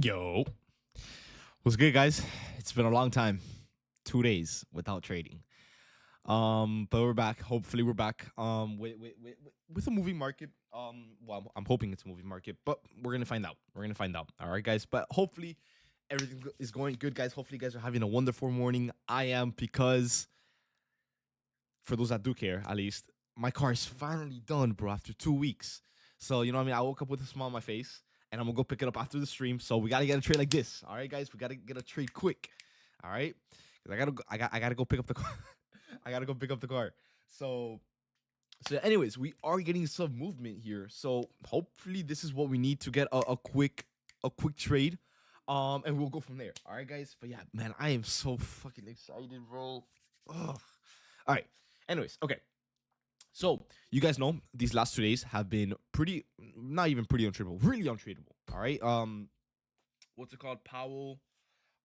Yo, what's good, guys? It's been a long time, 2 days without trading. But we're back. Hopefully, we're back. With a moving market. Well, I'm hoping it's a moving market, but we're gonna find out. We're gonna find out. All right, guys. But hopefully, everything is going good, guys. Hopefully, you guys are having a wonderful morning. I am because for those that do care, at least my car is finally done, bro. After 2 weeks, so you know what I mean. I woke up with a smile on my face and I'm gonna go pick it up after the stream. So we gotta get a trade like this. All right, guys, we gotta get a trade quick. All right, because I gotta go pick up the car. I gotta go pick up the car. So anyways, we are getting some movement here. So hopefully this is what we need to get a quick trade. And we'll go from there. All right, guys. But yeah, man, I am so fucking excited, bro. Ugh. All right. Anyways, okay. So you guys know these last 2 days have been pretty, not even pretty untradeable, really untradeable. All right. What's it called? Powell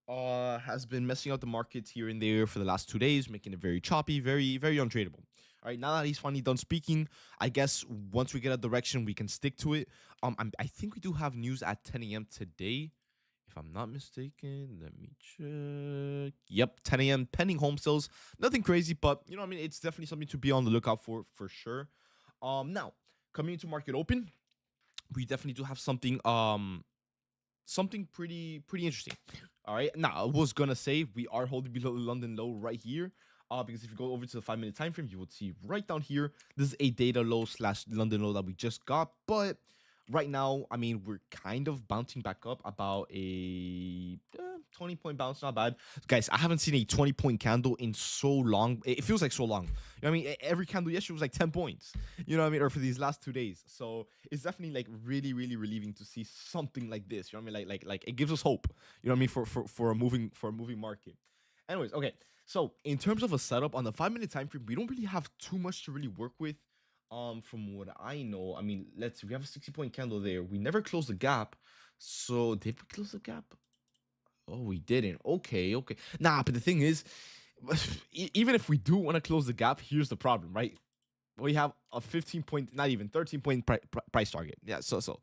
has been messing up the markets here and there for the last 2 days, making it very choppy, very, very untradeable. All right, now that he's finally done speaking, I guess once we get a direction, we can stick to it. I think we do have news at 10 a.m. today, if I'm not mistaken. Let me check. Yep, 10 a.m. pending home sales. Nothing crazy, but you know what I mean. It's definitely something to be on the lookout for sure. Now coming into market open, we definitely do have something pretty interesting. All right. Now I was gonna say we are holding below the London low right here. Because if you go over to the 5-minute time frame, you would see right down here, this is a data low / London low that we just got. But right now, I mean, we're kind of bouncing back up about a 20-point bounce. Not bad. Guys, I haven't seen a 20-point candle in so long. It feels like so long. You know what I mean? Every candle yesterday was like 10 points. You know what I mean? Or for these last 2 days. So it's definitely like really, really relieving to see something like this. You know what I mean? Like it gives us hope. You know what I mean? For a moving market. Anyways, okay. So in terms of a setup on the 5-minute time frame, we don't really have too much to really work with. From what I know, I mean, let's see, we have a 60-point candle there. We never closed the gap. So did we close the gap? Oh, we didn't. Okay. Nah, but the thing is, even if we do want to close the gap, here's the problem, right? We have a 15-point, not even 13-point price target. Yeah, so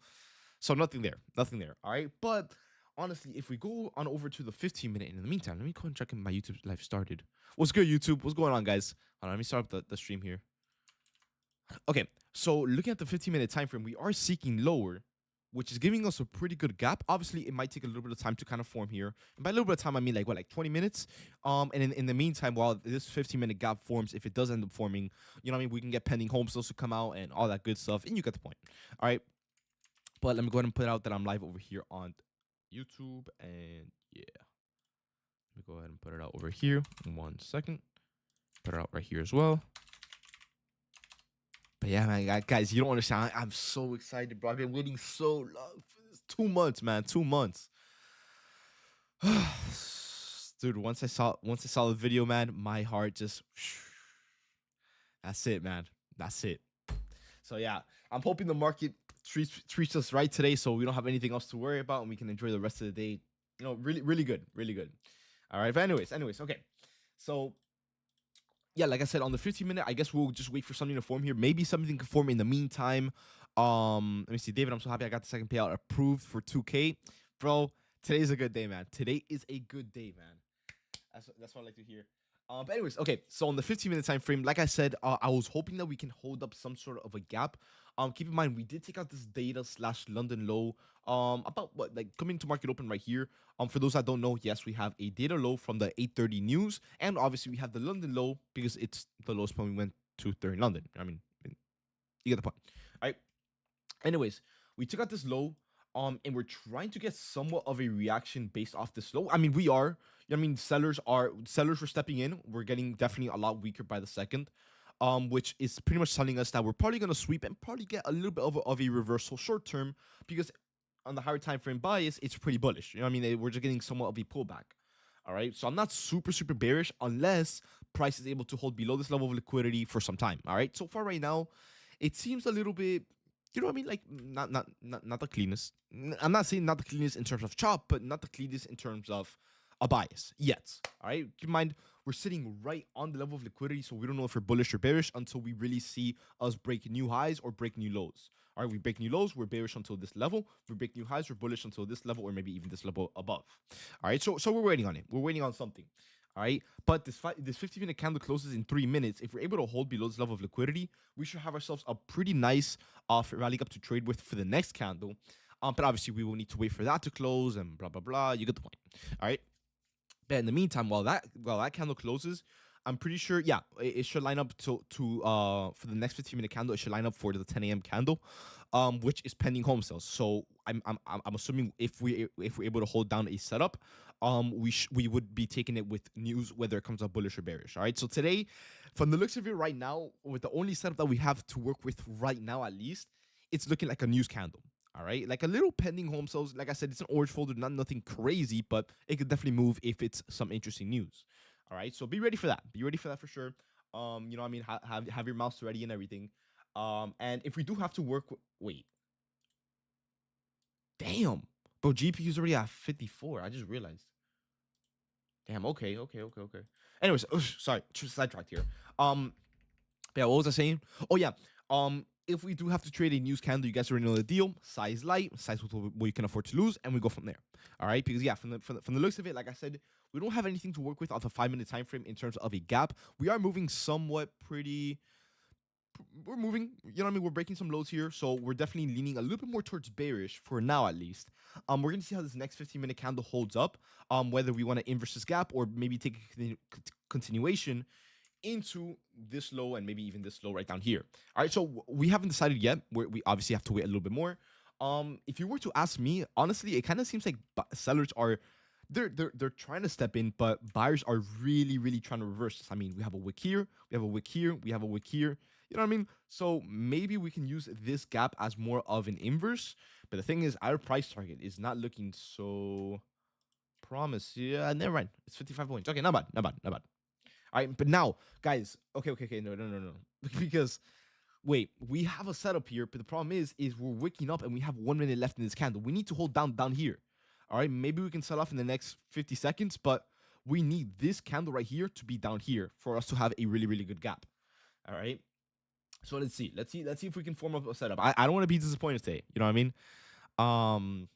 nothing there. All right, but honestly, if we go on over to the 15-minute, in the meantime, let me go and check if my YouTube live started. What's good, YouTube? What's going on, guys? Hold on, let me start up the stream here. Okay, so looking at the 15-minute time frame, we are seeking lower, which is giving us a pretty good gap. Obviously, it might take a little bit of time to kind of form here. And by a little bit of time, I mean like 20 minutes. And in the meantime, while this 15-minute gap forms, if it does end up forming, you know what I mean, we can get pending home sales to come out and all that good stuff. And you get the point. All right. But let me go ahead and put out that I'm live over here on YouTube. And yeah, let me go ahead and put it out over here. 1 second. Put it out right here as well. But yeah, man, guys, you don't understand. I'm so excited, bro. I've been waiting so long for this. 2 months, man. 2 months. Dude, once I saw the video, man, my heart just that's it, man. That's it. So yeah, I'm hoping the market treats us right today, so we don't have anything else to worry about, and we can enjoy the rest of the day. You know, really good. All right, but anyways, okay. So yeah, like I said, on the 15-minute, I guess we'll just wait for something to form here. Maybe something can form in the meantime. Let me see, David. I'm so happy I got the second payout approved for 2K, bro. Today's a good day, man. Today is a good day, man. That's what I like to hear. But anyways, okay. So on the 15-minute time frame, like I said, I was hoping that we can hold up some sort of a gap. Keep in mind we did take out this data / London low. About what, like coming to market open right here. For those that don't know, yes, we have a data low from the 8:30 news, and obviously we have the London low because it's the lowest point we went to during London. I mean, you get the point. All right. Anyways, we took out this low. And we're trying to get somewhat of a reaction based off this low. I mean, we are. I mean, sellers were stepping in. We're getting definitely a lot weaker by the second. Which is pretty much telling us that we're probably gonna sweep and probably get a little bit of a reversal short term, because on the higher time frame bias, it's pretty bullish. You know what I mean? We're just getting somewhat of a pullback. All right. So I'm not super bearish unless price is able to hold below this level of liquidity for some time. All right. So far right now, it seems a little bit, you know what I mean? Like not the cleanest. I'm not saying not the cleanest in terms of chop, but not the cleanest in terms of a bias yet. All right. Keep in mind, we're sitting right on the level of liquidity, so we don't know if we're bullish or bearish until we really see us break new highs or break new lows. All right, we break new lows, we're bearish until this level. We break new highs, we're bullish until this level, or maybe even this level above. All right, so we're waiting on it. We're waiting on something. All right, but this 50-minute candle closes in 3 minutes. If we're able to hold below this level of liquidity, we should have ourselves a pretty nice rally up to trade with for the next candle. But obviously we will need to wait for that to close and blah blah blah. You get the point. All right. But in the meantime, while that candle closes, I'm pretty sure, yeah, it should line up to for the next 15-minute candle. It should line up for the 10 a.m. candle, which is pending home sales. So I'm assuming if we're able to hold down a setup, we would be taking it with news whether it comes up bullish or bearish. All right. So today, from the looks of it right now, with the only setup that we have to work with right now, at least, it's looking like a news candle. All right, like a little pending home sales. Like I said, it's an orange folder, not nothing crazy, but it could definitely move if it's some interesting news. All right, so be ready for that. Be ready for that for sure. You know what I mean? Have your mouse ready and everything. And if we do have to work with, wait, damn, bro, GPU's already at 54. I just realized. Damn. Okay. Anyways, sorry, sidetracked here. Yeah, what was I saying? Oh yeah. If we do have to trade a news candle, you guys already know the deal. Size light, size what you can afford to lose, and we go from there. All right, because yeah, from the looks of it, like I said, we don't have anything to work with on the 5-minute time frame in terms of a gap. We are moving somewhat pretty. We're moving, you know what I mean? We're breaking some lows here, so we're definitely leaning a little bit more towards bearish for now, at least. We're gonna see how this next 15-minute candle holds up. Whether we want to inverse this gap or maybe take a continuation into this low and maybe even this low right down here. All right, so we haven't decided yet. We obviously have to wait a little bit more. If you were to ask me, honestly, it kind of seems like sellers are they're trying to step in, but buyers are really trying to reverse this. I mean, we have a wick here, we have a wick here, we have a wick here. You know what I mean? So maybe we can use this gap as more of an inverse. But the thing is, our price target is not looking so promise. Yeah, never mind. It's 55 points. Okay, not bad. All right, but now, guys, okay, no, because wait, we have a setup here, but the problem is we're waking up and we have 1 minute left in this candle. We need to hold down here. All right, maybe we can sell off in the next 50 seconds, but we need this candle right here to be down here for us to have a really good gap. All right, so let's see if we can form up a setup. I don't want to be disappointed today. You know what I mean?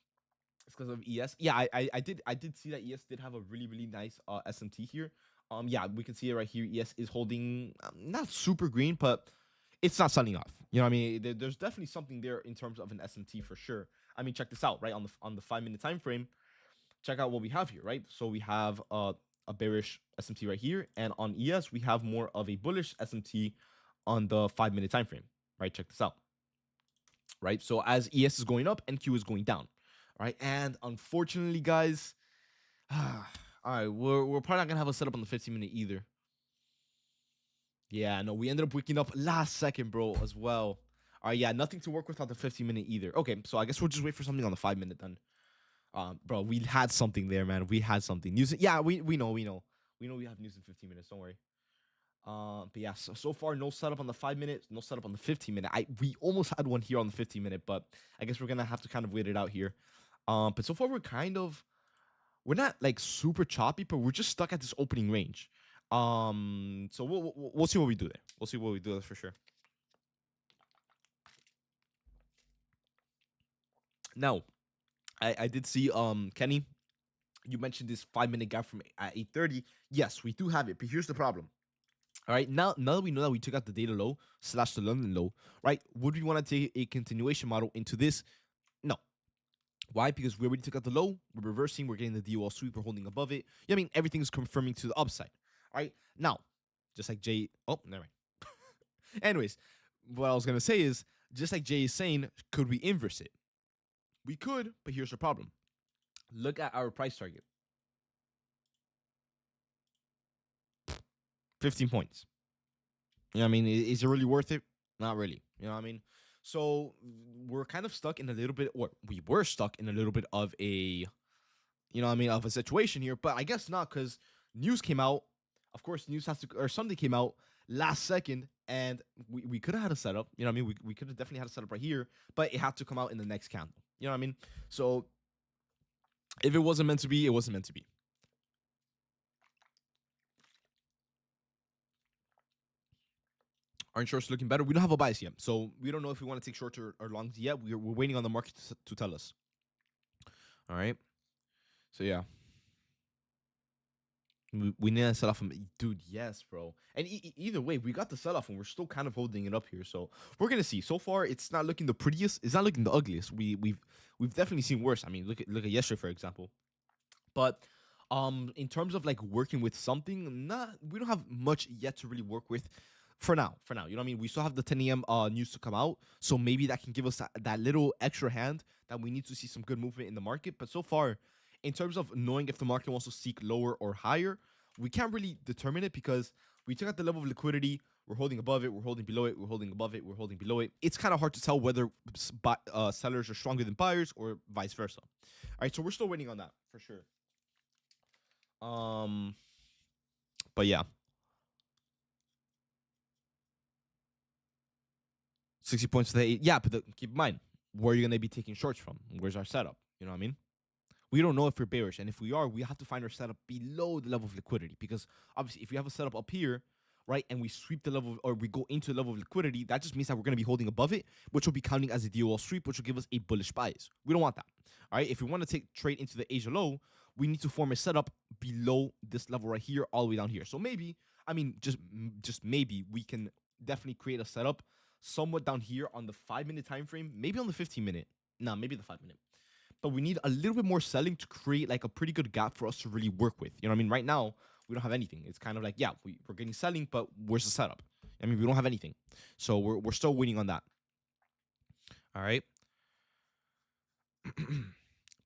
It's because of ES. Yeah, I did see that ES did have a really nice SMT here. Yeah, we can see it right here. ES is holding not super green, but it's not selling off. You know what I mean? There's definitely something there in terms of an SMT for sure. I mean, check this out, right? On the 5-minute time frame, check out what we have here, right? So we have a bearish SMT right here, and on ES we have more of a bullish SMT on the 5-minute time frame, right? Check this out, right? So as ES is going up, NQ is going down, right? And unfortunately, guys, all right, we're probably not gonna have a setup on the 15-minute either. Yeah, no, we ended up waking up last second, bro, as well. All right, yeah, nothing to work with on the 15-minute either. Okay, so I guess we'll just wait for something on the 5-minute then. Bro, we had something there, man. We had something. News. Yeah, we know. We have news in 15 minutes. Don't worry. But yeah, so far no setup on the 5-minute, no setup on the 15-minute. We almost had one here on the 15-minute, but I guess we're gonna have to kind of wait it out here. But so far we're not like super choppy, but we're just stuck at this opening range. So we'll see what we do there. We'll see what we do there for sure. Now, I did see Kenny, you mentioned this 5-minute gap from at 8:30. Yes, we do have it, but here's the problem. All right, now that we know that we took out the data low / the London low, right? Would we want to take a continuation model into this? No. Why? Because we already took out the low, we're reversing, we're getting the DOL sweep, we're holding above it. Yeah, I mean, everything's confirming to the upside. All right, now, just like Jay, oh, never mind. Anyways, what I was gonna say is, just like Jay is saying, could we inverse it? We could, but here's the problem. Look at our price target. 15 points. You know what I mean? Is it really worth it? Not really. You know what I mean? So we're kind of stuck in a little bit, or we were stuck in a little bit of a, you know what I mean, of a situation here. But I guess not, because news came out. Of course, news has to, or something came out last second, and we could have had a setup. You know what I mean? We could have definitely had a setup right here, but it had to come out in the next candle. You know what I mean? So if it wasn't meant to be, it wasn't meant to be. Aren't shorts looking better? We don't have a bias yet, so we don't know if we want to take shorts or longs yet. We're waiting on the market to tell us. All right. So yeah, we need to sell off him, dude. Yes, bro. And either way, we got the sell off, and we're still kind of holding it up here. So we're gonna see. So far, it's not looking the prettiest. It's not looking the ugliest. We've definitely seen worse. I mean, look at yesterday, for example. But in terms of like working with something, not we don't have much yet to really work with for now. For now, you know what I mean? We still have the 10 a.m. News to come out, so maybe that can give us that little extra hand that we need to see some good movement in the market. But so far, in terms of knowing if the market wants to seek lower or higher, we can't really determine it because we took out the level of liquidity. We're holding above it. We're holding below it. We're holding above it. We're holding below it. It's kind of hard to tell whether sellers are stronger than buyers or vice versa. All right, so we're still waiting on that for sure. Um, but yeah, 60 points to the eight. Yeah, but keep in mind, where are you gonna be taking shorts from? Where's our setup? You know what I mean? We don't know if we're bearish, and if we are, we have to find our setup below the level of liquidity because obviously, if we have a setup up here, right, and we sweep the level or we go into the level of liquidity, that just means that we're gonna be holding above it, which will be counting as a DOL sweep, which will give us a bullish bias. We don't want that. All right, if we want to take trade into the Asia low, we need to form a setup below this level right here, all the way down here. So maybe, I mean, just maybe we can definitely create a setup somewhat down here on the 5 minute time frame, maybe on the 15 minute. No, maybe the 5 minute. But we need a little bit more selling to create like a pretty good gap for us to really work with. You know what I mean? Right now, we don't have anything. It's kind of like, yeah, we're getting selling, but where's the setup? I mean, we don't have anything. So we're still waiting on that. All right.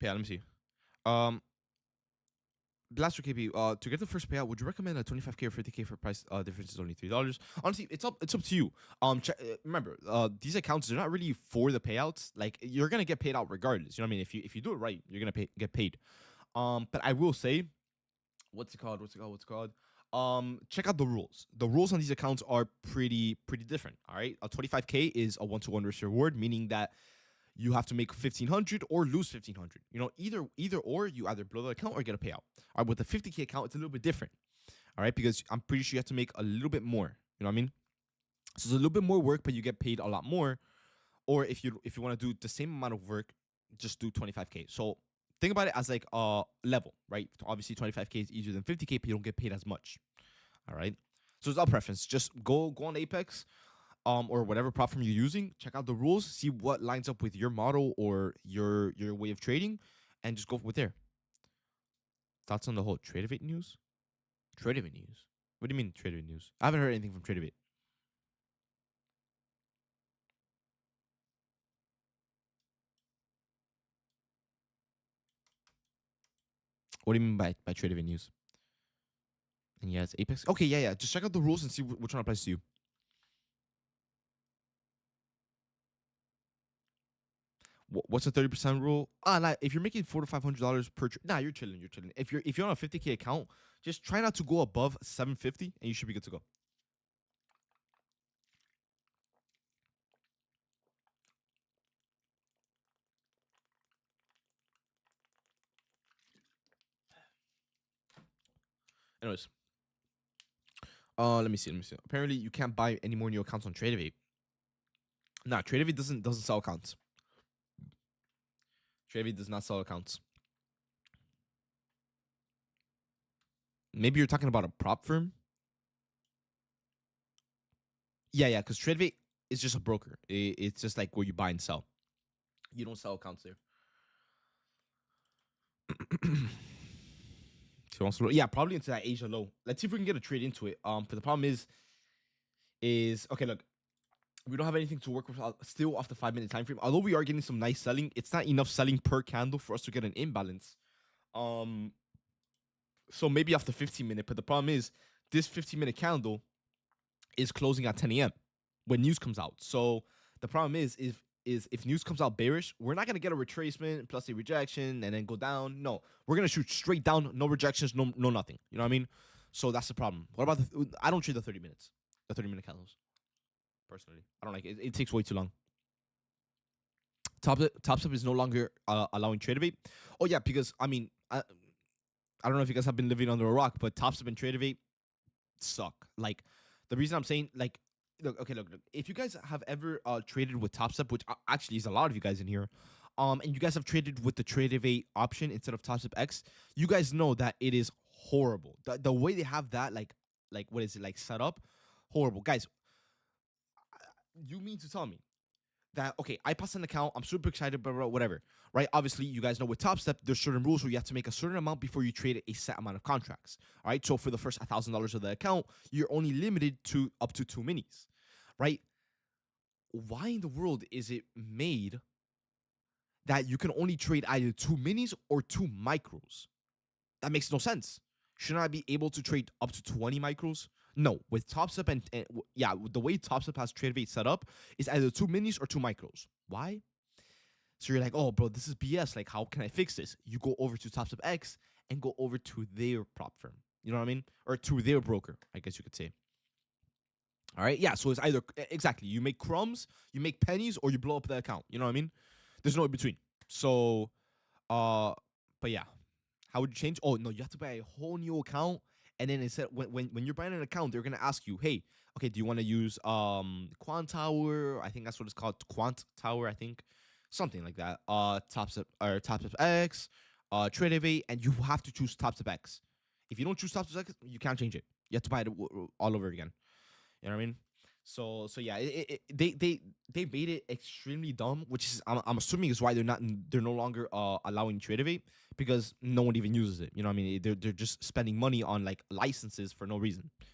Yeah, let me see. Um, Blaster KP, to get the first payout, would you recommend a 25K or 50K for price difference is only $3? Honestly, it's up to you. Remember, these accounts are not really for the payouts. Like you're gonna get paid out regardless. You know what I mean? If you do it right, you're gonna get paid. But I will say, what's it called? Check out the rules. The rules on these accounts are pretty different. All right, a 25K is a 1-to-1 risk reward, meaning that you have to make 1,500 or lose 1,500. You know, either or, you either blow the account or get a payout. All right, with the 50K account, it's a little bit different. All right, because I'm pretty sure you have to make a little bit more. You know what I mean? So it's a little bit more work, but you get paid a lot more. Or if you want to do the same amount of work, just do 25K. So think about it as like a level, right? Obviously, 25K is easier than 50K, but you don't get paid as much. All right. So it's our preference. Just go on Apex, or whatever platform you're using. Check out the rules, see what lines up with your model or your way of trading, and just go with there. Thoughts on the whole Tradevate news? Tradevate news. What do you mean Tradevate news? I haven't heard anything from Tradevate. What do you mean by Tradevate news? And yeah, it's Apex. Okay, yeah. Just check out the rules and see which one applies to you. What's the 30% rule? Nah, if you're making $400 to $500 per, nah, you're chilling. You're chilling. If you're on a 50K account, just try not to go above 750, and you should be good to go. Anyways, let me see. Apparently, you can't buy any more new accounts on Tradevate. Nah, Tradevate doesn't sell accounts. Tradevate does not sell accounts. Maybe you're talking about a prop firm. Yeah, because Tradevate is just a broker. It's just like where you buy and sell. You don't sell accounts there. Yeah, probably into that Asia low. Let's see if we can get a trade into it. But the problem is okay. Look, we don't have anything to work with still off the 5 minute time frame. Although we are getting some nice selling, it's not enough selling per candle for us to get an imbalance. So maybe off the 15 minute. But the problem is this 15 minute candle is closing at 10 a.m. when news comes out. So the problem is if news comes out bearish, we're not gonna get a retracement plus a rejection and then go down. No, we're gonna shoot straight down, no rejections, no nothing. You know what I mean? So that's the problem. What about I don't trade the 30 minutes, the 30 minute candles. Personally, I don't like it. It takes way too long. Topstep is no longer allowing Tradevate. Oh yeah, because I don't know if you guys have been living under a rock, but Topstep and Tradevate suck. Like the reason I'm saying like look. If you guys have ever traded with Top Step, which actually is a lot of you guys in here, and you guys have traded with the Trade option instead of Top Step X, you guys know that it is horrible. The way they have that, like what is it like set up, horrible, guys. You mean to tell me that okay, I pass an account, I'm super excited, blah, blah, whatever, right? Obviously, you guys know with Top Step, there's certain rules where you have to make a certain amount before you trade a set amount of contracts. All right, so for the first $1,000 of the account, you're only limited to up to 2 minis, right? Why in the world is it made that you can only trade either 2 minis or 2 micros? That makes no sense. Shouldn't I be able to trade up to 20 micros? No, with TopStep and yeah, the way TopStep has TradeVate set up is either 2 minis or 2 micros. Why? So you're like, oh, bro, this is BS. Like, how can I fix this? You go over to TopStep X and go over to their prop firm. You know what I mean? Or to their broker, I guess you could say. All right, yeah. So it's either exactly you make crumbs, you make pennies, or you blow up the account. You know what I mean? There's no in between. So, but yeah, how would you change? Oh no, you have to buy a whole new account, and then instead when you're buying an account, they're gonna ask you, hey, okay, do you want to use Quant Tower? I think that's what it's called, Quant Tower. I think something like that. TopStep or TopStep X, Trade, and you have to choose TopStep X. If you don't choose TopStep X, you can't change it. You have to buy it all over again. You know what I mean? So yeah, they made it extremely dumb, which is I'm assuming is why they're no longer allowing Tradevate, because no one even uses it. You know what I mean? They're just spending money on like licenses for no reason. You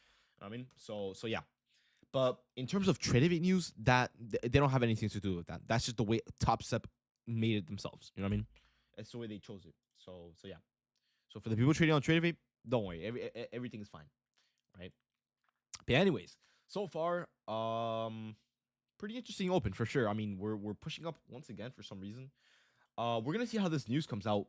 know what I mean? So yeah. But in terms of Tradevate news, that they don't have anything to do with that. That's just the way Top Step made it themselves. You know what I mean? That's the way they chose it. So yeah. So for the people trading on Tradevate, don't worry, everything is fine, right? But anyways, so far, pretty interesting open for sure. I mean, we're pushing up once again for some reason. We're gonna see how this news comes out.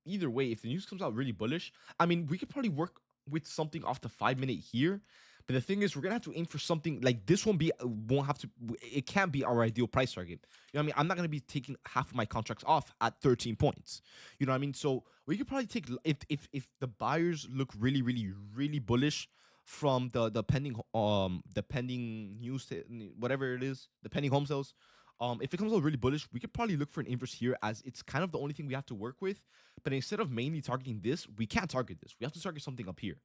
Either way, if the news comes out really bullish, I mean, we could probably work with something off the 5 minute here. But the thing is, we're gonna have to aim for something like this. Won't have to. It can't be our ideal price target. You know what I mean? I'm not gonna be taking half of my contracts off at 13 points. You know what I mean? So we could probably take if the buyers look really bullish from the pending news, whatever it is, the pending home sales. If it comes out really bullish, we could probably look for an inverse here, as it's kind of the only thing we have to work with. But instead of mainly targeting this, we can't target this. We have to target something up here.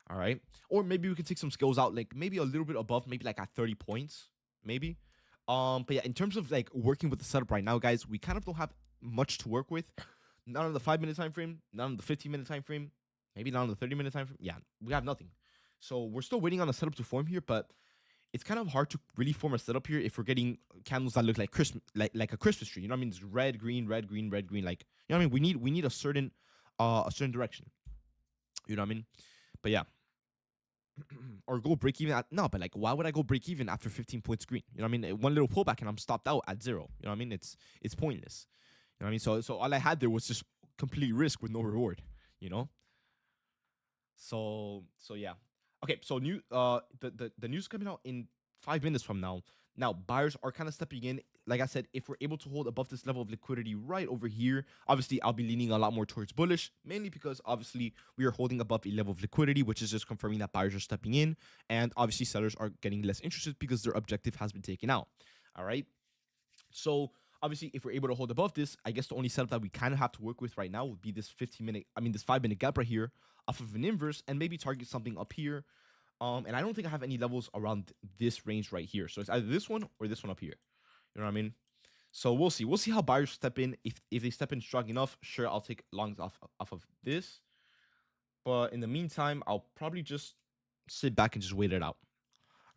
All right. Or maybe we can take some skills out, like maybe a little bit above, maybe like at 30 points, maybe. But yeah, in terms of like working with the setup right now, guys, we kind of don't have much to work with. Not on the 5 minute time frame, not on the 15 minute time frame, maybe not on the 30 minute time frame. Yeah, we have nothing. So we're still waiting on a setup to form here, but it's kind of hard to really form a setup here if we're getting candles that look like Christmas, like a Christmas tree. You know what I mean? It's red, green, red, green, red, green. Like, you know what I mean? We need a certain direction. You know what I mean? But yeah. Or go break even at no, but like why would I go break even after 15 points green? You know what I mean? One little pullback and I'm stopped out at 0. You know what I mean? It's pointless. You know what I mean? So all I had there was just complete risk with no reward, you know? So yeah. Okay, so the news coming out in 5 minutes from now. Now buyers are kind of stepping in. Like I said, if we're able to hold above this level of liquidity right over here, obviously I'll be leaning a lot more towards bullish, mainly because obviously we are holding above a level of liquidity, which is just confirming that buyers are stepping in, and obviously sellers are getting less interested because their objective has been taken out. All right. So obviously, if we're able to hold above this, I guess the only setup that we kind of have to work with right now would be this 5 minute gap right here off of an inverse, and maybe target something up here. And I don't think I have any levels around this range right here. So it's either this one or this one up here. You know what I mean? So we'll see. We'll see how buyers step in. If they step in strong enough, sure, I'll take longs off of this. But in the meantime, I'll probably just sit back and just wait it out.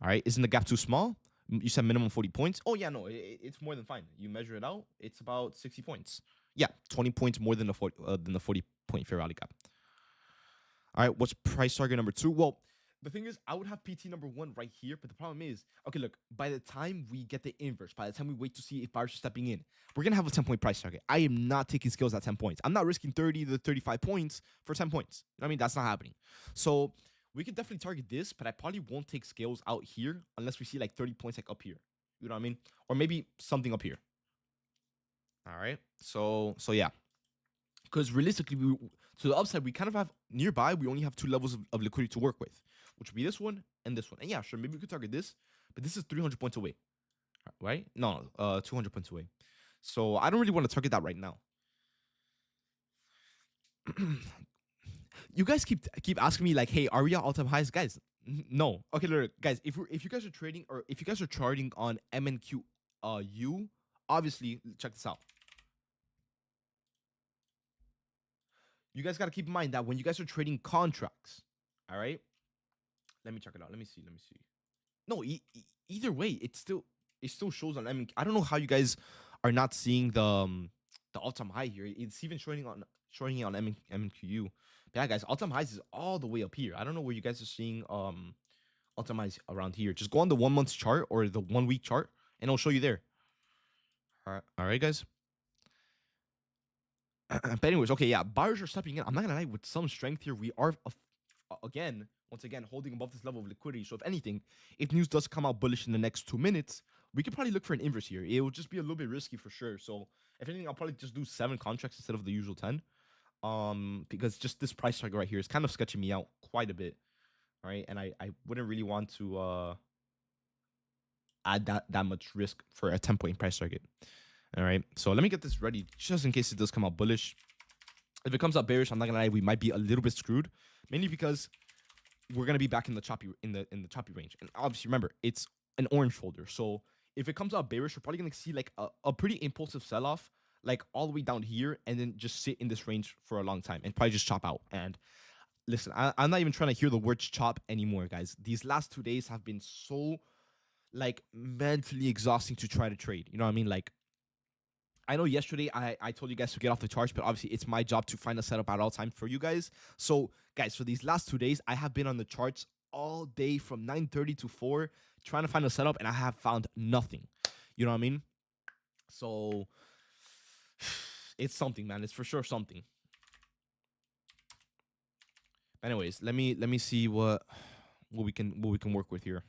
All right. Isn't the gap too small? You said minimum 40 points. Oh, yeah, no, it's more than fine. You measure it out, it's about 60 points. Yeah, 20 points more than the 40 point fair value gap. All right, what's price target number 2? Well, the thing is, I would have PT number 1 right here, but the problem is, okay, look, by the time we get the inverse, by the time we wait to see if buyers are stepping in, we're going to have a 10-point price target. I am not taking skills at 10 points. I'm not risking 30 to 35 points for 10 points. You know what I mean? That's not happening. So we could definitely target this, but I probably won't take scales out here unless we see like 30 points like up here. You know what I mean? Or maybe something up here. All right. So yeah. Because realistically, to the upside, we kind of have nearby, we only have 2 levels of liquidity to work with, which would be this one and this one. And yeah, sure, maybe we could target this, but this is 300 points away, right? No, 200 points away. So I don't really want to target that right now. You guys keep asking me like, hey, are we at all-time highs, guys? No. Okay, look, guys, if you guys are trading or if you guys are charting on MNQ U, obviously check this out. You guys got to keep in mind that when you guys are trading contracts, all right? Let me check it out. Let me see. No, either way, it still shows on MNQ. I don't know how you guys are not seeing the all-time high here. It's even showing it on MNQU. But yeah, guys, all-time highs is all the way up here. I don't know where you guys are seeing all-time highs around here. Just go on the 1 month chart or the 1 week chart, and it'll show you there. All right, guys. But anyways, okay, yeah, buyers are stepping in. I'm not gonna lie, with some strength here, we are once again holding above this level of liquidity. So if anything, if news does come out bullish in the next 2 minutes, we could probably look for an inverse here. It will just be a little bit risky for sure. So if anything, I'll probably just do 7 contracts instead of the usual 10. Because just this price target right here is kind of sketching me out quite a bit. All right, and I wouldn't really want to add that much risk for a 10-point price target. All right, so let me get this ready just in case it does come out bullish. If it comes out bearish, I'm not gonna lie, we might be a little bit screwed, mainly because we're gonna be back in the choppy choppy range. And obviously, remember, it's an orange folder. So if it comes out bearish, we're probably gonna see like a pretty impulsive sell-off, like all the way down here, and then just sit in this range for a long time and probably just chop out. And listen, I'm not even trying to hear the words chop anymore, guys. These last 2 days have been so like mentally exhausting to try to trade. You know what I mean? Like, I know yesterday I told you guys to get off the charts, but obviously it's my job to find a setup at all times for you guys. So guys, for these last 2 days, I have been on the charts all day from 9:30 to 4 trying to find a setup, and I have found nothing. You know what I mean? So it's something, man. It's for sure something. Anyways, let me see what we can work with here.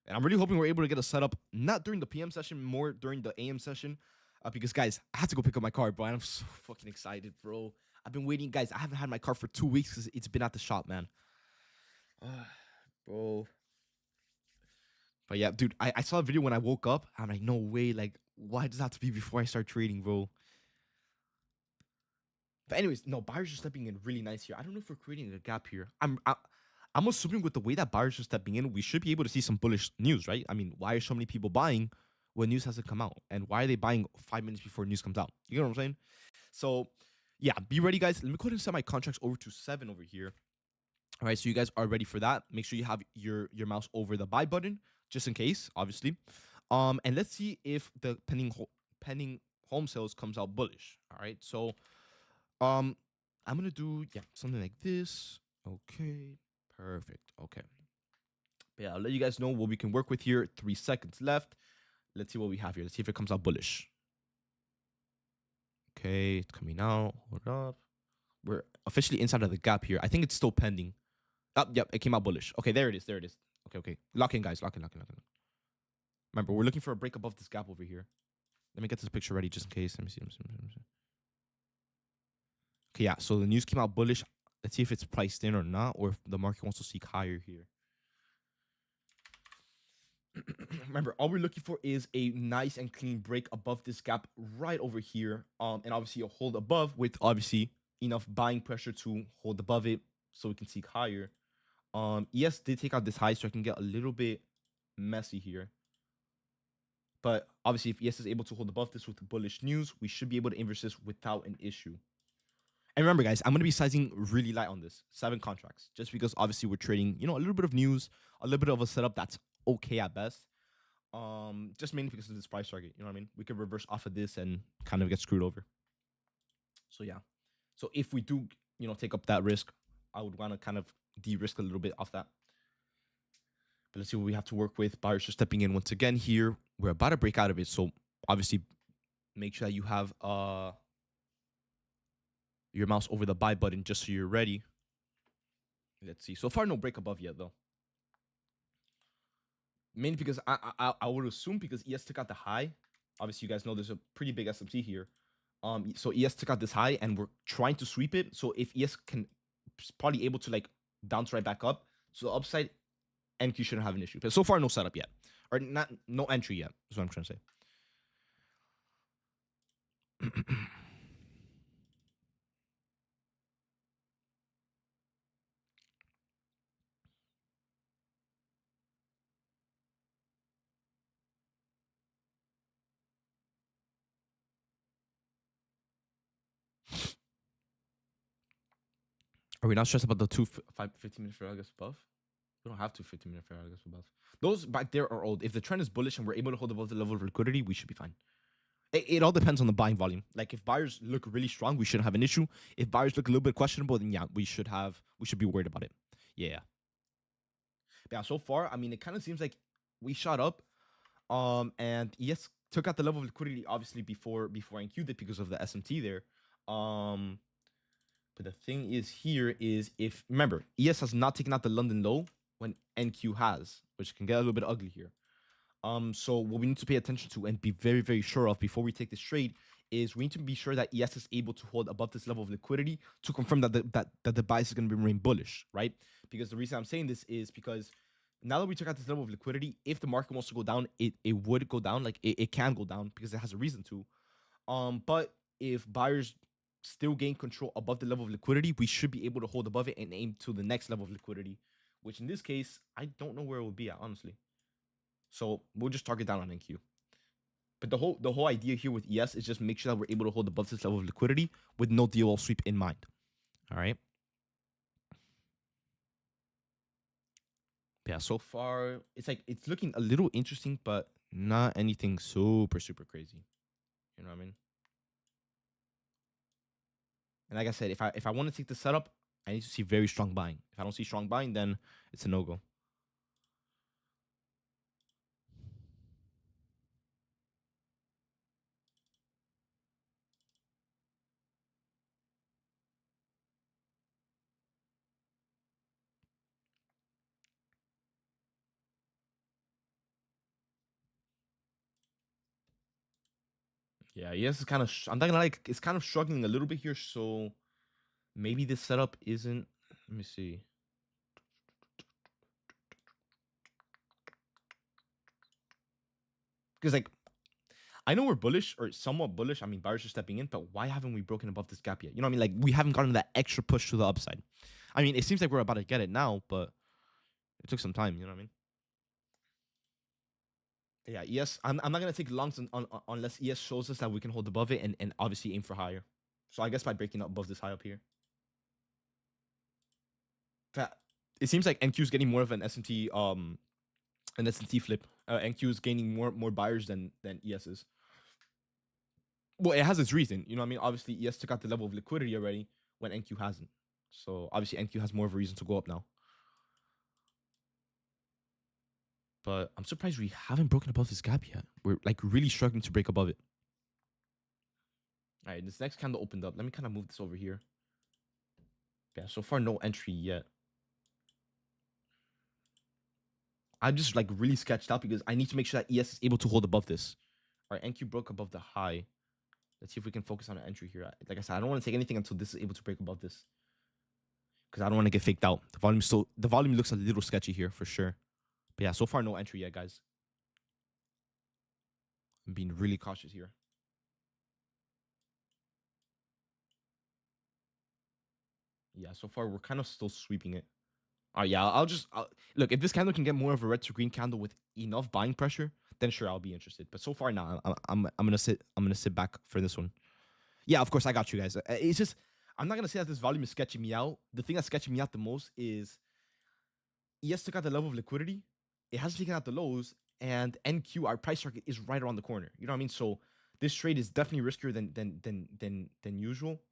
And I'm really hoping we're able to get a setup not during the PM session, more during the AM session. Because, guys, I have to go pick up my car, bro. And I'm so fucking excited, bro. I've been waiting. Guys, I haven't had my car for 2 weeks because it's been at the shop, man. Bro. But, yeah, dude, I saw a video when I woke up. I'm like, no way. Like, why does that have to be before I start trading, bro? But anyways, no, buyers are stepping in really nice here. I don't know if we're creating a gap here. I'm assuming with the way that buyers are stepping in, we should be able to see some bullish news, right? I mean, why are so many people buying when news hasn't come out? And why are they buying 5 minutes before news comes out? You know what I'm saying? So, yeah, be ready, guys. Let me go ahead and set my contracts over to 7 over here. All right, so you guys are ready for that. Make sure you have your mouse over the buy button, just in case, obviously. And let's see if the pending home sales comes out bullish. All right, so I'm gonna do something like this. Okay. Perfect. Okay. But yeah, I'll let you guys know what we can work with here. 3 seconds left. Let's see what we have here. Let's see if it comes out bullish. Okay, it's coming out. Hold up. We're officially inside of the gap here. I think it's still pending. Oh, yep, it came out bullish. Okay, there it is. There it is. Okay. Lock in, guys. Lock in. Remember, we're looking for a break above this gap over here. Let me get this picture ready just in case. Let me see. Okay, yeah. So the news came out bullish. Let's see if it's priced in or not, or if the market wants to seek higher here. Remember, all we're looking for is a nice and clean break above this gap right over here. And obviously a hold above with obviously enough buying pressure to hold above it so we can seek higher. ES did take out this high, so I can get a little bit messy here. But obviously, if ES is able to hold above this with bullish news, we should be able to inverse this without an issue. And remember, guys, I'm going to be sizing really light on this. 7 contracts. Just because, obviously, we're trading, a little bit of news, a little bit of a setup that's okay at best. Just mainly because of this price target. You know what I mean? We could reverse off of this and kind of get screwed over. So, yeah. So, if we do, take up that risk, I would want to kind of de-risk a little bit off that. But let's see what we have to work with. Buyers are stepping in once again here. We're about to break out of it. So, obviously, make sure that you have your mouse over the buy button just so you're ready. Let's see. So far, no break above yet, though. Mainly because I would assume because ES took out the high. Obviously, you guys know there's a pretty big SMC here. So ES took out this high, and we're trying to sweep it. So if ES can probably able to like bounce right back up, so the upside NQ shouldn't have an issue. But so far, no setup yet, or not no entry yet. Is what I'm trying to say. Are we not stressed about the 15-minute fair value gaps above? We don't have 2 15-minute fair value gaps above. Those back there are old. If the trend is bullish and we're able to hold above the level of liquidity, we should be fine. It all depends on the buying volume. Like if buyers look really strong, we shouldn't have an issue. If buyers look a little bit questionable, then yeah, we should be worried about it. Yeah. Yeah, so far, I mean, it kind of seems like we shot up. And yes, took out the level of liquidity obviously before NQ did because of the SMT there. But the thing is here is if remember, ES has not taken out the London low when NQ has, which can get a little bit ugly here. So what we need to pay attention to and be very, very sure of before we take this trade is we need to be sure that ES is able to hold above this level of liquidity to confirm that the bias is going to remain bullish, right? Because the reason I'm saying this is because now that we took out this level of liquidity, if the market wants to go down, it would go down. Like it can go down because it has a reason to. But if buyers still gain control above the level of liquidity, we should be able to hold above it and aim to the next level of liquidity, which in this case, I don't know where it would be at, honestly. So we'll just target down on NQ. But the whole idea here with ES is just make sure that we're able to hold above this level of liquidity with no DOL sweep in mind. All right. Yeah, so far it's like it's looking a little interesting, but not anything super crazy. You know what I mean? And like I said, if I want to take the setup, I need to see very strong buying. If I don't see strong buying, then it's a no-go. Yeah, yes, it's kind of. I'm not gonna like. It's kind of struggling a little bit here, so maybe this setup isn't. Let me see. Because like, I know we're bullish or somewhat bullish. I mean, buyers are stepping in, but why haven't we broken above this gap yet? You know what I mean? Like, we haven't gotten that extra push to the upside. I mean, it seems like we're about to get it now, but it took some time. You know what I mean? Yeah, yes. I'm not gonna take longs unless ES shows us that we can hold above it and obviously aim for higher. So I guess by breaking up above this high up here. It seems like NQ is getting more of an S&T flip. NQ is gaining more buyers than ES is. Well, it has its reason. You know what I mean? Obviously, ES took out the level of liquidity already when NQ hasn't. So obviously NQ has more of a reason to go up now. But I'm surprised we haven't broken above this gap yet. We're like really struggling to break above it. All right, this next candle opened up. Let me kind of move this over here. Yeah, so far no entry yet. I'm just like really sketched out because I need to make sure that ES is able to hold above this. All right, NQ broke above the high. Let's see if we can focus on an entry here. Like I said, I don't want to take anything until this is able to break above this. Because I don't want to get faked out. The volume looks a little sketchy here for sure. But yeah, so far no entry yet, guys. I'm being really cautious here. Yeah, so far we're kind of still sweeping it. All right, yeah, look, if this candle can get more of a red to green candle with enough buying pressure, then sure I'll be interested. But so far now, I'm gonna sit back for this one. Yeah, of course I got you guys. It's just I'm not gonna say that this volume is sketching me out. The thing that's sketching me out the most is ES took out the level of liquidity. It hasn't taken out the lows, and NQ, our price target, is right around the corner. You know what I mean? So this trade is definitely riskier than usual.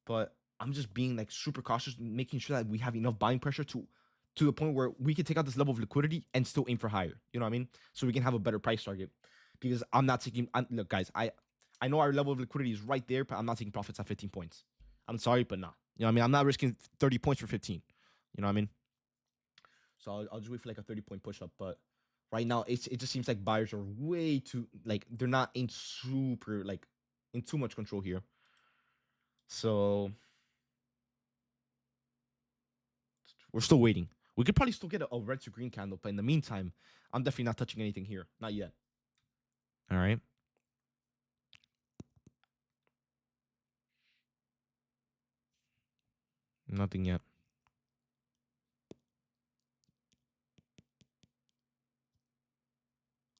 But I'm just being like super cautious, making sure that we have enough buying pressure to the point where we can take out this level of liquidity and still aim for higher. You know what I mean? So we can have a better price target. Because I'm not taking. Look, guys, I know our level of liquidity is right there, but I'm not taking profits at 15 points. I'm sorry, but nah. You know what I mean? I'm not risking 30 points for 15. You know what I mean? So I'll just wait for like a 30-point push up. But right now, it just seems like buyers are way too like they're not in super like in too much control here. So we're still waiting. We could probably still get a red to green candle, but in the meantime, I'm definitely not touching anything here. Not yet. All right. Nothing yet.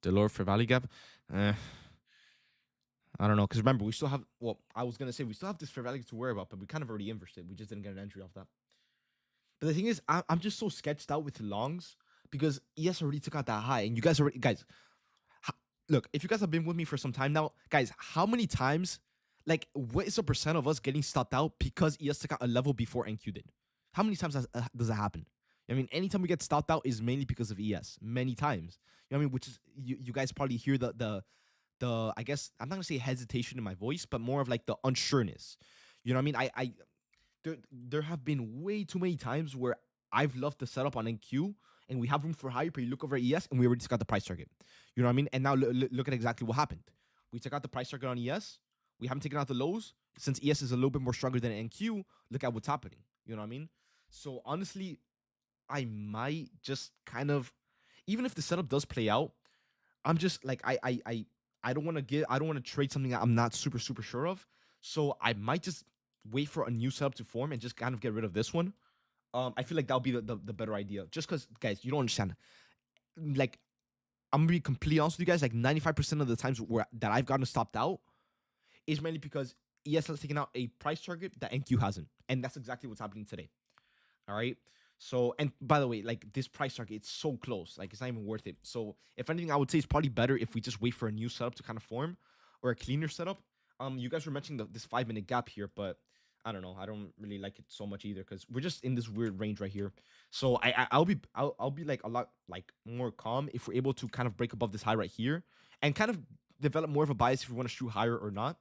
The lower fair value gap. Eh, I don't know. Because remember, we still have, well, I was going to say we still have this fair value to worry about, but we kind of already inversed it. We just didn't get an entry off that. But the thing is, I'm just so sketched out with the longs because ES already took out that high. And you guys already, guys, look, if you guys have been with me for some time now, guys, how many times, like, what is the percent of us getting stopped out because ES took out a level before NQ did? How many times does that happen? I mean, anytime we get stopped out is mainly because of ES. Many times. You know what I mean? Which is, you guys probably hear the I guess, I'm not going to say hesitation in my voice, but more of like the unsureness. You know what I mean? There have been way too many times where I've loved the setup on NQ and we have room for higher, but you look over at ES and we already just got the price target. You know what I mean? And now look at exactly what happened. We took out the price target on ES. We haven't taken out the lows. Since ES is a little bit more stronger than NQ, look at what's happening. You know what I mean? So honestly, I might just kind of, even if the setup does play out, I'm just like I don't want to I don't want to trade something that I'm not super sure of. So I might just wait for a new setup to form and just kind of get rid of this one. I feel like that'll be the better idea. Just because, guys, you don't understand. Like, I'm gonna be completely honest with you guys. Like 95% of the times that I've gotten stopped out is mainly because ES has taken out a price target that NQ hasn't, and that's exactly what's happening today. All right. So, and by the way, like this price target, it's so close. Like it's not even worth it. So, if anything, I would say it's probably better if we just wait for a new setup to kind of form or a cleaner setup. You guys were mentioning this 5 minute gap here, but I don't know. I don't really like it so much either because we're just in this weird range right here. So I'll be like a lot like more calm if we're able to kind of break above this high right here and kind of develop more of a bias if we want to shoot higher or not.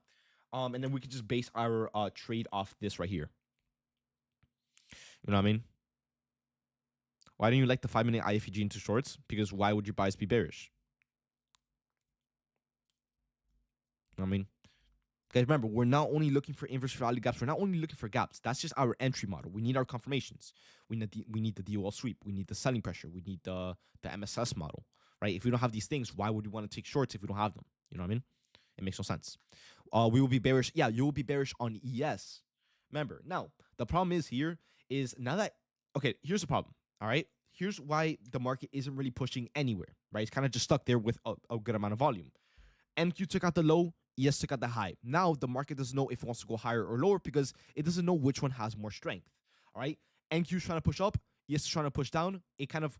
And then we could just base our trade off this right here. You know what I mean? Why don't you like the 5 minute IFEG into shorts? Because why would your bias be bearish? You know what I mean? Guys, remember, we're not only looking for inverse value gaps. We're not only looking for gaps. That's just our entry model. We need our confirmations. We need the DOL sweep. We need the selling pressure. We need the MSS model, right? If we don't have these things, why would we want to take shorts if we don't have them? You know what I mean? It makes no sense. We will be bearish. Yeah, you will be bearish on ES. Remember, now, the problem is now that, okay, here's the problem, all right? Here's why the market isn't really pushing anywhere, right? It's kind of just stuck there with a good amount of volume. NQ took out the low, ES took out the high. Now the market doesn't know if it wants to go higher or lower because it doesn't know which one has more strength. All right. NQ is trying to push up, ES is trying to push down. It kind of,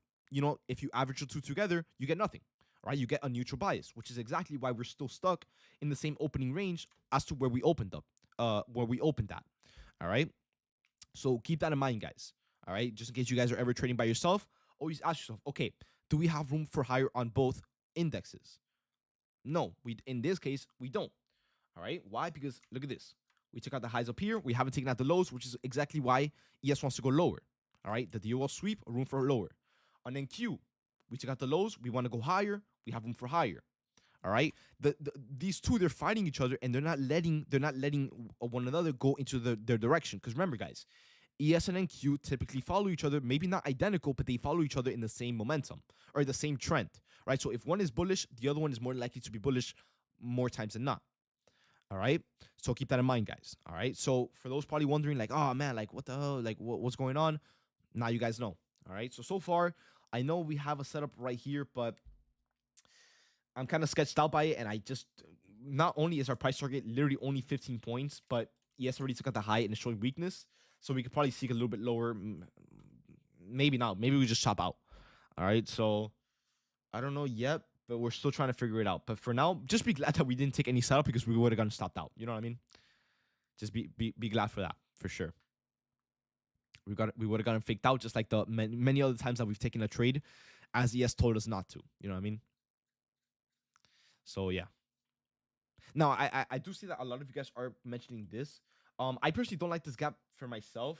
if you average the two together, you get nothing. All right. You get a neutral bias, which is exactly why we're still stuck in the same opening range as to where we opened up, where we opened at. All right. So keep that in mind, guys. All right. Just in case you guys are ever trading by yourself, always ask yourself, okay, do we have room for higher on both indexes? No, in this case, we don't. All right. Why? Because look at this. We took out the highs up here. We haven't taken out the lows, which is exactly why ES wants to go lower. All right. The DOL sweep, room for lower. On NQ, we took out the lows. We want to go higher. We have room for higher. All right. These two, they're fighting each other and they're not letting one another go into their direction. Because remember, guys, ES and NQ typically follow each other, maybe not identical, but they follow each other in the same momentum or the same trend, right? So if one is bullish, the other one is more likely to be bullish more times than not. All right. So keep that in mind, guys. All right. So for those probably wondering, like, oh man, like what the hell, like what's going on? Now you guys know. All right. So far, I know we have a setup right here, but I'm kind of sketched out by it, and I just not only is our price target literally only 15 points, but ES already took out the high and it's showing weakness. So we could probably seek a little bit lower. Maybe not. Maybe we just chop out. All right. So I don't know yet, but we're still trying to figure it out. But for now, just be glad that we didn't take any setup because we would have gotten stopped out. You know what I mean? Just be glad for that, for sure. We would have gotten faked out just like the many other times that we've taken a trade as ES told us not to. You know what I mean? So yeah. Now I do see that a lot of you guys are mentioning this. I personally don't like this gap for myself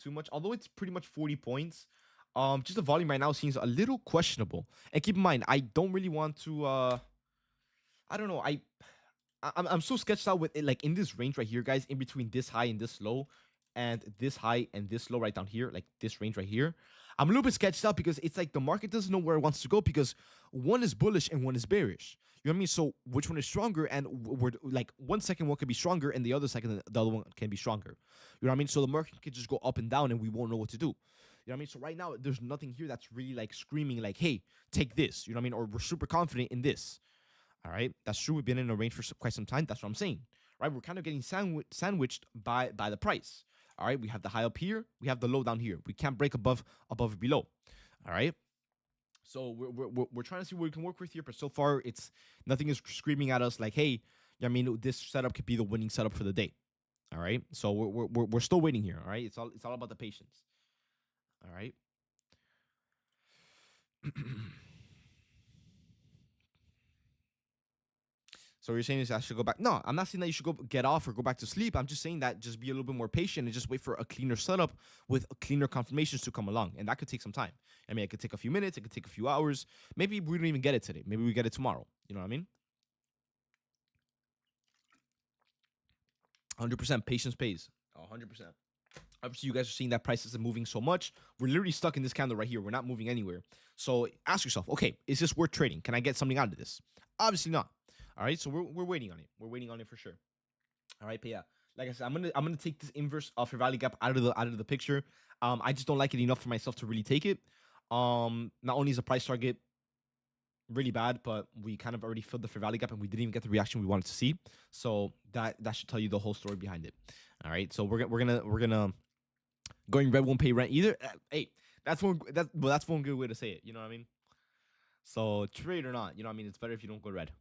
too much, although it's pretty much 40 points. Just the volume right now seems a little questionable. And keep in mind, I don't really want to I don't know, I'm so sketched out with it, like in this range right here, guys, in between this high and this low, and this high and this low right down here, like this range right here. I'm a little bit sketched out because it's like the market doesn't know where it wants to go because one is bullish and one is bearish. You know what I mean? So which one is stronger? And we're like 1 second one could be stronger, and the other second the other one can be stronger. You know what I mean? So the market could just go up and down, and we won't know what to do. You know what I mean? So right now, there's nothing here that's really like screaming like, "Hey, take this." You know what I mean? Or we're super confident in this. All right, that's true. We've been in a range for quite some time. That's what I'm saying. Right, we're kind of getting sandwiched by the price. All right, we have the high up here, we have the low down here. We can't break above or below. All right, so we're trying to see what we can work with here, but so far it's nothing is screaming at us like, hey, I mean, this setup could be the winning setup for the day. All right, so we're still waiting here. All right, it's all about the patience. All right. So you're saying is I should go back? No, I'm not saying that you should go get off or go back to sleep. I'm just saying that just be a little bit more patient and just wait for a cleaner setup with cleaner confirmations to come along, and that could take some time. I mean, it could take a few minutes, it could take a few hours. Maybe we don't even get it today. Maybe we get it tomorrow. You know what I mean? 100% patience pays. 100%. Obviously, you guys are seeing that prices are moving so much. We're literally stuck in this candle right here. We're not moving anywhere. So ask yourself, okay, is this worth trading? Can I get something out of this? Obviously not. All right, so we're waiting on it. We're waiting on it for sure. All right, but yeah, like I said, I'm gonna take this inverse fair value gap out of the picture. I just don't like it enough for myself to really take it. Not only is the price target really bad, but we kind of already filled the fair value gap and we didn't even get the reaction we wanted to see. So that should tell you the whole story behind it. All right, so we're gonna going red won't pay rent either. Hey, that's one good way to say it. You know what I mean? So trade or not, you know what I mean? It's better if you don't go red.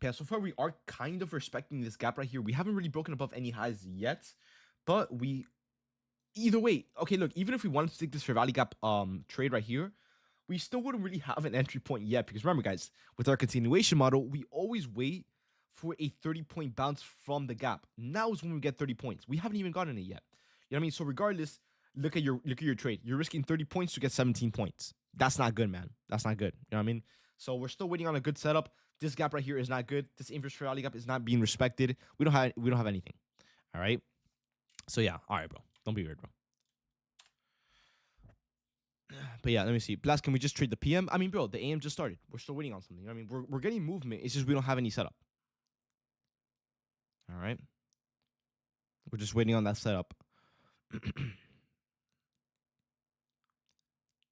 Yeah, so far we are kind of respecting this gap right here. We haven't really broken above any highs yet, but we either way. Okay, look, even if we wanted to take this fair value gap trade right here, we still wouldn't really have an entry point yet because remember, guys, with our continuation model, we always wait for a 30-point bounce from the gap. Now is when we get 30 points. We haven't even gotten it yet. You know what I mean? So regardless, look at your trade. You're risking 30 points to get 17 points. That's not good, man. That's not good. You know what I mean? So we're still waiting on a good setup. This gap right here is not good. This inverse fair value gap is not being respected. We don't have anything. All right. So yeah. All right, bro. Don't be weird, bro. But yeah, let me see. Blast, can we just trade the PM? I mean, bro, the AM just started. We're still waiting on something. I mean, we're getting movement. It's just we don't have any setup. All right. We're just waiting on that setup.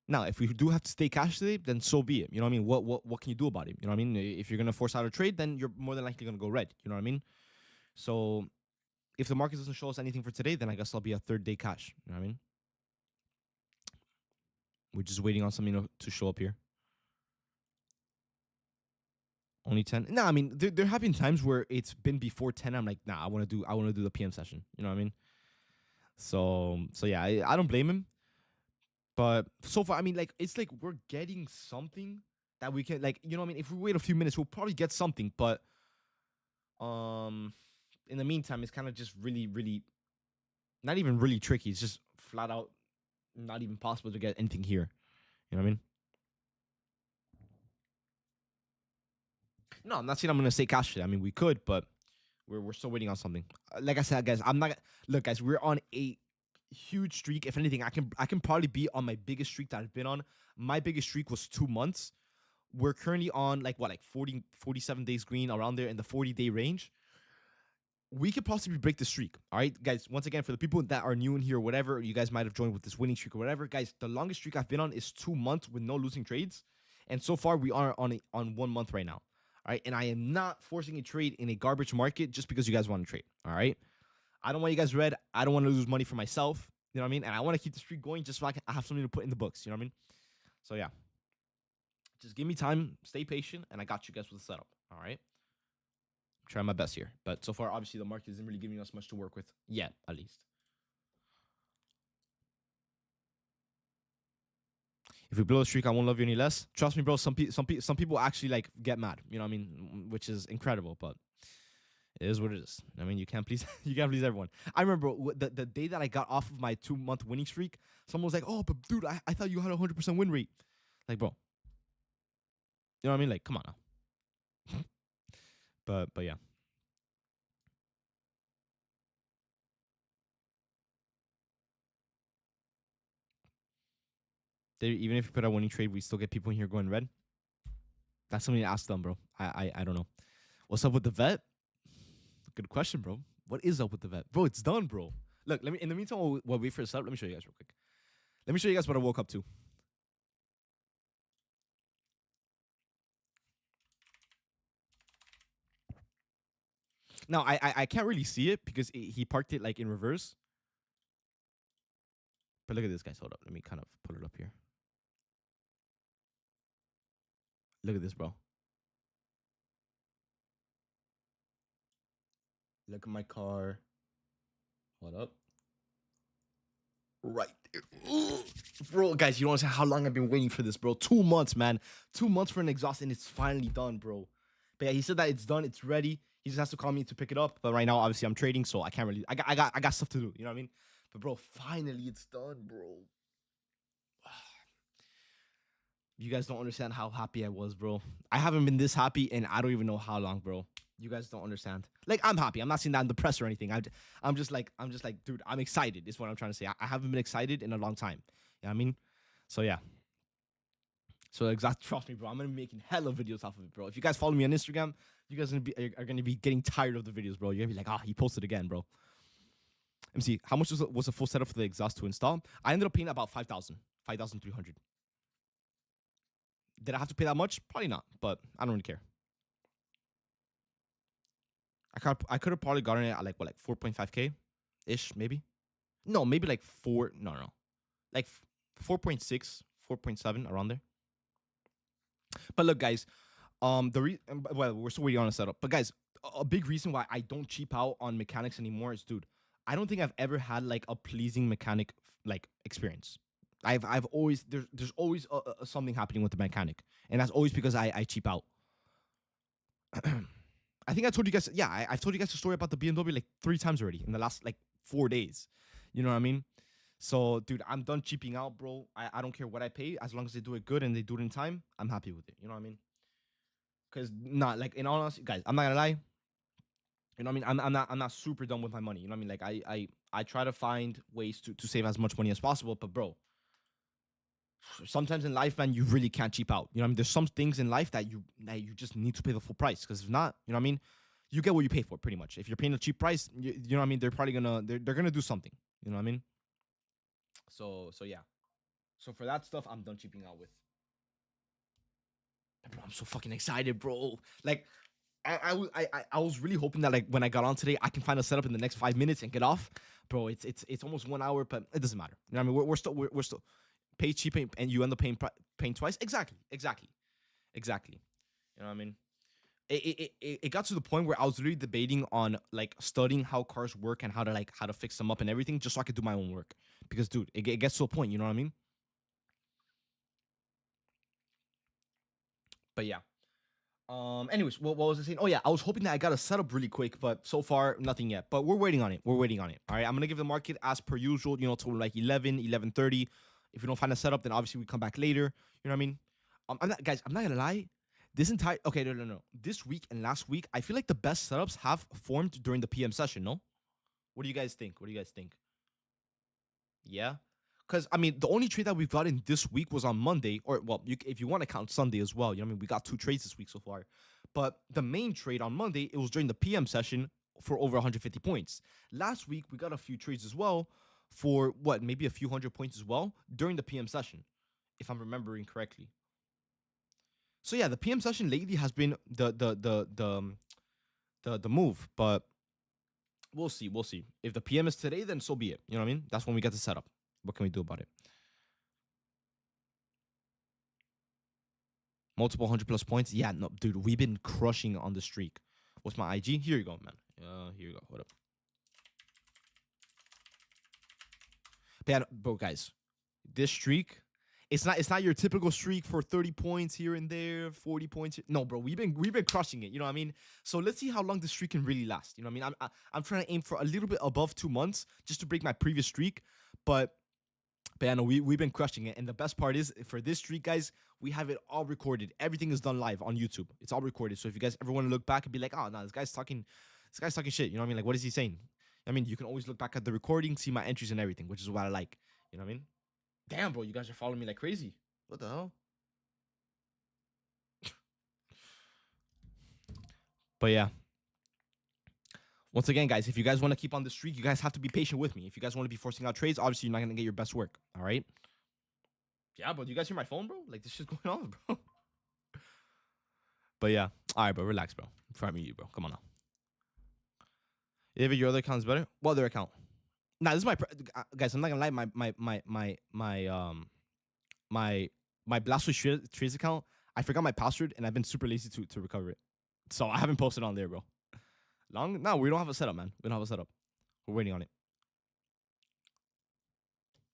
Now, if we do have to stay cash today, then so be it. You know what I mean? What can you do about it? You know what I mean? If you're gonna force out a trade, then you're more than likely gonna go red. You know what I mean? So if the market doesn't show us anything for today, then I guess I'll be a third day cash. You know what I mean? We're just waiting on something to show up here. Only 10. No, I mean there have been times where it's been before 10. I'm like, nah, I wanna do the PM session. You know what I mean? So yeah, I don't blame him. But so far, I mean, like it's like we're getting something that we can like, you know what I mean? If we wait a few minutes, we'll probably get something. But um in the meantime, it's kind of just really, really not even really tricky. It's just flat out not even possible to get anything here. You know what I mean? No, I'm not saying I'm gonna stay cash today. I mean, we could, but we're still waiting on something. Like I said, guys, I'm not. Look, guys, we're on a huge streak. If anything, I can probably be on my biggest streak that I've been on. My biggest streak was 2 months. We're currently on like 40, 47 days green around there in the 40-day range. We could possibly break the streak. All right, guys. Once again, for the people that are new in here, or whatever, you guys might have joined with this winning streak or whatever, guys. The longest streak I've been on is 2 months with no losing trades, and so far we are on 1 month right now. All right, and I am not forcing a trade in a garbage market just because you guys want to trade. All right, I don't want you guys red. I don't want to lose money for myself. You know what I mean? And I want to keep the streak going just so I have something to put in the books. You know what I mean? So yeah, just give me time, stay patient, and I got you guys with the setup. All right. Try my best here. But so far, obviously, the market isn't really giving us much to work with yet, at least. If we blow a streak, I won't love you any less. Trust me, bro. Some people actually like get mad. You know what I mean? Which is incredible, but it is what it is. I mean, you can't please you can't please everyone. I remember the day that I got off of my 2 month winning streak, someone was like, "Oh, but dude, I thought you had a 100% win rate." Like, bro, you know what I mean? Like, come on now. But yeah. Even if you put a winning trade, we still get people in here going red. That's something to ask them, bro. I don't know. What's up with the vet? Good question, bro. What is up with the vet, bro? It's done, bro. Look, let me. In the meantime, while we wait for the setup, let me show you guys real quick. Let me show you guys what I woke up to. Now I can't really see it because he parked it like in reverse. But look at this, guys. Hold up. Let me kind of put it up here. Look at this, bro. Look at my car. Hold up. Right there. Ooh. Bro, guys, you don't understand how long I've been waiting for this, bro. 2 months, man. 2 months for an exhaust, and it's finally done, bro. But yeah, he said that it's done, it's ready. He just has to call me to pick it up. But right now, obviously, I'm trading, so I can't really. I got stuff to do. You know what I mean? But bro, finally, it's done, bro. You guys don't understand how happy I was, bro. I haven't been this happy in I don't even know how long, bro. You guys don't understand. Like, I'm happy. I'm not saying that I'm depressed or anything. I'm just like, dude, I'm excited. Is what I'm trying to say. I haven't been excited in a long time. You know what I mean? So yeah. So exactly, trust me, bro. I'm gonna be making hella videos off of it, bro. If you guys follow me on Instagram, you guys are gonna be getting tired of the videos, bro. You're gonna be like, ah, he posted again, bro. Let me see. How much was a full setup for the exhaust to install? I ended up paying about 5,000, 5,300. Did I have to pay that much? Probably not, but I don't really care. I could have probably gotten it at like 4.5K ish, maybe. No, maybe like four. No, like 4.6, 4.7 around there. But look, guys, well, we're still waiting on a setup. But guys, a big reason why I don't cheap out on mechanics anymore is, dude, I don't think I've ever had like a pleasing mechanic like experience. I've always there's always something happening with the mechanic, and that's always because I cheap out. I think I told you guys. Yeah, I've told you guys the story about the BMW like 3 times already in the last like 4 days. You know what I mean? So, dude, I'm done cheaping out, bro. I don't care what I pay as long as they do it good and they do it in time. I'm happy with it. You know what I mean? Because not like in all honesty, guys, I'm not gonna lie. You know what I mean? I'm not super done with my money. You know what I mean? Like I try to find ways to save as much money as possible. But bro, sometimes in life, man, you really can't cheap out. You know what I mean? There's some things in life that you just need to pay the full price. Because if not, you know what I mean? You get what you pay for, pretty much. If you're paying a cheap price, you know what I mean? They're probably they're gonna do something. You know what I mean? So yeah. So for that stuff, I'm done cheaping out with. Bro, I'm so fucking excited, bro. Like, I was really hoping that like when I got on today, I can find a setup in the next 5 minutes and get off. Bro, it's almost 1 hour, but it doesn't matter. You know what I mean? We're still pay cheap and you end up paying twice. Exactly. You know what I mean? It got to the point where I was literally debating on like studying how cars work and how to fix them up and everything just so I could do my own work. Because dude, it gets to a point, you know what I mean? But yeah. Anyways, what was I saying? Oh yeah, I was hoping that I got a setup really quick, but so far nothing yet. But we're waiting on it. We're waiting on it. All right, I'm gonna give the market as per usual. You know, till like 11, 11:30. If we don't find a setup, then obviously we come back later. You know what I mean? Guys. I'm not gonna lie. This entire okay, no. This week and last week, I feel like the best setups have formed during the PM session. No, what do you guys think? What do you guys think? Yeah. Because I mean, the only trade that we've gotten this week was on Monday, or well, if you want to count Sunday as well. You know what I mean? We got 2 trades this week so far, but the main trade on Monday it was during the PM session for over 150 points. Last week we got a few trades as well for what maybe a few hundred points as well during the PM session, if I'm remembering correctly. So yeah, the PM session lately has been the move, but we'll see. We'll see. If the PM is today, then so be it. You know what I mean? That's when we get to set up. What can we do about it? Multiple 100+ points. Yeah, no, dude, we've been crushing on the streak. What's my IG? Here you go, man. Here you go. What up? But yeah, bro, guys, this streak, it's not your typical streak for 30 points here and there, 40 points. No, bro, we've been crushing it. You know what I mean? So let's see how long this streak can really last. You know what I mean? I'm trying to aim for a little bit above 2 months just to break my previous streak, but yeah, no, we've been crushing it. And the best part is for this streak, guys, we have it all recorded. Everything is done live on YouTube. It's all recorded. So if you guys ever want to look back and be like, oh no, this guy's talking shit. You know what I mean? Like, what is he saying? I mean, you can always look back at the recording, see my entries and everything, which is what I like. You know what I mean? Damn, bro, you guys are following me like crazy. What the hell? But yeah. Once again, guys, if you guys want to keep on the streak, you guys have to be patient with me. If you guys want to be forcing out trades, obviously you're not gonna get your best work. All right. Yeah, bro. Do you guys hear my phone, bro? Like this shit's going on, bro. But yeah. All right, bro. Relax, bro. Before I meet you, bro. Come on now. If your other account is better, what other account? Nah, this is my guys. I'm not gonna lie. My Blastoise trades account. I forgot my password, and I've been super lazy to recover it. So I haven't posted on there, bro. Long? No, we don't have a setup, man. We don't have a setup. We're waiting on it.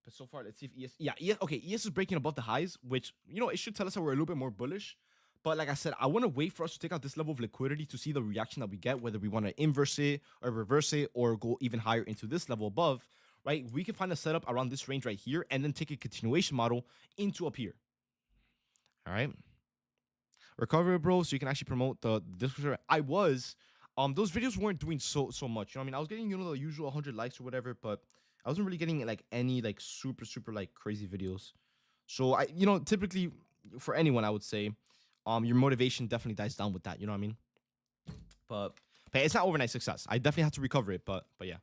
But so far, let's see if ES. Yeah, ES. Okay, ES is breaking above the highs, which it should tell us that we're a little bit more bullish. But like I said, I want to wait for us to take out this level of liquidity to see the reaction that we get, whether we want to inverse it or reverse it or go even higher into this level above, right? We can find a setup around this range right here and then take a continuation model into up here. All right. Recovery, bro, so you can actually promote the Discord. I was, those videos weren't doing so much. You know what I mean? I was getting, the usual 100 likes or whatever, but I wasn't really getting like any like super like crazy videos. So I, typically for anyone, I would say, your motivation definitely dies down with that. You know what I mean? But it's not overnight success. I definitely have to recover it, but yeah.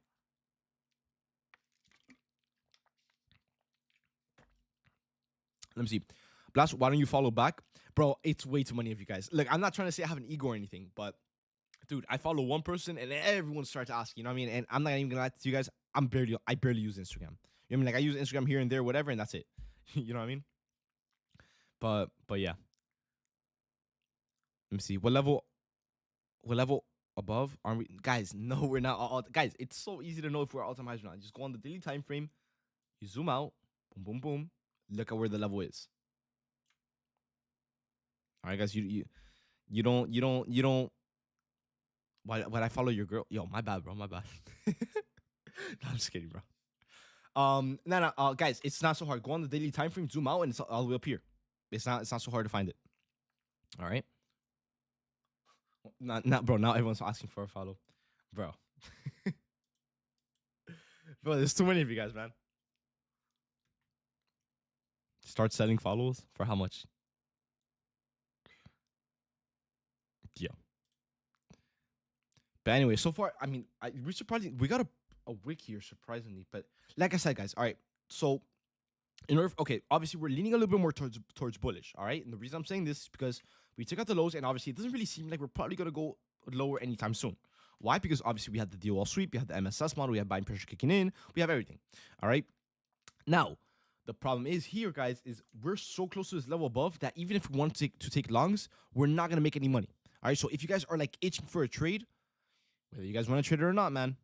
Let me see. Blast, why don't you follow back? Bro, it's way too many of you guys. Look, I'm not trying to say I have an ego or anything, but dude, I follow one person and everyone starts asking, you know what I mean? And I'm not even gonna lie to you guys, I barely use Instagram. You know what I mean? Like I use Instagram here and there, whatever, and that's it. You know what I mean? But yeah. Let me see. What level above are we? Guys, no, we're not. Guys, it's so easy to know if we're all-time highs or not. Just go on the daily time frame, you zoom out, boom, boom, boom. Look at where the level is. All right, guys, you don't. Why I follow your girl? Yo, my bad, bro. My bad. No, I'm just kidding, bro. No, guys, it's not so hard. Go on the daily time frame, zoom out, and it's all the way up here. It's not so hard to find it. All right. Not, bro. Now everyone's asking for a follow, bro. Bro, there's too many of you guys, man. Start selling follows for how much? Yeah. But anyway, so far, I mean, we got a wick here, surprisingly. But like I said, guys, all right. So, obviously we're leaning a little bit more towards bullish, all right? And the reason I'm saying this is because we took out the lows, and obviously it doesn't really seem like we're probably gonna go lower anytime soon. Why? Because obviously we had the DOL sweep, we had the MSS model, we have buying pressure kicking in, we have everything. All right. Now, the problem is here, guys, is we're so close to this level above that even if we want to take longs, we're not gonna make any money. All right. So if you guys are like itching for a trade, whether you guys want to trade it or not, man,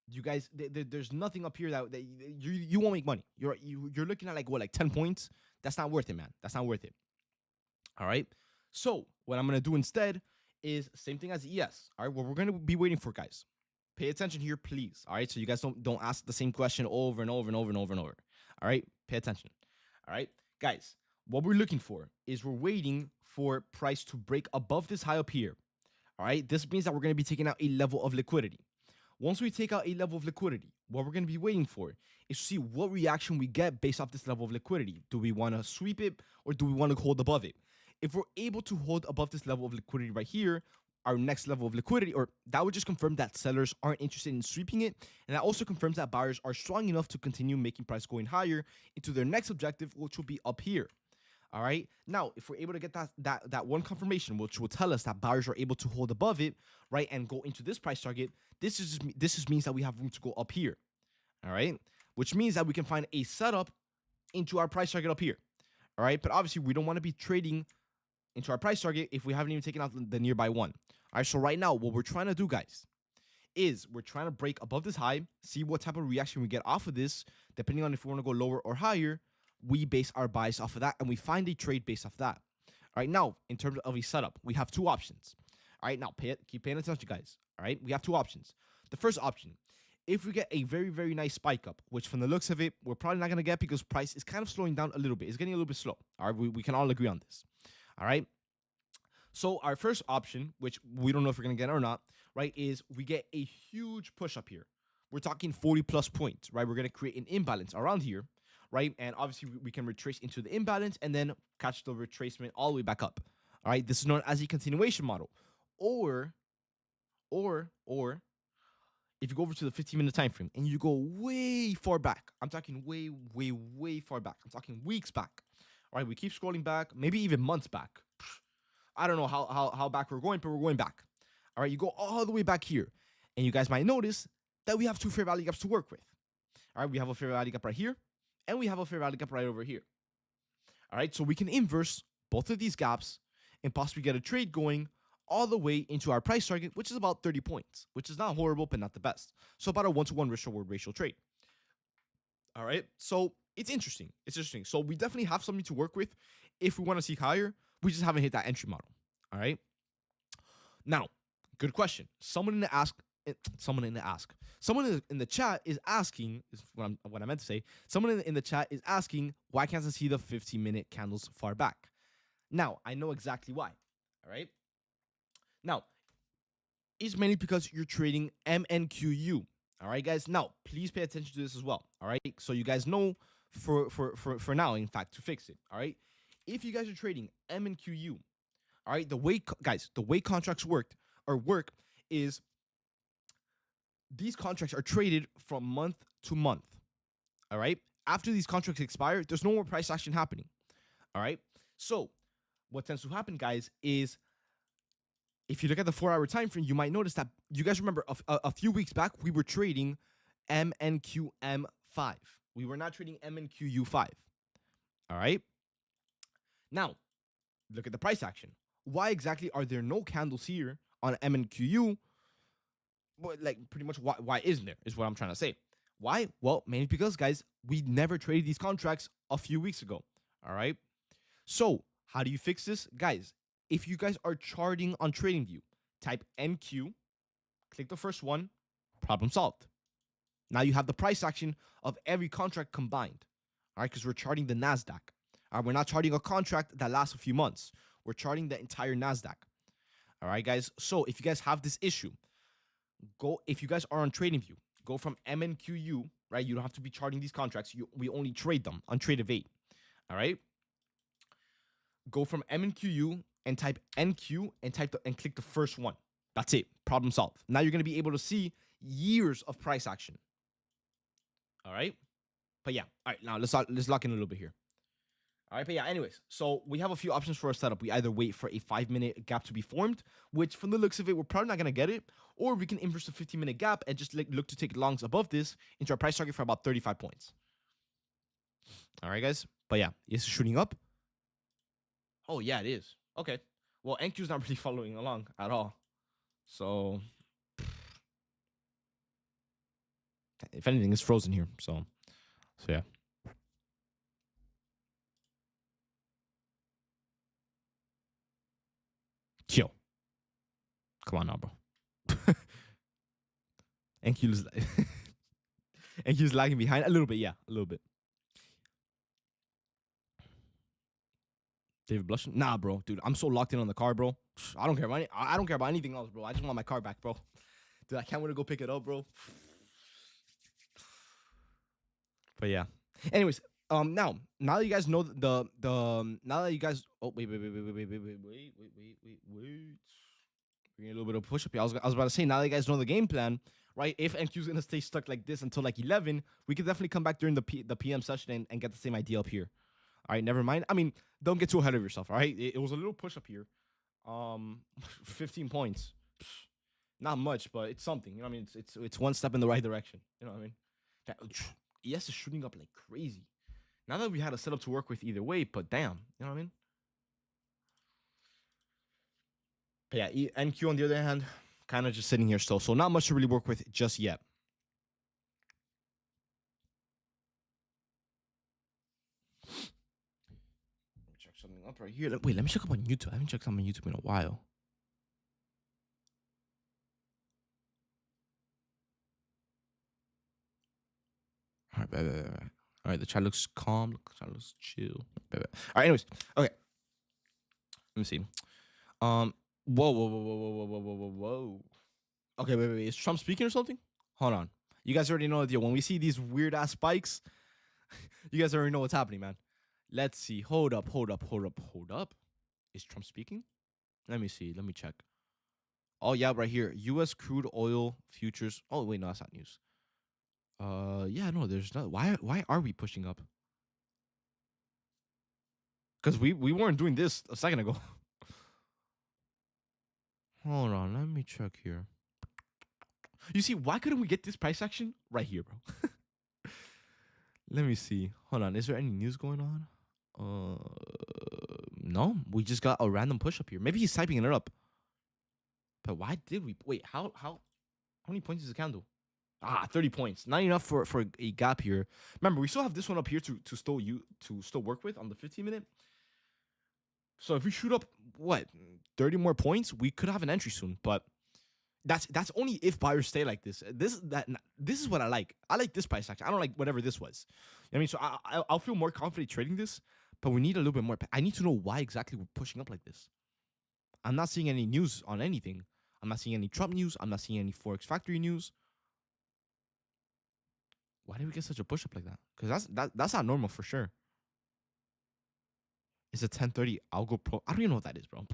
you guys, there's nothing up here that you won't make money. You're looking at like 10 points. That's not worth it, man. That's not worth it. All right. So what I'm gonna do instead is same thing as ES. All right. What we're gonna be waiting for, guys. Pay attention here, please. All right. So you guys don't ask the same question over and over and over and over and over. All right. Pay attention. All right, guys. What we're looking for is we're waiting for price to break above this high up here. All right. This means that we're gonna be taking out a level of liquidity. Once we take out a level of liquidity, what we're going to be waiting for is to see what reaction we get based off this level of liquidity. Do we want to sweep it or do we want to hold above it? If we're able to hold above this level of liquidity right here, our next level of liquidity, or that would just confirm that sellers aren't interested in sweeping it. And that also confirms that buyers are strong enough to continue making price going higher into their next objective, which will be up here. All right. Now, if we're able to get that one confirmation, which will tell us that buyers are able to hold above it, right, and go into this price target, this just means that we have room to go up here. All right, which means that we can find a setup into our price target up here. All right, but obviously we don't want to be trading into our price target if we haven't even taken out the nearby one. All right, so right now what we're trying to do, guys, is we're trying to break above this high, see what type of reaction we get off of this, depending on if we want to go lower or higher. We base our buys off of that, and we find a trade based off that. All right, now, in terms of a setup, we have two options. All right, now, keep paying attention, guys. All right, we have two options. The first option, if we get a very, very nice spike up, which from the looks of it, we're probably not going to get because price is kind of slowing down a little bit. It's getting a little bit slow. All right, we can all agree on this. All right, so our first option, which we don't know if we're going to get it or not, right, is we get a huge push up here. We're talking 40 plus points, right? We're going to create an imbalance around here. right? And obviously we can retrace into the imbalance and then catch the retracement all the way back up. All right, this is known as a continuation model. Or if you go over to the 15-minute time frame and you go way far back, I'm talking way far back. I'm talking weeks back. All right, we keep scrolling back, maybe even months back. I don't know how back we're going, but we're going back. All right, you go all the way back here, and you guys might notice that we have two fair value gaps to work with. All right, we have a fair value gap right here, and we have a fair value gap right over here. All right, so we can inverse both of these gaps and possibly get a trade going all the way into our price target, which is about 30 points, which is not horrible, but not the best. So about a 1-to-1 risk reward ratio trade. All right, so it's interesting. It's interesting. So we definitely have something to work with if we want to seek higher. We just haven't hit that entry model. All right. Now, good question. Someone in the chat is asking, is what I meant to say. Someone in the chat is asking, why can't I see the 15-minute candles far back? Now, I know exactly why. All right. Now, it's mainly because you're trading MNQU. All right, guys. Now, please pay attention to this as well. All right. So you guys know for now, in fact, to fix it. All right. If you guys are trading MNQU, all right, the way contracts work is these contracts are traded from month to month. All right. After these contracts expire, there's no more price action happening. All right. So what tends to happen, guys, is if you look at the 4-hour time frame, you might notice that you guys remember a few weeks back we were trading MNQM5. We were not trading MNQU5. All right. Now, look at the price action. Why exactly are there no candles here on MNQU? Well, like pretty much why isn't there is what I'm trying to say. Why? Well, mainly because, guys, we never traded these contracts a few weeks ago. All right. So how do you fix this? Guys, if you guys are charting on TradingView, type NQ, click the first one, problem solved. Now you have the price action of every contract combined. All right, because we're charting the NASDAQ. All right, we're not charting a contract that lasts a few months. We're charting the entire NASDAQ. All right, guys. So if you guys have this issue, if you guys are on TradingView, go from MNQU, right? You don't have to be charting these contracts. We only trade them on Trade of 8. All right. Go from MNQU and type NQ and click the first one. That's it. Problem solved. Now you're going to be able to see years of price action. All right. But yeah. All right. Now let's lock in a little bit here. All right, but yeah, anyways, so we have a few options for a setup. We either wait for a 5-minute gap to be formed, which from the looks of it, we're probably not going to get it, or we can inverse the 15-minute gap and just look to take longs above this into our price target for about 35 points. All right, guys. But yeah, is it shooting up? Oh, yeah, it is. Okay. Well, NQ's not really following along at all. So, if anything, it's frozen here. So yeah. Chill. Come on now, bro. NQ's lagging behind a little bit. Yeah, a little bit. David blushing? Nah, bro, dude, I'm so locked in on the car, bro. I don't care about anything else, bro. I just want my car back, bro. Dude, I can't wait to go pick it up, bro. But yeah. Anyways, now that you guys know now that you guys, oh wait. We're a little bit of push up here. I was about to say, now that you guys know the game plan, right? If NQ's gonna stay stuck like this until like 11, we could definitely come back during the PM session and get the same idea up here. All right, never mind. I mean, don't get too ahead of yourself. All right, it was a little push up here. 15 points, not much, but it's something. You know what I mean? It's one step in the right direction. You know what I mean? ES is shooting up like crazy. Now that we had a setup to work with either way, but damn, you know what I mean? But yeah, NQ on the other hand, kind of just sitting here still. So not much to really work with just yet. Let me check something up right here. Wait, let me check up on YouTube. I haven't checked on my YouTube in a while. All right, the chat looks calm. The chat looks chill. All right, anyways, okay. Let me see. Whoa. Okay, wait. Is Trump speaking or something? Hold on. You guys already know the deal. When we see these weird ass spikes, You guys already know what's happening, man. Let's see. Hold up, hold up, hold up, hold up. Is Trump speaking? Let me see. Let me check. Oh yeah, right here. U.S. crude oil futures. Oh wait, no, that's not news. Yeah, no, there's not. Why are we pushing up? Because we weren't doing this a second ago. Hold on, let me check here. You see, why couldn't we get this price action right here, bro? Let me see. Hold on, is there any news going on? No, we just got a random push up here. Maybe he's typing it up. But why did we wait? How many points is the candle? 30 points. Not enough for a gap here. Remember, we still have this one up here to still work with on the 15-minute. So if we shoot up 30 more points, we could have an entry soon. But that's only if buyers stay like this. This is what I like. I like this price action. I don't like whatever this was. You know what I mean, so I'll feel more confident trading this. But we need a little bit more. I need to know why exactly we're pushing up like this. I'm not seeing any news on anything. I'm not seeing any Trump news. I'm not seeing any Forex Factory news. Why did we get such a push up like that? Because that's not normal for sure. It's a 1030 Algo Pro. I don't even know what that is, bro.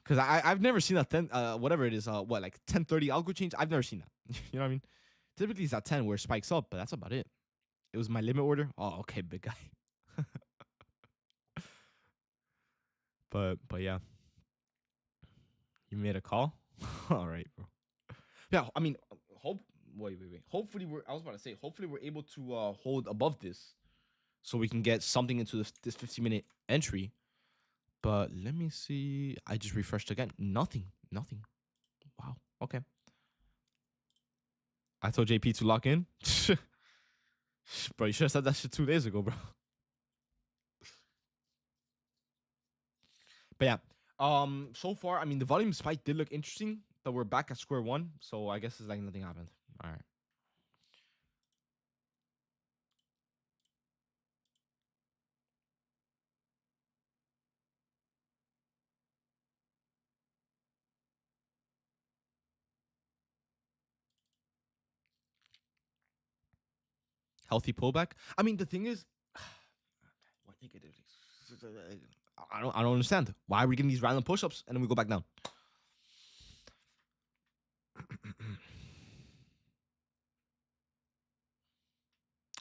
Because I've never seen a 10 whatever it is, like 1030 algo change. I've never seen that. You know what I mean? Typically it's at 10 where it spikes up, but that's about it. It was my limit order. Oh, okay, big guy. but yeah. You made a call? All right, bro. Yeah, I mean, wait. Hopefully we're able to hold above this so we can get something into this 15-minute entry. But let me see. I just refreshed again. Nothing. Wow. Okay. I told JP to lock in. Bro, you should have said that shit 2 days ago, bro. But yeah. So far, I mean, the volume spike did look interesting, but we're back at square one. So I guess it's like nothing happened. All right. Healthy pullback. I mean, the thing is, what negative? I don't understand. Why are we getting these random push-ups and then we go back down?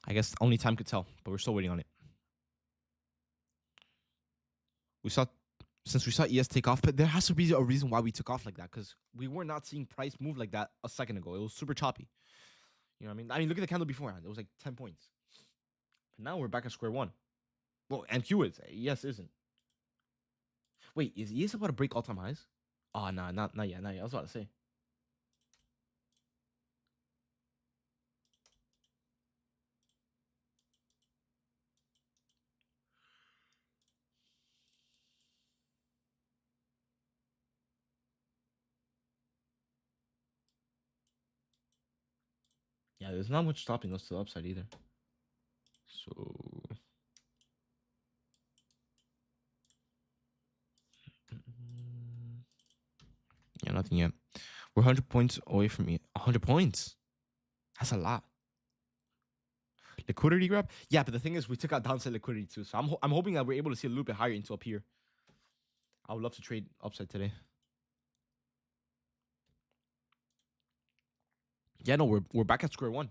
I guess only time could tell, but we're still waiting on it. Since we saw ES take off, but there has to be a reason why we took off like that, because we were not seeing price move like that a second ago. It was super choppy. You know what I mean? I mean, look at the candle beforehand. It was like 10 points. But now we're back at square one. Well, and Q is. ES isn't. Wait, is ES about to break all-time highs? Oh, nah, not yet. Not yet. I was about to say. Yeah, there's not much stopping us to the upside either. So yeah, nothing yet. We're 100 points away from it. 100 points. That's a lot. Liquidity grab? Yeah, but the thing is, we took out downside liquidity too. So I'm hoping that we're able to see a little bit higher into up here. I would love to trade upside today. Yeah, no, we're back at square one.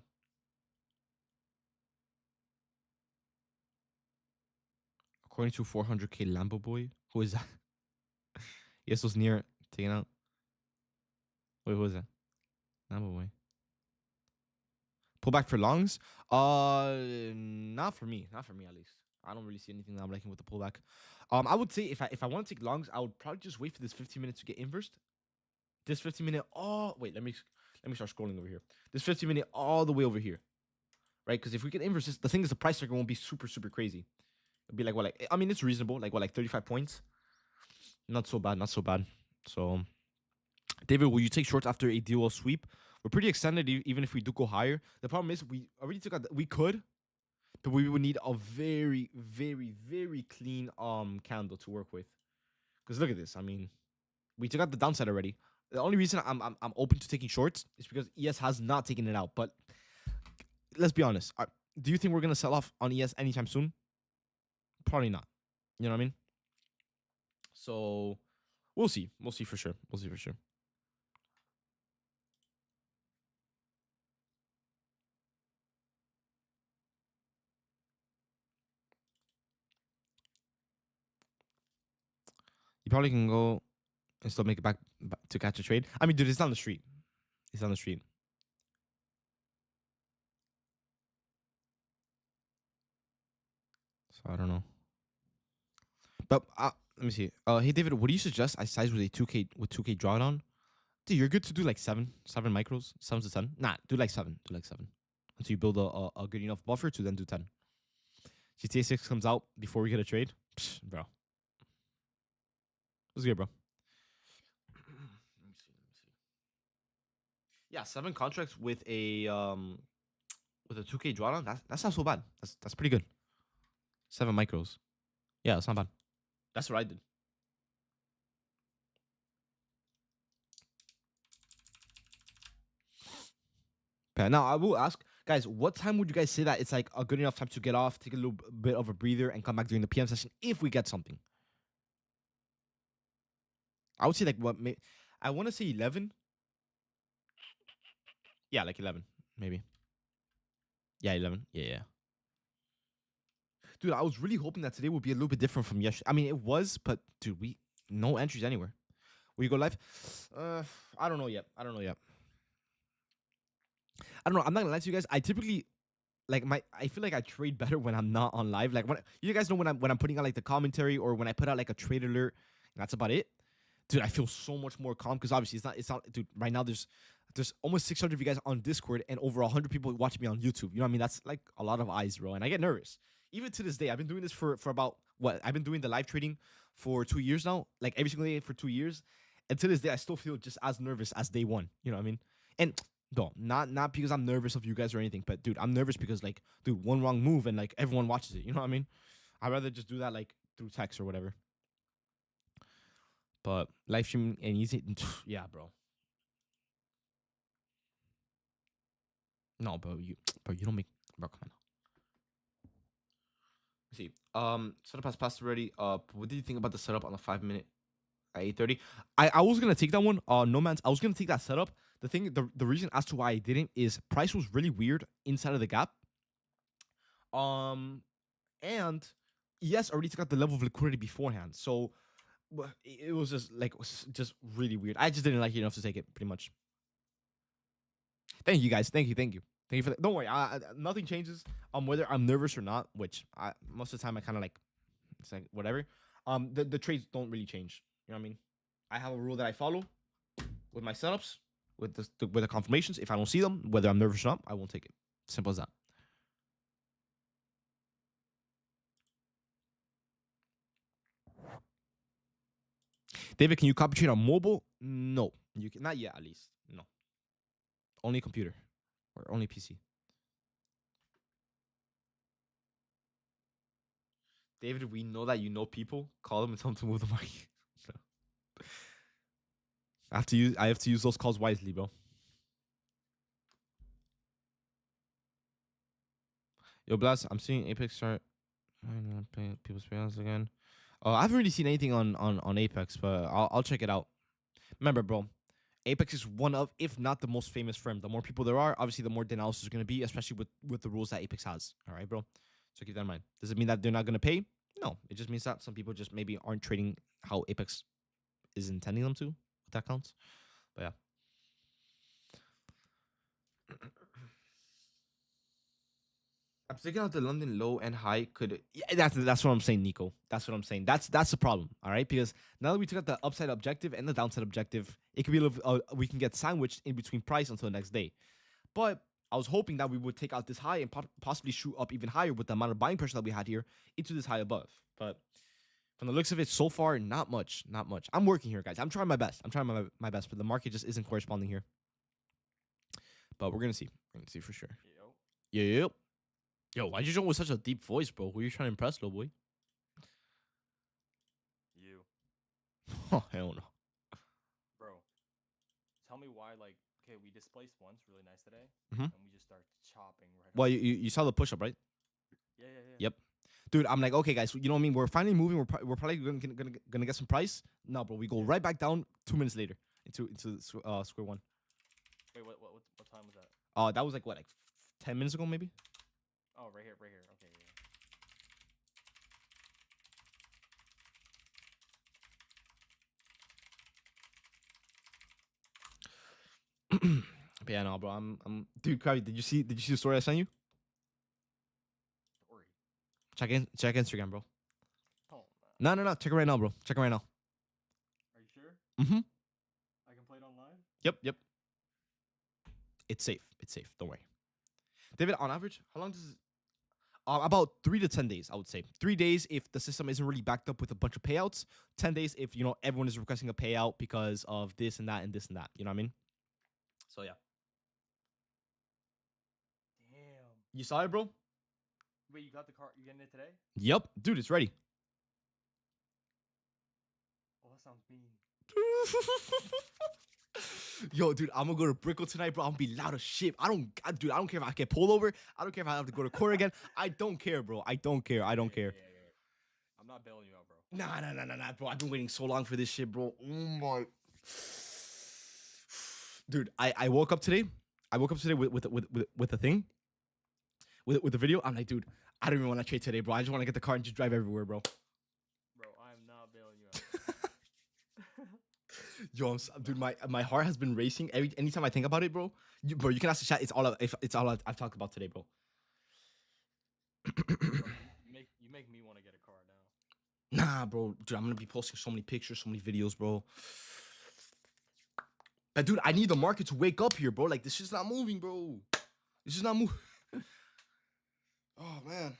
According to 400k Lambo boy, who is that? Yes, was near taking out. Wait, who is that? Lambo boy. Pull back for longs? Not for me. Not for me at least. I don't really see anything that I'm liking with the pullback. I would say if I want to take longs, I would probably just wait for this 15 minutes to get inversed. This 15-minute. Oh wait, let me start scrolling over here. This 15-minute all the way over here, right? Because if we get inverse, the thing is the price target won't be super crazy. It'll be like I mean, it's reasonable. Like 35 points. Not so bad. Not so bad. So, David, will you take shorts after a dual sweep? We're pretty extended, even if we do go higher. The problem is we already took out. We could, but we would need a very clean candle to work with. Because look at this. I mean, we took out the downside already. The only reason I'm open to taking shorts is because ES has not taken it out. But let's be honest. Do you think we're gonna sell off on ES anytime soon? Probably not. You know what I mean? So we'll see. We'll see for sure. We'll see for sure. You probably can go and still make it back to catch a trade. I mean, dude, it's down the street. It's down the street. So I don't know. But let me see. Hey David, what do you suggest I size with a 2K with 2K drawdown? Dude, you're good to do like seven micros, 7 to 10. Nah, do like 7. Do like 7 until you build a good enough buffer to then do 10. GTA 6 comes out before we get a trade, psh, bro. What's good, bro? Let me see. Yeah, 7 contracts with a 2K drawdown. That's not so bad. That's pretty good. 7 micros. Yeah, that's not bad. That's what I did. Okay, now I will ask, guys, what time would you guys say that it's like a good enough time to get off, take a little bit of a breather, and come back during the PM session if we get something? I would say like what? I want to say 11. Yeah, like 11, maybe. Yeah, 11. Yeah. Dude, I was really hoping that today would be a little bit different from yesterday. I mean, it was, but dude, no entries anywhere. Will you go live? I don't know yet. I don't know. I'm not gonna lie to you guys. I typically like I feel like I trade better when I'm not on live. Like when you guys know when I'm putting out like the commentary or when I put out like a trade alert, that's about it. Dude, I feel so much more calm because obviously it's not dude, right now there's almost 600 of you guys on Discord and over 100 people watching me on YouTube. You know what I mean? That's like a lot of eyes, bro. And I get nervous. Even to this day, I've been doing this for about what? I've been doing the live trading for 2 years now, like every single day for 2 years. And to this day, I still feel just as nervous as day one. You know what I mean? And no, not because I'm nervous of you guys or anything, but dude, I'm nervous because like, dude, one wrong move and like everyone watches it. You know what I mean? I'd rather just do that like through text or whatever. But live streaming and easy, yeah, bro. No, bro, you don't make, bro. Come on. Let's see, setup has passed already. What did you think about the setup on the 5 minute at 8:30? I was gonna take that one. No man's. I was gonna take that setup. The reason as to why I didn't is price was really weird inside of the gap. And yes, already took out the level of liquidity beforehand. So it was just like just really weird. I just didn't like it enough to take it. Pretty much. Thank you guys. Thank you for that. Don't worry. Nothing changes. Whether I'm nervous or not, which most of the time I kind of like. It's like whatever. The trades don't really change. You know what I mean? I have a rule that I follow with my setups, with the confirmations. If I don't see them, whether I'm nervous or not, I won't take it. Simple as that. David, can you copy trade on mobile? No, you can not yet. At least no. Only computer or only PC. David, we know that you know people. Call them and tell them to move the market. I have to use those calls wisely, bro. Yo, Blast, I'm seeing Apex start people's payouts again. I haven't really seen anything on Apex, but I'll check it out. Remember, bro, Apex is one of, if not the most famous firm. The more people there are, obviously, the more denials is going to be, especially with the rules that Apex has. All right, bro. So keep that in mind. Does it mean that they're not going to pay? No, it just means that some people just maybe aren't trading how Apex is intending them to. If that counts. But yeah. I'm thinking out the London low and high could. Yeah, that's what I'm saying, Nico. That's what I'm saying. That's the problem. All right, because now that we took out the upside objective and the downside objective, it could be a little. We can get sandwiched in between price until the next day. But I was hoping that we would take out this high and possibly shoot up even higher with the amount of buying pressure that we had here into this high above. But from the looks of it, so far, not much. Not much. I'm working here, guys. I'm trying my best. I'm trying my best, but the market just isn't corresponding here. But we're gonna see. We're gonna see for sure. Yep. Yo, why'd you join with such a deep voice, bro? Who are you trying to impress, little boy? You. Oh, hell no. Bro, tell me why, like, Okay, we displaced once, really nice today, Mhm. and we just start chopping right Well, off. you saw the push up, right? Yeah, yeah, yeah. Yep. Dude, I'm like, okay, guys, you know what I mean? We're finally moving. We're probably gonna get some price. No, bro, we go Yeah. right back down 2 minutes later into square one. Wait, what time was that? That was like what, like 10 minutes ago, maybe. Oh, right here, right here. Okay, yeah. But yeah, no, bro. Dude, Krabi, did you see the story I sent you? Story. Check Instagram, bro. Oh, nah. No. Check it right now, bro. Check it right now. Are you sure? Mm-hmm. I can play it online? Yep. It's safe. It's safe. Don't worry. David, on average, how long does it? About 3 to 10 days, I would say. 3 days if the system isn't really backed up with a bunch of payouts. 10 days if everyone is requesting a payout because of this and that and this and that. You know what I mean? So yeah. Damn. You saw it, bro? Wait, you got the car? You getting it today? Yep, dude, it's ready. Oh, that sounds mean. Yo, dude, I'm gonna go to Brickle tonight, bro. I'm gonna be loud as shit. Dude, I don't care if I get pulled over. I don't care if I have to go to court again. I don't care, bro. I don't care. I don't care. Yeah. I'm not bailing you out, bro. Nah, bro. I've been waiting so long for this shit, bro. Oh my. Dude, I woke up today. I woke up today with the thing, with the video. I'm like, dude, I don't even want to trade today, bro. I just want to get the car and just drive everywhere, bro. Bro, I'm not bailing you out. Yo, dude, my heart has been racing anytime I think about it, bro. Bro, you can ask the chat. It's all I've talked about today, bro. Bro, you make me want to get a car now. Nah, bro, dude, I'm gonna be posting so many pictures, so many videos, bro. But dude, I need the market to wake up here, bro. Like this shit's not moving, bro. This is not moving. Oh man,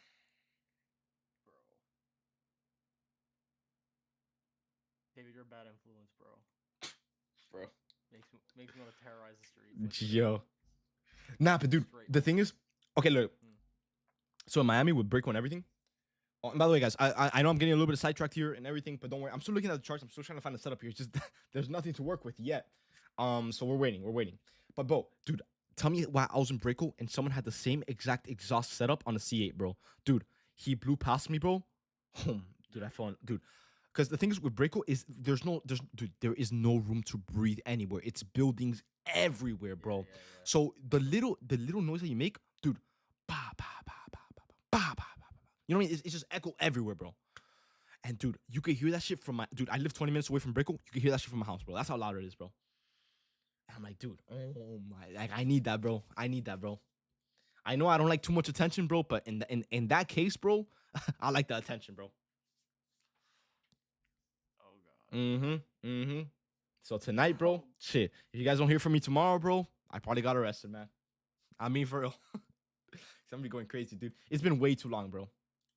Bro. David, you're a bad influence, bro. bro. Makes me want to terrorize the streets. Like, Yo, nah, but dude, straight. the thing is, okay, look. So in Miami with Brickle and everything. Oh, and by the way, guys, I know I'm getting a little bit of sidetracked here and everything, but don't worry. I'm still looking at the charts. I'm still trying to find a setup here. It's just there's nothing to work with yet. So we're waiting. But bro, dude, tell me why I was in Brickle and someone had the same exact exhaust setup on the C8, bro. Dude, he blew past me, bro. Dude, I found, dude. Because the thing is with Brickle is there is no room to breathe anywhere. It's buildings everywhere, bro. Yeah. So the little noise that you make, dude, ba ba ba ba ba ba ba ba. You know what I mean? It's just echo everywhere, bro. And dude, you can hear that shit from dude. I live 20 minutes away from Brickle. You can hear that shit from my house, bro. That's how loud it is, bro. And I'm like, dude, oh my, like I need that, bro. I know I don't like too much attention, bro, but in that case, bro, I like the attention, bro. Oh god. So tonight, bro, shit. If you guys don't hear from me tomorrow, bro, I probably got arrested, man. I mean, for real. Somebody going crazy, dude. It's been way too long, bro.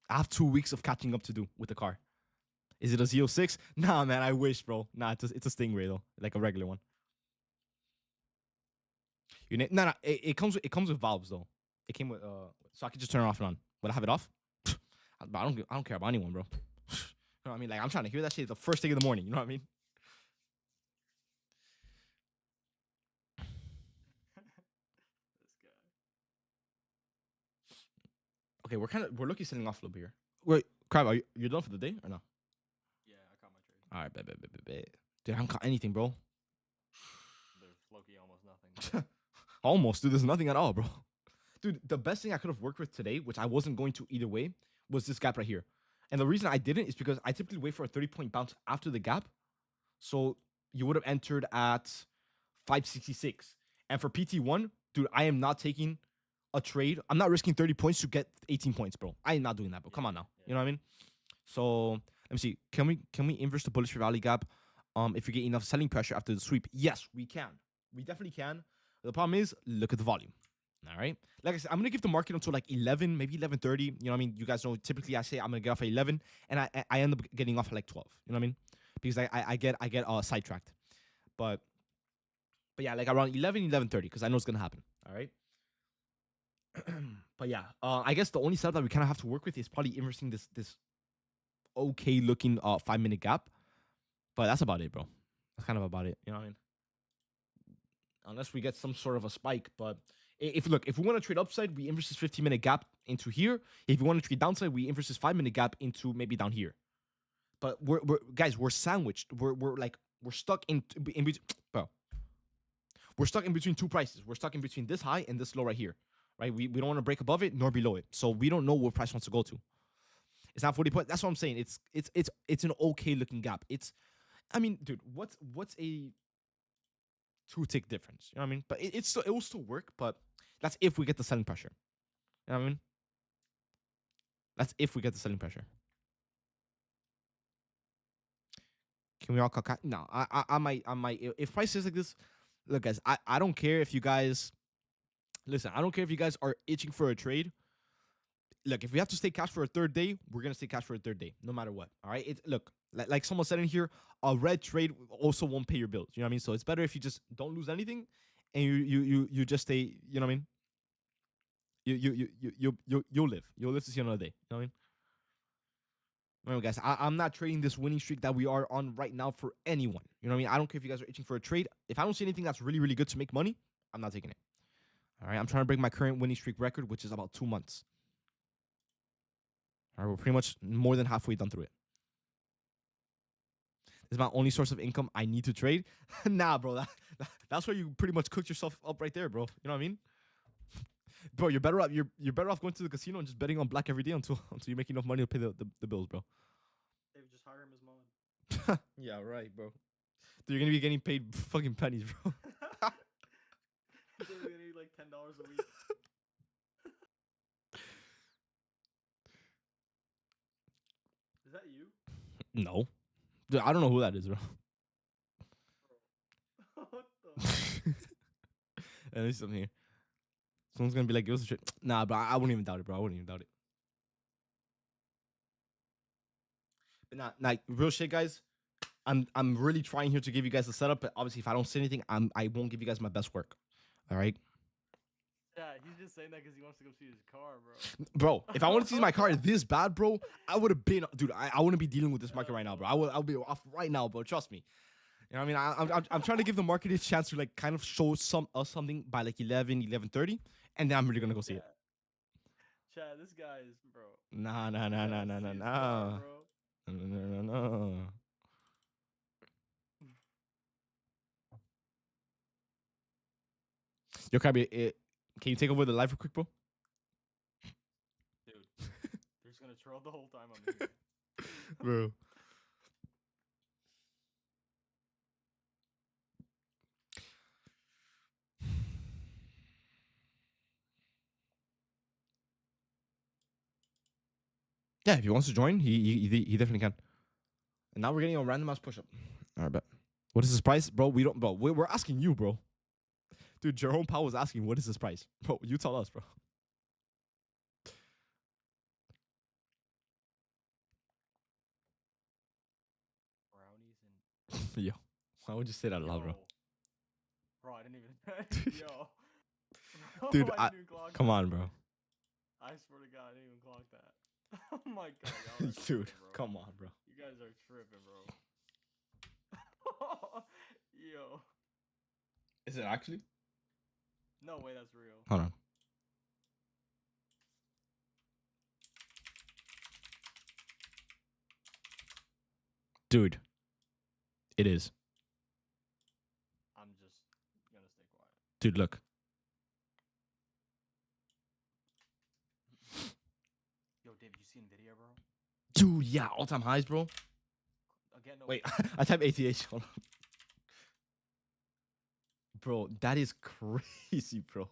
I have 2 weeks of catching up to do with the car. Is it a Z06? Nah, man, I wish, bro. Nah, it's a Stingray though, like a regular one. No, it comes with valves though. It came with so I can just turn it off and on. Would I have it off? I don't care about anyone, bro. You know what I mean? Like I'm trying to hear that shit the first thing in the morning. You know what I mean? This guy. Okay, we're lucky sitting off a little bit here. Wait, Crab, you done for the day or no? Yeah, I caught my trade. All right, bet. Dude, I haven't caught anything, bro. There's Loki almost nothing. Almost, dude. There's nothing at all, bro. Dude, the best thing I could have worked with today, which I wasn't going to either way, was this gap right here. And the reason I didn't is because I typically wait for a 30-point bounce after the gap. So you would have entered at 566. And for PT1, dude, I am not taking a trade. I'm not risking 30 points to get 18 points, bro. I am not doing that, bro. Come on now. You know what I mean? So let me see. Can we inverse the bullish rally gap? If you get enough selling pressure after the sweep, yes, we can. We definitely can. The problem is, look at the volume. All right. Like I said, I'm gonna give the market until like 11, maybe 11:30. You know what I mean? You guys know typically I say I'm gonna get off at 11, and I end up getting off at like 12. You know what I mean? Because I get sidetracked. But yeah, like around 11, 11:30, because I know it's gonna happen. All right. But yeah, I guess the only setup that we kind of have to work with is probably inversing this okay looking 5-minute gap. But that's about it, bro. That's kind of about it. You know what I mean? unless we get some sort of a spike. But if we want to trade upside, we inverse this 15-minute gap into here. If we want to trade downside, we inverse this 5-minute gap into maybe down here. But we're sandwiched. We're stuck in between, bro. We're stuck in between two prices. We're stuck in between this high and this low right here, right? We don't want to break above it nor below it, so we don't know what price wants to go to. It's not 40 points. That's what I'm saying. It's an okay looking gap. I mean, dude, what's a 2-tick difference? You know what I mean? But it will still work. But that's if we get the selling pressure. You know what I mean? That's if we get the selling pressure. Can we all call? No, I might. If price is like this, look, guys. I don't care if you guys. Listen, I don't care if you guys are itching for a trade. Look, if we have to stay cash for a third day, we're gonna stay cash for a third day, no matter what. All right. Look, like someone said in here, a red trade also won't pay your bills. You know what I mean? So it's better if you just don't lose anything, and you just stay. You know what I mean? You'll live. You'll live to see another day. You know what I mean? Remember, guys, I'm not trading this winning streak that we are on right now for anyone. You know what I mean? I don't care if you guys are itching for a trade. If I don't see anything that's really, really good to make money, I'm not taking it. All right, I'm trying to break my current winning streak record, which is about 2 months. All right, we're pretty much more than halfway done through it. This is my only source of income. I need to trade. Nah, bro, that's where you pretty much cooked yourself up right there, bro. You know what I mean? Bro, you're better off going to the casino and just betting on black every day until you make enough money to pay the bills, bro. They would just hire him as mod. Yeah, right, bro. Dude, you're gonna be getting paid fucking pennies, bro. They're gonna need like $10 a week. Is that you? No. Dude, I don't know who that is, bro. What the? And there's something here. Someone's gonna be like, give us a shit. Nah, bro, I wouldn't even doubt it, bro. I wouldn't even doubt it. But nah, real shit, guys. I'm really trying here to give you guys a setup, but obviously if I don't see anything, I won't give you guys my best work. All right? Yeah, he's just saying that because he wants to go see his car, bro. Bro, if I wanted to see my car this bad, bro, I would have been, dude. I wouldn't be dealing with this market right now, bro. I'll be off right now, bro. Trust me. You know what I mean? I'm trying to give the market a chance to like kind of show us something by like 11:30, and then I'm really gonna go see it. Chad, this guy is, bro. Nah. No. Yo, Krabby, can you take over the live real quick, bro? Dude, they're just gonna troll the whole time I'm here. Bro. Yeah, if he wants to join, he definitely can. And now we're getting a randomized push-up. All right, bet. What is this price, bro? We're asking you, bro. Dude, Jerome Powell was asking, what is this price? Bro, you tell us, bro. Brownies and... Yo, why would you say that loud, bro? Bro, I didn't even... Yo. Bro, Dude, come that. on, bro. I swear to God, I didn't even clock that. Oh my God, y'all are Dude, tripping, bro. come on, bro. You guys are tripping, bro. Yo. Is it actually? No way, that's real. Hold on. Dude, it is. I'm just gonna stay quiet. Dude, look. Yo, Dave, you seen Nvidia, bro? Dude, yeah, all-time highs, bro. Again, no. Wait, I type ATH. Hold on. Bro, that is crazy, bro.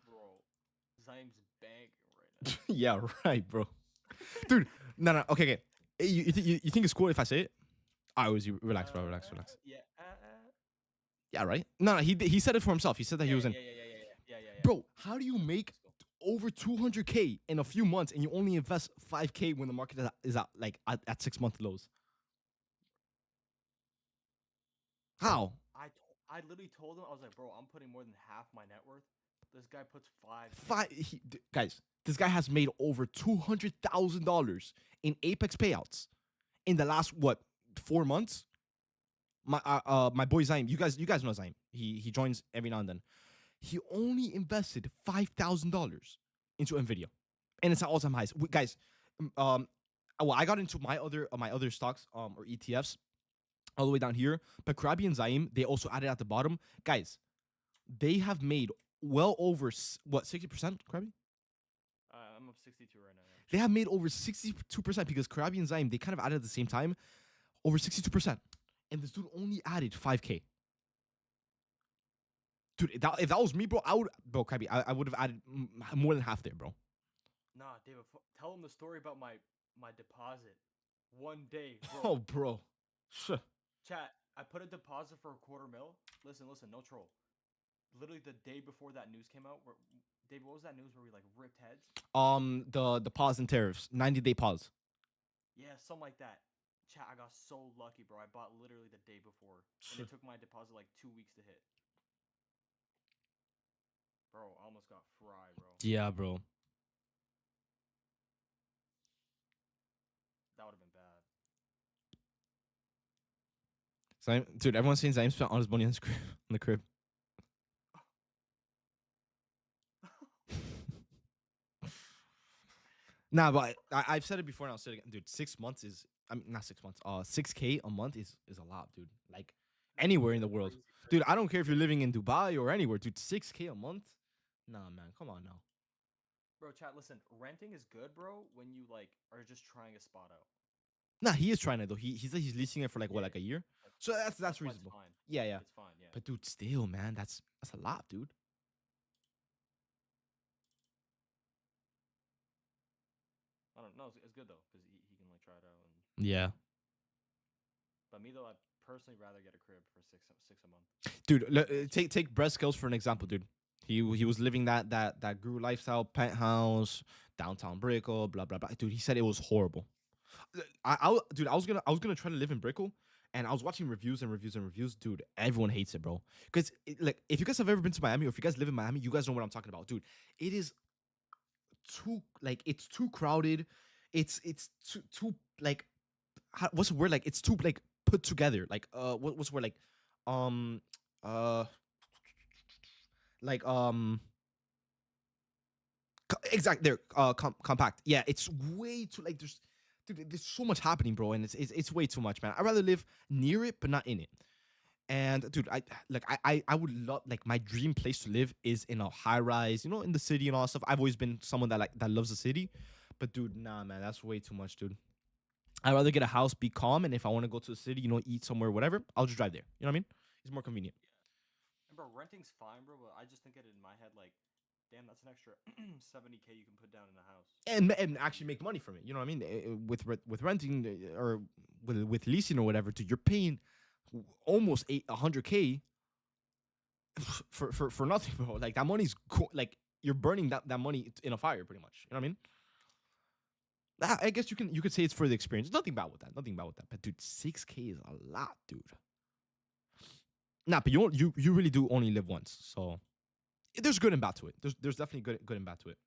Bro, Zaim's bank right now. Yeah, right, bro. Dude, no. Okay. You think it's cool if I say it? I always relax, bro. Relax. Yeah. Yeah, right. No. He said it for himself. He said that he was in. Yeah. Bro, how do you make over 200K in a few months and you only invest 5K when the market is at like at 6-month lows? How? I literally told him, I was like, bro, I'm putting more than half my net worth. This guy puts Guys, this guy has made over $200,000 in Apex payouts in the last 4 months, my boy Zaim. You guys know Zaim. He joins every now and then. He only invested $5,000 into Nvidia, and it's at all time highs. Guys, well, I got into my other stocks or ETFs all the way down here, but Krabi and Zaim, they also added at the bottom. Guys, they have made well over what 60%, Krabi? I'm up 62 right now. Yeah. They have made over 62% because Krabi and Zaim, they kind of added at the same time, over 62%. And this dude only added 5K. Dude, if that was me, bro, Krabi, I would have added more than half there, bro. Nah, David, tell him the story about my deposit. One day, bro. Oh, bro. Sure. Chat, I put a deposit for $250,000. Listen, no troll. Literally the day before that news came out, David, what was that news where we like ripped heads? The pause in tariffs, 90-day pause. Yeah, something like that. Chat, I got so lucky, bro. I bought literally the day before, and it took my deposit like 2 weeks to hit. Bro, I almost got fried, bro. Yeah, bro. That would have been bad. Dude, everyone's saying Zaim spent all his money on the crib. Nah, but I've said it before and I'll say it again. Dude, 6 months is, I mean, not 6 months. 6K a month is a lot, dude. Like, anywhere in the world. Dude, I don't care if you're living in Dubai or anywhere, dude. 6K a month? Nah, man, come on now. Bro, chat, listen. Renting is good, bro, when you like are just trying a spot out. Nah, he is trying it though. He's leasing it for like what, like a year? So that's reasonable. Fine. Yeah, yeah. It's fine, yeah. But dude, still, man, that's a lot, dude. I don't know. It's good though because he can like try it out. Yeah. But me though, I'd personally rather get a crib for six a month. Dude, take Brett Skills for an example, dude. He was living that guru lifestyle, penthouse, downtown Brickell, blah blah blah. Dude, he said it was horrible. Dude, I was gonna try to live in Brickell, and I was watching reviews and reviews and reviews. Dude, everyone hates it, bro. Because like, if you guys have ever been to Miami or if you guys live in Miami, you guys know what I'm talking about, dude. It is it's too crowded. It's too like, what's the word, like it's too like put together. Like what's the word, um uh like exactly there compact. Yeah, it's way too like there's so much happening, bro, and it's way too much, man. I'd rather live near it but not in it. And dude, I would love, like, my dream place to live is in a high rise, in the city and all that stuff. I've always been someone that loves the city, but dude, nah, man, that's way too much, dude. I'd rather get a house, be calm, and if I want to go to the city, eat somewhere, whatever, I'll just drive there. You know what I mean? It's more convenient. Yeah. And bro, renting's fine, bro, but I just think it in my head like, damn, that's an extra 70K you can put down in a house. And actually make money from it. You know what I mean? With renting or with leasing or whatever, dude, you're paying almost 100K for nothing, bro. Like, that money's like, you're burning that money in a fire, pretty much. You know what I mean? I guess you could say it's for the experience. Nothing bad with that. Nothing bad with that. But dude, 6K is a lot, dude. Nah, but you really do only live once, so there's good and bad to it. There's definitely good and bad to it.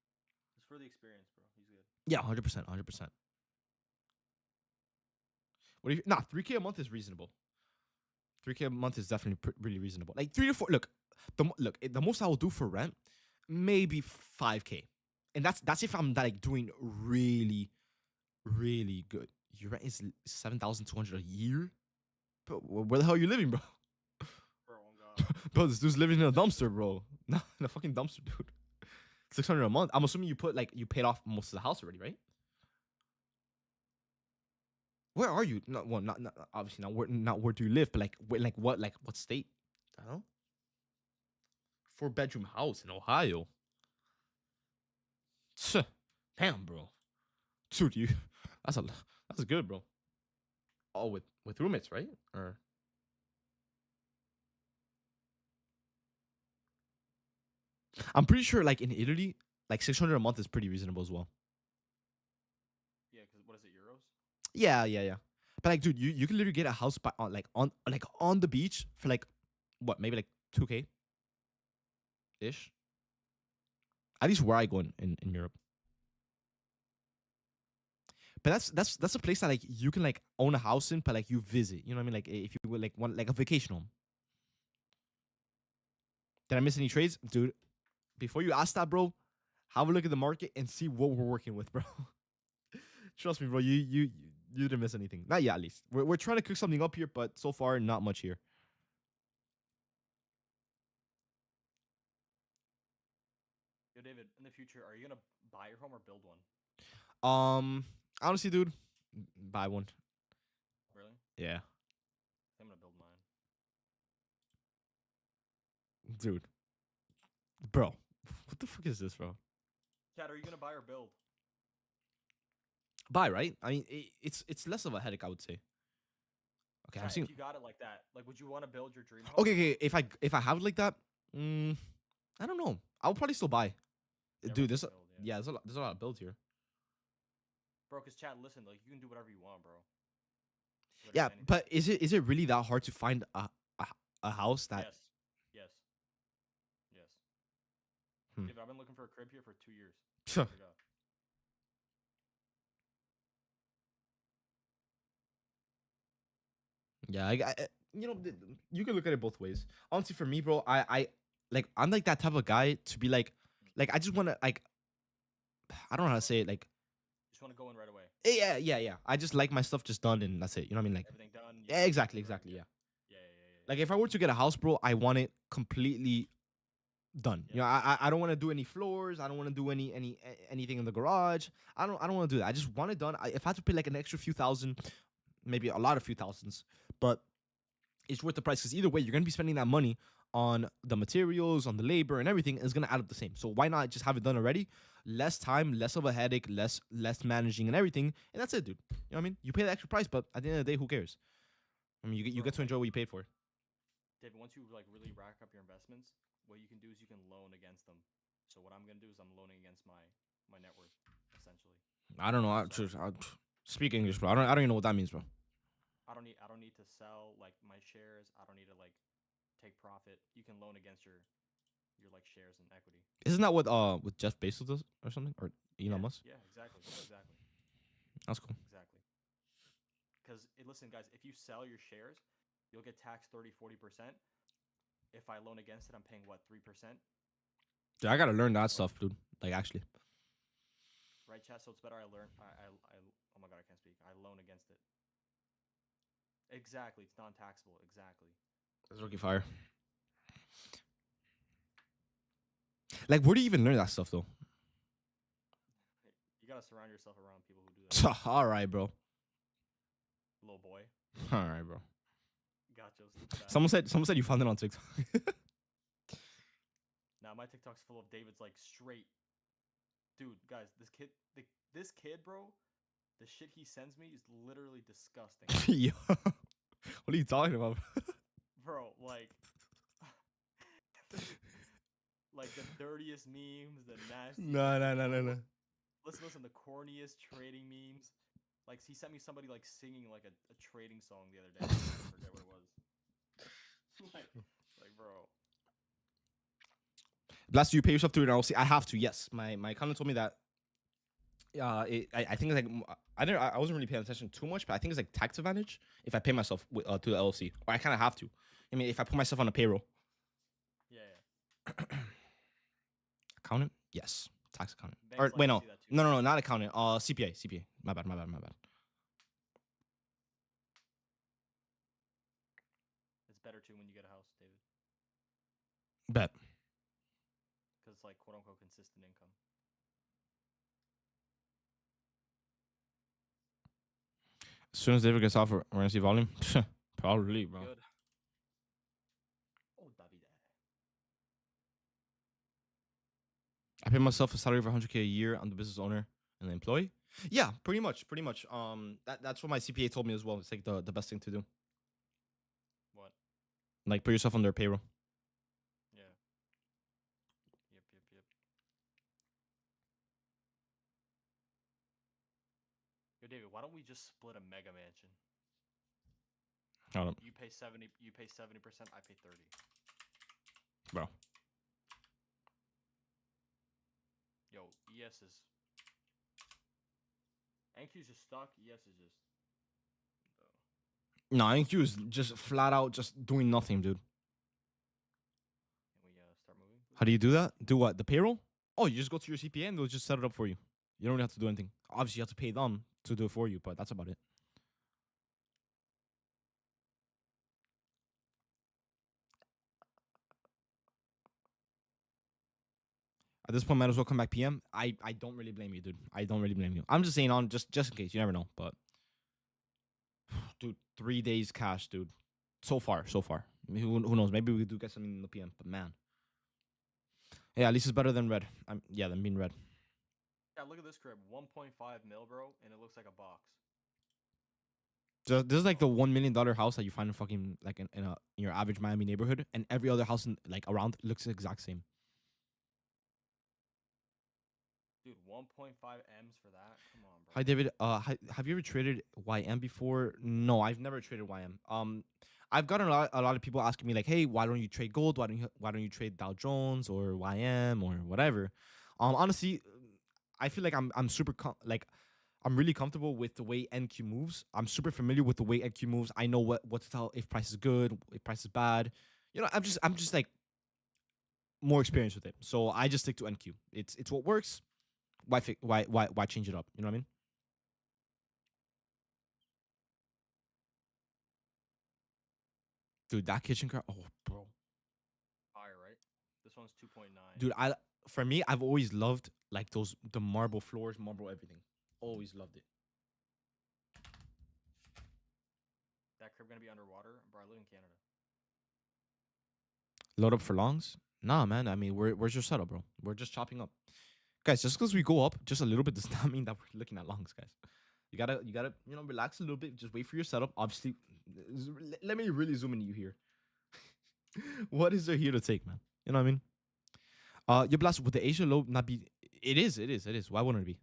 It's for the experience, bro. He's good. Yeah, 100%, 100%. What do you? Nah, 3K a month is reasonable. 3K a month is definitely really reasonable. Like 3 to 4. The most I will do for rent, maybe 5K, and that's if I'm like doing really, really good. Your rent is 7,200 a year. But where the hell are you living, bro? Bro, oh God. Bro, this dude's living in a dumpster, bro. Not in a fucking dumpster, dude. 600 a month. I'm assuming you paid off most of the house already, right? Where are you? Not well, not obviously not where do you live, but what state? I don't know. 4-bedroom house in Ohio. Damn, bro. Dude, that's good, bro. Oh, with roommates, right? Or I'm pretty sure, like, in Italy, like 600 a month is pretty reasonable as well. Yeah, because what is it, euros? Yeah. But like, dude, you can literally get a house on the beach for like what, maybe like 2K ish. At least where I go in Europe. But that's a place that like you can like own a house in, but like you visit. You know what I mean? Like if you would like want like a vacation home. Did I miss any trades, dude? Before you ask that, bro, have a look at the market and see what we're working with, bro. Trust me, bro. You didn't miss anything. Not yet, at least. We're trying to cook something up here, but so far not much here. Yo, David, in the future, are you gonna buy your home or build one? Honestly, dude, buy one. Really? Yeah, I'm gonna build mine. dude, bro. What the fuck is this, bro? Chad, are you gonna buy or build? Buy, right? I mean, it's less of a headache, I would say. Okay, I'm Chat, seeing. if you got it like that, like, would you want to build your dream home? Okay, okay. If I have it like that, I don't know. I'll probably still buy. Yeah, Dude, we're there's gonna build, yeah. there's a lot of builds here. Bro, cause Chad, listen, like, you can do whatever you want, bro. Literally Yeah, anything. but is it really that hard to find a, a house that? Yes. Yes. Yes. Hmm. David, I've been looking for a crib here for 2 years. Swear to God. Yeah, you can look at it both ways. Honestly, for me, bro, I like I'm like that type of guy to be like I just want to like I don't know how to say it like Just want to go in right away. yeah. I just like my stuff just done and that's it. You know what I mean? Like Everything done. You yeah, can exactly, deliver it, exactly. Yeah. Yeah, yeah, yeah, yeah. Like if I were to get a house, bro, I want it completely done. Yeah. You know, I don't want to do any floors. I don't want to do anything in the garage. I don't want to do that. I just want it done. If I had to pay like an extra few thousand, maybe a lot of few thousands, but it's worth the price because either way, you're gonna be spending that money on the materials, on the labor, and everything is gonna add up the same. So why not just have it done already? Less time, less of a headache, less managing and everything, and that's it, dude. You know what I mean? You pay the extra price, but at the end of the day, who cares? I mean, you get to enjoy what you paid for. David, once you like really rack up your investments, what you can do is you can loan against them. So what I'm gonna do is I'm loaning against my net worth, essentially. I don't know. I speak English, bro. I don't even know what that means, bro. I don't need to sell like my shares. I don't need to like take profit. You can loan against your like shares and equity. Isn't that what with Jeff Bezos does or something or Elon Yeah, Musk? yeah, exactly, exactly, That's cool. exactly. Because listen, guys, if you sell your shares, you'll get taxed 30-40%. If I loan against it, I'm paying what 3%, Dude, I gotta learn that stuff, dude. Like actually, right, chat? So it's better I learn. Oh my god, I can't speak. I loan against it. Exactly, it's non-taxable. Exactly. that's rookie fire. Like, where do you even learn that stuff though? You gotta surround yourself around people who do that. All right, bro. Little boy, All right, bro. gotcha. Stupid ass. Someone said you found it on TikTok. Now my TikTok's full of David's like straight. Dude, guys, this kid, bro, the shit he sends me is literally disgusting. Yo, what are you talking about? Bro, like like the dirtiest memes, the nasty. No. Listen, the corniest trading memes. Like he sent me somebody like singing like a trading song the other day. I forget what it was. like bro. Last, do you pay yourself through an LLC? I have to. Yes, my accountant told me that. I think it's like I wasn't really paying attention too much, but I think it's like tax advantage if I pay myself to the LLC, or I kind of have to. I mean, if I put myself on a payroll. Yeah. Accountant? Yes, tax accountant. Banks Or like wait, to no, see that too. no, not accountant. CPA. My bad. It's better too when you get a house, David, Bet. because it's like quote unquote consistent income. As soon as David gets off, we're gonna see volume. Probably, bro. Good. Oh, David. I pay myself a salary of 100K a year. I'm the business owner and the employee. Yeah, pretty much. That's what my CPA told me as well. It's like the best thing to do. What? Like put yourself on their payroll. Yeah. Yep. Yo, David, why don't we just split a mega mansion? Hold up, You pay 70%, I pay 30. bro. Yo, ES is NQ's just stuck. ES is just. No, NQ is just flat out just doing nothing, dude. Can we start moving? How do Please? you do that? Do what? The payroll? Oh, you just go to your CPA and they'll just set it up for you. You don't really have to do anything. Obviously, you have to pay them to do it for you, but that's about it. At this point, might as well come back PM. I don't really blame you, dude. I don't really blame you. I'm just saying on just in case. You never know. But dude, 3 days cash, dude. So far, so far. I mean, who knows? Maybe we do get something in the PM. But man, yeah, at least it's better than red. Yeah, than being red. Yeah, look at this crib. 1.5 mil, bro, and it looks like a box. So this is like the $1 million house that you find in fucking like in your average Miami neighborhood, and every other house in like around looks the exact same. Dude, 1.5 M's for that? Come on, bro. Hi David. Have you ever traded YM before? No, I've never traded YM. I've gotten a lot of people asking me like, hey, why don't you trade gold? Why don't you trade Dow Jones or YM or whatever? Honestly, I feel like I'm super like I'm really comfortable with the way NQ moves. I'm super familiar with the way NQ moves. I know what to tell if price is good, if price is bad. You know, I'm just like more experienced with it. So I just stick to NQ. It's what works. Why change it up? You know what I mean? Dude, that kitchen car. Oh, bro. Higher, right? This one's 2.9. Dude, for me, I've always loved like the marble floors, marble everything. Always loved it. That crib gonna be underwater? Bro, I live in Canada. Load up for longs? Nah, man. I mean, where's your setup, bro? We're just chopping up, guys. Just because we go up just a little bit does not mean that we're looking at longs, guys. You gotta relax a little bit. Just wait for your setup. Obviously, let me really zoom in you here. What is there here to take, man? You know what I mean? Your blast would the Asia low not be? It is. It is. It is. Why wouldn't it be?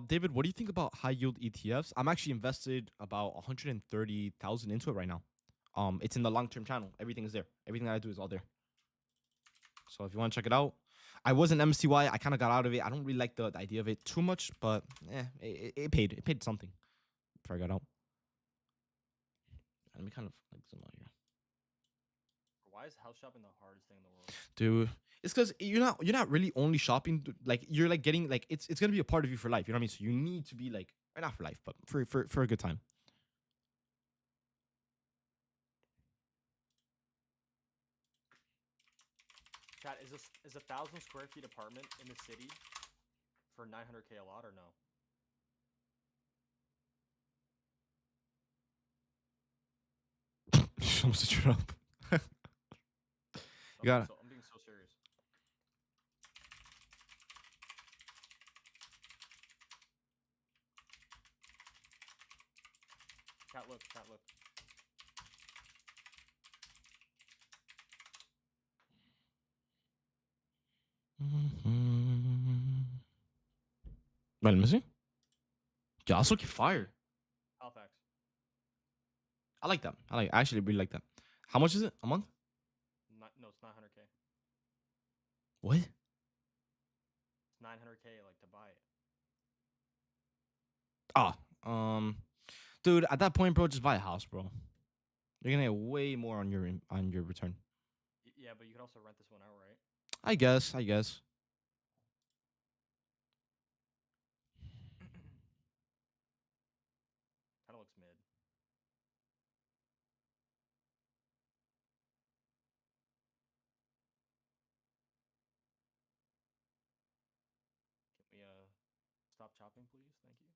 David, what do you think about high yield ETFs? I'm actually invested about 130,000 into it right now. It's in the long term channel. Everything is there. Everything that I do is all there. So if you want to check it out, I was in MCY. I kind of got out of it. I don't really like the idea of it too much, but it paid. It paid something before I got out. Let me kind of like zoom out here, Why is house shopping the hardest thing in the world? dude. It's because you're not really only shopping. Like you're like getting like it's gonna be a part of you for life. You know what I mean? So you need to be like not for life, but for a good time. Chat, is a 1,000 square feet apartment in the city for 900K a lot or no? Almost a drop. You got I'm being so serious. Chat, look. Chat, look. Wait, let me see. Yeah, that's looking fire. Halifax. I like that. I actually really like that. How much is it a month? No, it's 900K. What? It's 900K like to buy it. Ah, dude, at that point, bro, just buy a house, bro. You're gonna get way more on your return. Yeah, but you could also rent this one out, right? I guess. I guess. Kind of looks mid. Can we stop chopping, please? Thank you.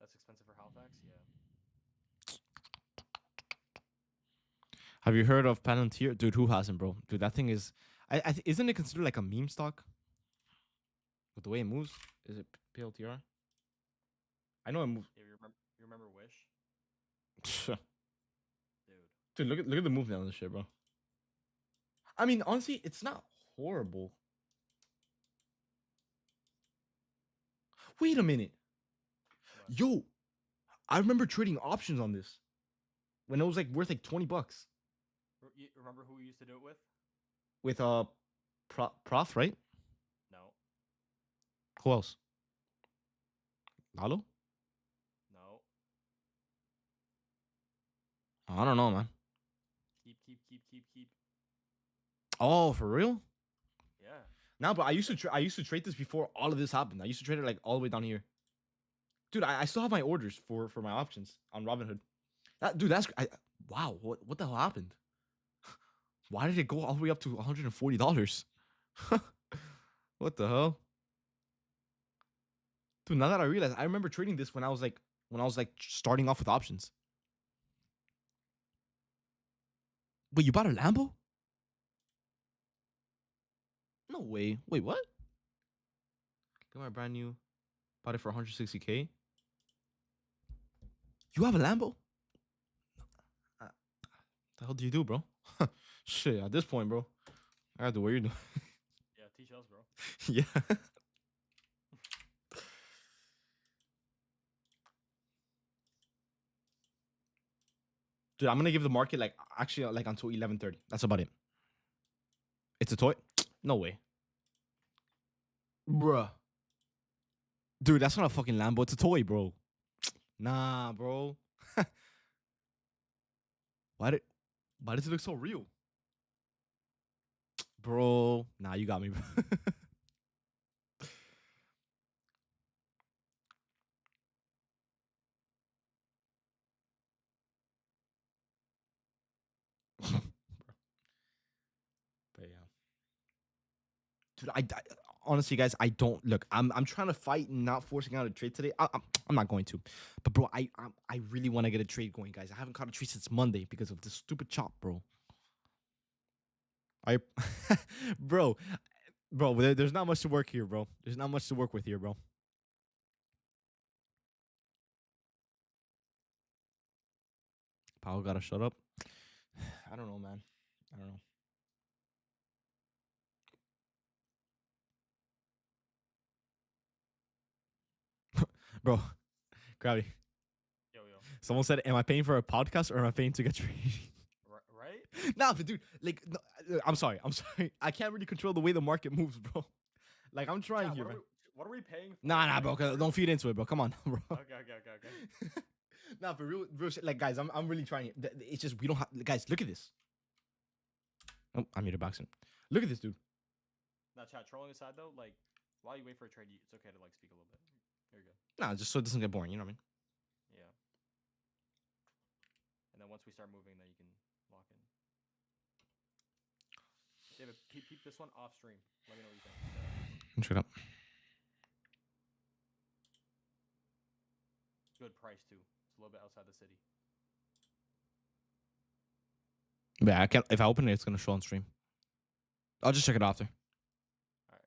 That's expensive for Halifax. Yeah. Have you heard of Palantir? Dude, who hasn't, bro? Dude, that thing is. Isn't it considered like a meme stock? With the way it moves, is it PLTR? I know it moves. Yeah, you remember Wish? Dude, Dude. look at the movement on this shit, bro. I mean, honestly, it's not horrible. Wait a minute. What? Yo, I remember trading options on this when it was like worth like $20 You remember who we used to do it with? with Prof, right? No, Who else? Lalo? no. I don't know, man. Keep. Oh, for real? Yeah. Nah, but I used to trade this before all of this happened. I used to trade it like all the way down here. Dude, I still have my orders for my options on Robinhood. Wow, what the hell happened? Why did it go all the way up to $140? What the hell? Dude, now that I realize, I remember trading this when I was like starting off with options. Wait, you bought a Lambo? No way. Wait, what? Got my brand new. Bought it for 160K. You have a Lambo? The hell do you do, bro? Shit, at this point, bro, I gotta do what you're doing. Yeah, teach us, bro. Yeah. Dude, I'm gonna give the market like actually like until 11:30. That's about it. It's a toy? No way. Bruh. Dude, that's not a fucking Lambo. It's a toy, bro. Nah, bro. why did why does it look so real? Bro. Nah, you got me, bro. But yeah. Dude, honestly, guys, I don't look. I'm trying to fight and not forcing out a trade today. I'm not going to, but bro, I really want to get a trade going, guys. I haven't caught a trade since Monday because of this stupid chop, bro. I, bro, there's not much to work here, bro. There's not much to work with here, bro. Powell gotta shut up. I don't know, man. I don't know, bro. Crowdy. Yo. Someone said, "Am I paying for a podcast or am I paying to get traded?" Right? Nah, but dude, like, no, I'm sorry. I can't really control the way the market moves, bro. Like, I'm trying Chat, here, man. what are we paying for? Nah, Like, bro. Don't feed into it, bro. Come on, bro. Okay. Nah, for real shit. Like, guys, I'm really trying. It's just we don't have. Guys, look at this. Oh, I made a boxing. Look at this, dude. Now, chat, trolling aside though, like, while you wait for a trade, it's okay to like speak a little bit. You're good. Nah, just so it doesn't get boring. You know what I mean? Yeah. And then once we start moving, then you can lock in. David, peep this one off stream. Let me know what you think. Check it out. Good price too. It's a little bit outside the city. Yeah, I can't. If I open it, it's gonna show on stream. I'll just check it after. All right.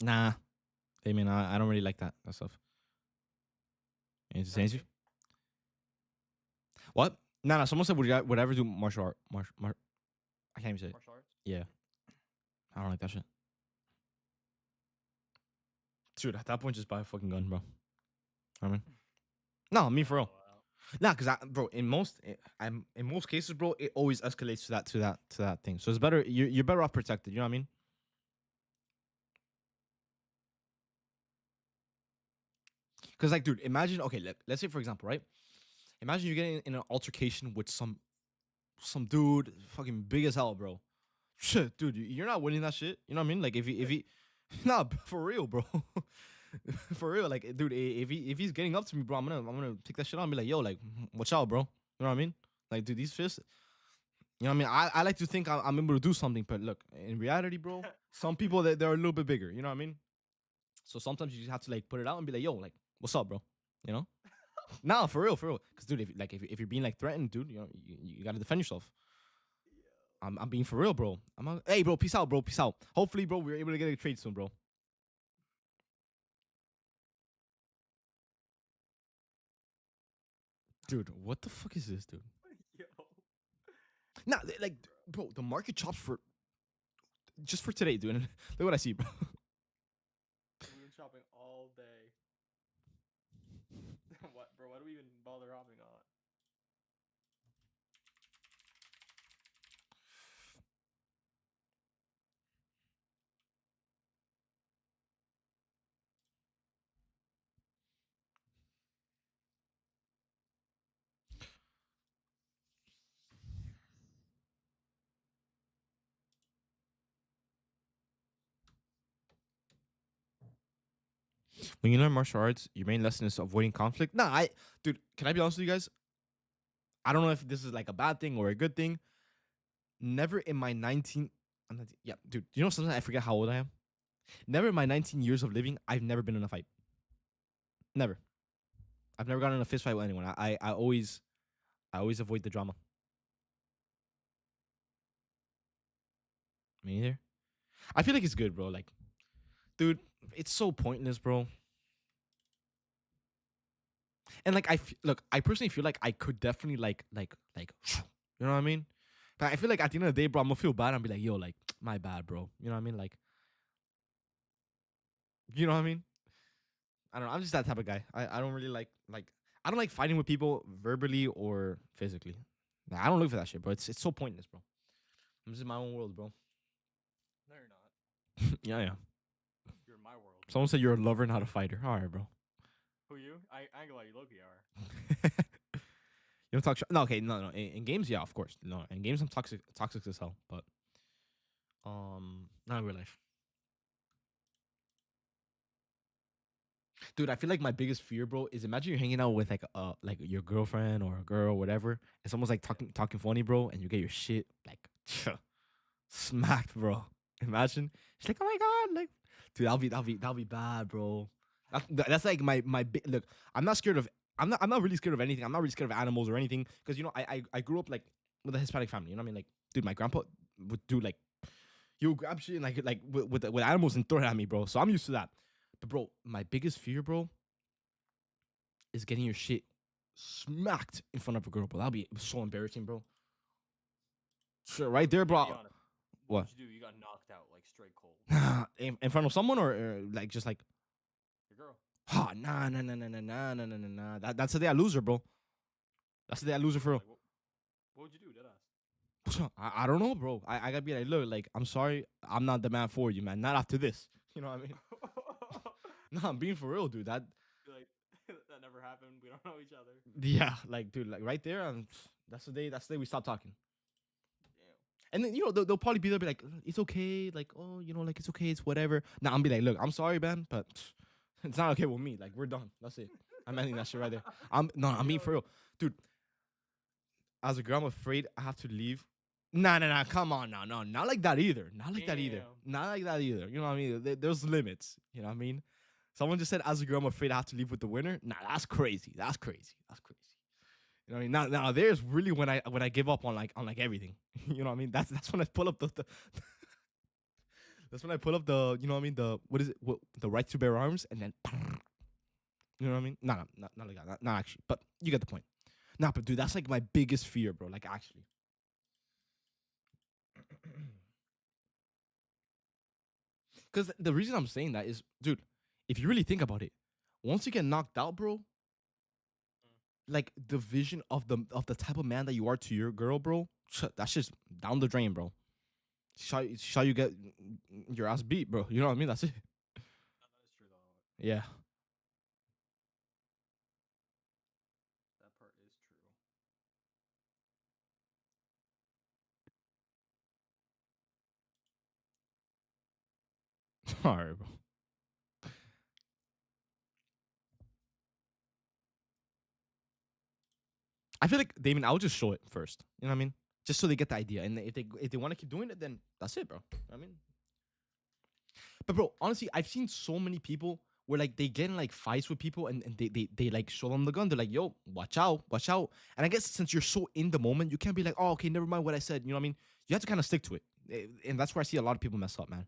Nah, I mean, I don't really like that stuff. Is it you? What? Nah. Someone said would I ever do martial art? I can't even say it. Martial arts. Yeah, I don't like that shit. Dude, at that point, just buy a fucking gun, bro. I mean, no, me for real. Nah, cause bro, in most cases, bro, it always escalates to that thing. So it's better. You're better off protected. You know what I mean? Cause like, dude, imagine. Okay, let's say for example, right? Imagine you're getting in an altercation with some dude, fucking big as hell, bro. Shit, dude, you're not winning that shit. You know what I mean? Like if he, nah, for real, bro. For real, like, dude, if he's getting up to me, bro, I'm gonna take that shit on and be like, yo, like, watch out, bro. You know what I mean? Like, dude, these fists. You know what I mean? I like to think I'm able to do something, but look, in reality, bro, some people they're a little bit bigger. You know what I mean? So sometimes you just have to like put it out and be like, yo, like, what's up, bro? You know? Nah, for real, for real. Because dude, if you're being like threatened, dude, you know, you gotta defend yourself. I'm being for real, bro. Hey, bro, peace out, bro. Peace out. Hopefully, bro, we're able to get a trade soon, bro. Dude, what the fuck is this, dude? Yo. Nah, like, bro, the market chops for just for today, dude. Look what I see, bro. We've been shopping all day. What, bro? Why do we even bother hopping on? When you learn martial arts, your main lesson is avoiding conflict. Nah, dude, can I be honest with you guys? I don't know if this is like a bad thing or a good thing. Never in my 19, I'm 19 yeah, dude, you know something? I forget how old I am. Never in my 19 years of living, I've never been in a fight. Never. I've never gotten in a fist fight with anyone. I always avoid the drama. Me either. I feel like it's good, bro. Like, dude, it's so pointless, bro. And like, look, I personally feel like I could definitely like, you know what I mean? But I feel like at the end of the day, bro, I'm gonna feel bad and be like, yo, like, my bad, bro. You know what I mean? Like, you know what I mean? I don't know. I'm just that type of guy. I don't really like I don't like fighting with people verbally or physically. Nah, I don't look for that shit, bro. It's so pointless, bro. I'm just in my own world, bro. No, you're not. Yeah, yeah. You're in my world. Someone said you're a lover, not a fighter. All right, bro. Who you? I ain't gonna lie, you Loki You are. don't talk. No, okay, no. In games, yeah, of course. No, in games, I'm toxic as hell. But not in real life. Dude, I feel like my biggest fear, bro, is imagine you're hanging out with like your girlfriend or a girl or whatever, and someone's like talking funny, bro, and you get your shit like smacked, bro. Imagine she's like, oh my god, like, dude, that'll be bad, bro. That's like look. I'm not scared of. I'm not really scared of anything. I'm not really scared of animals or anything because you know I grew up like with a Hispanic family. You know what I mean? Like, dude, my grandpa would do like he would grab shit and like with animals and throw it at me, bro. So I'm used to that. But bro, my biggest fear, bro, is getting your shit smacked in front of a girl, bro. That'll be so embarrassing, bro. Sure, right there, Be bro. honest. What? What'd you do? You got knocked out like straight cold. In front of someone or like just like, Your girl. nah. That's the day I lose her, bro. That's the day I lose her for real. Like, what would you do? Deadass. I don't know, bro. I gotta be like, look, like, I'm sorry, I'm not the man for you, man. Not after this. You know what I mean? No, I'm being for real, dude. That Like that never happened. We don't know each other. yeah, like, dude, like right there, that's the day. That's the day we stop talking. Damn. And then you know they'll probably be there, be like, it's okay, like, oh, you know, like it's okay, it's whatever. Now I'm be like, look, I'm sorry, man, but it's not okay with me. Like we're done. That's it. I'm ending that shit right there. I'm being for real, dude. As a girl, I'm afraid I have to leave. Nah. Come on, no, not like that either. Not like that either. Damn. Not like that either. You know what I mean? There's limits. You know what I mean? Someone just said, as a girl, I'm afraid I have to leave with the winner. Nah, that's crazy. That's crazy. That's crazy. You know what I mean? Now there's really when I give up on like everything. You know what I mean? That's when I pull up the that's when I pull up the, you know what I mean, the what is it? The right to bear arms, and then you know what I mean? Nah, not like that. Not actually, but you get the point. Nah, but dude, that's like my biggest fear, bro. Like actually. Because the reason I'm saying that is, dude, if you really think about it, once you get knocked out, bro, like the vision of the type of man that you are to your girl, bro, that's just down the drain, bro. Shall you get your ass beat, bro? You know what I mean? That's it. That is true though. Yeah. That part is true. All right, bro. I feel like Damon, I'll just show it first. You know what I mean? Just so they get the idea, and if they want to keep doing it, then that's it, bro. You know what I mean? But bro, honestly, I've seen so many people where like they get in like fights with people and they like show them the gun. They're like, yo, watch out, watch out. And I guess since you're so in the moment, you can't be like, oh, okay, never mind what I said. You know what I mean? You have to kind of stick to it. And that's where I see a lot of people mess up, man.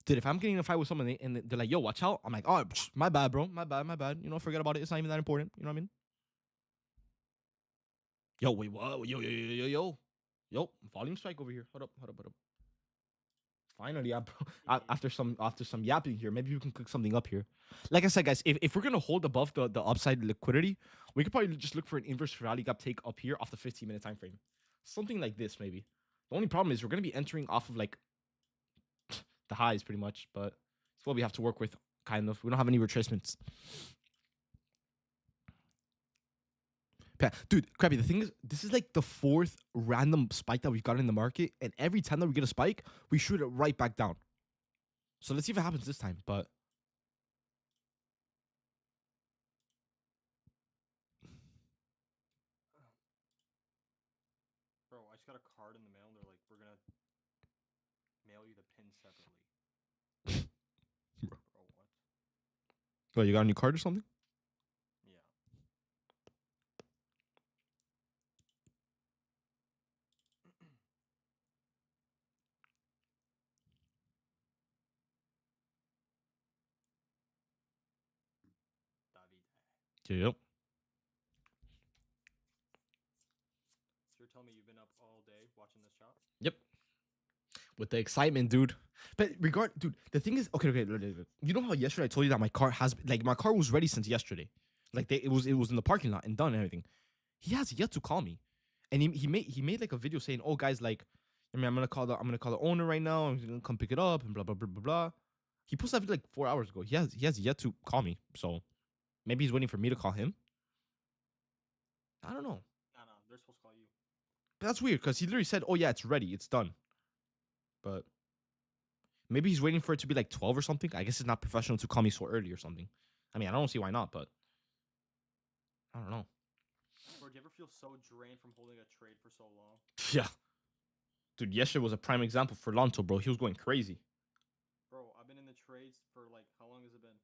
Dude, if I'm getting in a fight with someone and they're like, yo, watch out, I'm like, oh, my bad, bro. My bad. You know, forget about it. It's not even that important. You know what I mean? Yo, wait, what? Yo. Yo, volume spike over here. Hold up. Finally, Yeah. after some yapping here, maybe we can cook something up here. Like I said, guys, if we're gonna hold above the upside liquidity, we could probably just look for an inverse value gap take up here off the 15-minute time frame, something like this maybe. The only problem is we're gonna be entering off of like the highs pretty much, but it's what we have to work with. Kind of, we don't have any retracements. Dude, Krabby, the thing is, this is like the fourth random spike that we've got in the market, and every time that we get a spike, we shoot it right back down. So let's see if it happens this time. But Bro, I just got a card in the mail. And they're like, we're gonna mail you the pin separately. Bro. Bro, what? oh, you got a new card or something? Yeah. David. Yep. So you're telling me you've been up all day watching this chop? Yep. With the excitement, dude. But dude, the thing is, okay. You know how yesterday I told you that my car my car was ready since yesterday. Like it was in the parking lot and done and everything. He has yet to call me, and he made like a video saying, "Oh guys, like, I mean, I'm gonna call the owner right now. I'm gonna come pick it up and blah blah blah blah blah." He posted that video like 4 hours ago. He has yet to call me, so maybe he's waiting for me to call him. I don't know. Nah, they're supposed to call you. But that's weird because he literally said, "Oh yeah, it's ready, it's done." But maybe he's waiting for it to be like 12 or something. I guess it's not professional to call me so early or something. I mean, I don't see why not, but I don't know. Bro, do you ever feel so drained from holding a trade for so long? Yeah. Dude, yesterday was a prime example for Lanto, bro. He was going crazy. Bro, I've been in the trades for like, how long has it been?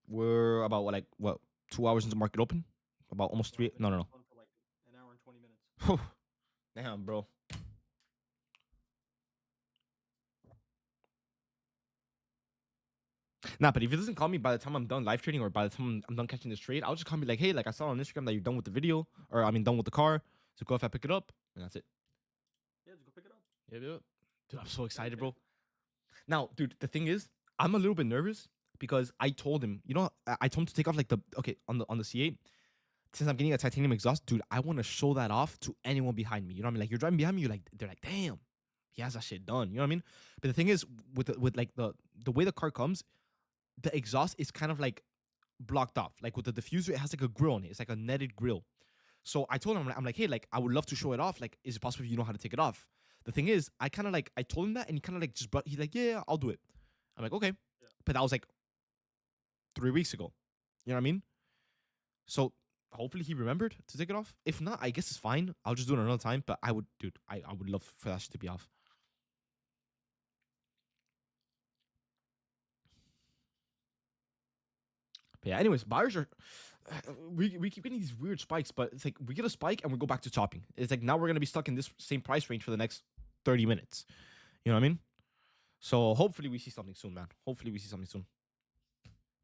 We're about what 2 hours into market open? About almost Bro, three. I've been No, in no, this one for like an hour and 20 minutes. no. Damn, bro. Nah, but if he doesn't call me by the time I'm done live trading or by the time I'm done catching this trade, I'll just call me like, hey, like I saw on Instagram that you're done with the video, or I mean done with the car. So go if I pick it up, and that's it. Yeah, just go pick it up. Yeah. Dude, I'm so excited, bro. Now, dude, the thing is, I'm a little bit nervous because I told him, I told him to take off like on the C8. Since I'm getting a titanium exhaust, dude, I want to show that off to anyone behind me. You know what I mean? Like you're driving behind me, they're like, damn, he has that shit done. You know what I mean? But the thing is, with like the way the car comes, the exhaust is kind of like blocked off. Like with the diffuser, it has like a grill on it. It's like a netted grill. So I told him, I'm like, hey, like I would love to show it off. Like, is it possible if you know how to take it off? The thing is, I told him that, and he kind of like he's like, yeah, I'll do it. I'm like, okay, Yeah. but that was like 3 weeks ago. You know what I mean? So hopefully he remembered to take it off. If not, I guess it's fine. I'll just do it another time. But I would, dude, I would love for that shit to be off. But yeah, anyways, buyers are. We keep getting these weird spikes, but it's like we get a spike and we go back to chopping. It's like now we're gonna be stuck in this same price range for the next 30 minutes. You know what I mean? So hopefully we see something soon, man. Hopefully we see something soon.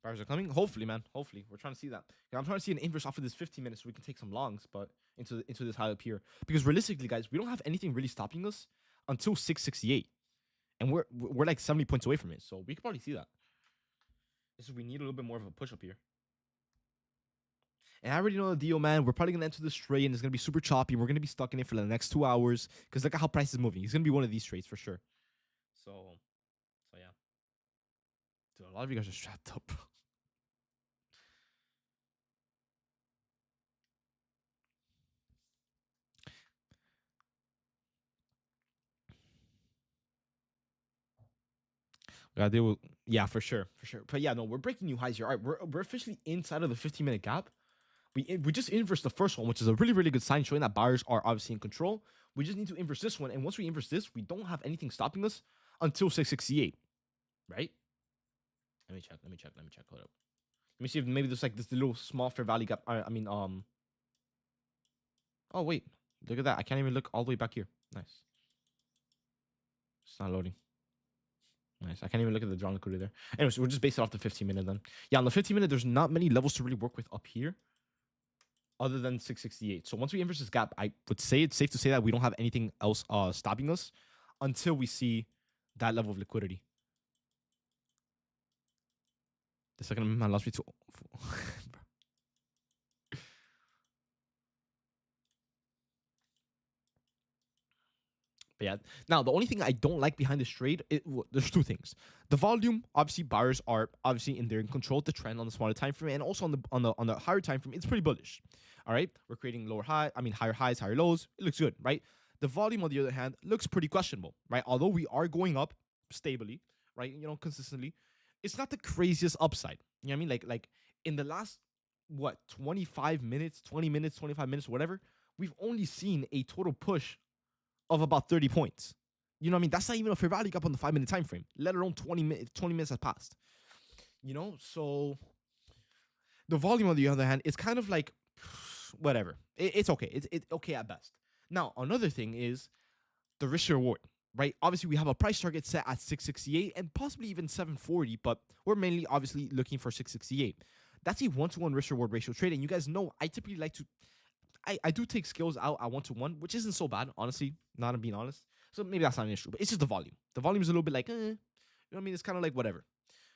Buyers are coming. Hopefully, man. Hopefully, we're trying to see that. Yeah, I'm trying to see an inverse off of this 15 minutes so we can take some longs, but into this high up here. Because realistically, guys, we don't have anything really stopping us until 668, and we're like 70 points away from it. So we could probably see that. This is we need a little bit more of a push up here. And I already know the deal, man. We're probably gonna enter this trade, and it's gonna be super choppy. And we're gonna be stuck in it for the next 2 hours because look at how price is moving. It's gonna be one of these trades for sure. So yeah. Dude, a lot of you guys are strapped up. Gotta deal with, yeah, for sure. But yeah, no, we're breaking new highs here. All right, we're officially inside of the 15-minute gap. We just inverse the first one, which is a really, really good sign showing that buyers are obviously in control. We just need to inverse this one, and once we inverse this, we don't have anything stopping us until 668, right? Let me check. Hold up. Let me see if maybe there's like this little small fair value gap. Oh wait, look at that. I can't even look all the way back here. Nice. It's not loading. Nice. I can't even look at the drawn liquidity there. Anyways, we'll just base it off the 15-minute then. Yeah, on the 15-minute, there's not many levels to really work with up here other than 668. So once we inverse this gap, I would say it's safe to say that we don't have anything else stopping us until we see that level of liquidity. The second amendment allows me to. But yeah, now the only thing I don't like behind this trade, there's two things. The volume, obviously, buyers are obviously they're in control of the trend on the smaller time frame, and also on the higher time frame, it's pretty bullish. All right, we're creating higher highs, higher lows. It looks good, right? The volume, on the other hand, looks pretty questionable, right? Although we are going up stably, right? Consistently, it's not the craziest upside. You know what I mean? Like in the last 25 minutes, 20 minutes, 25 minutes, whatever, we've only seen a total push of about 30 points. You know what I mean? That's not even a fair value gap on the 5 minute time frame, let alone 20 minutes has passed. So the volume, on the other hand, is kind of like whatever. It's okay. It's okay at best. Now, another thing is the risk reward, right? Obviously, we have a price target set at 668 and possibly even 740, but we're mainly obviously looking for 668. That's a 1-to-1 risk reward ratio trade. And you guys know I typically like to I do take skills out at 1-to-1, which isn't so bad, honestly, not being honest. So maybe that's not an issue, but it's just the volume. The volume is a little bit like, you know what I mean? It's kind of like whatever.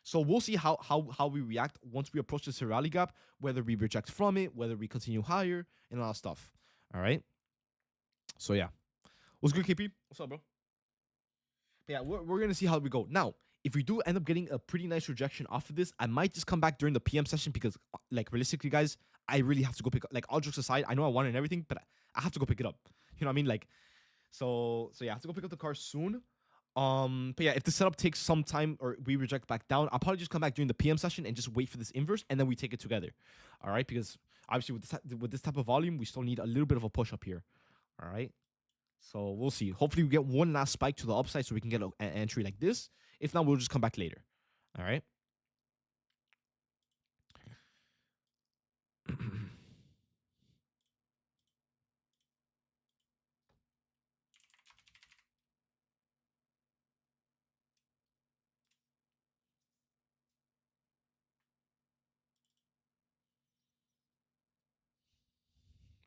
So we'll see how we react once we approach the rally gap, whether we reject from it, whether we continue higher, and all that stuff. All right. So yeah, what's good, KP? What's up, bro? But yeah, we're gonna see how we go. Now, if we do end up getting a pretty nice rejection off of this, I might just come back during the PM session because, like, realistically, guys, I really have to go pick up. Like, all jokes aside, I know I want it and everything, but I have to go pick it up. You know what I mean? Like, so yeah, I have to go pick up the car soon. But yeah, if the setup takes some time or we reject back down, I'll probably just come back during the PM session and just wait for this inverse, and then we take it together. All right, because obviously with this type of volume, we still need a little bit of a push up here. All right. So we'll see. Hopefully, we get one last spike to the upside so we can get an entry like this. If not, we'll just come back later. All right.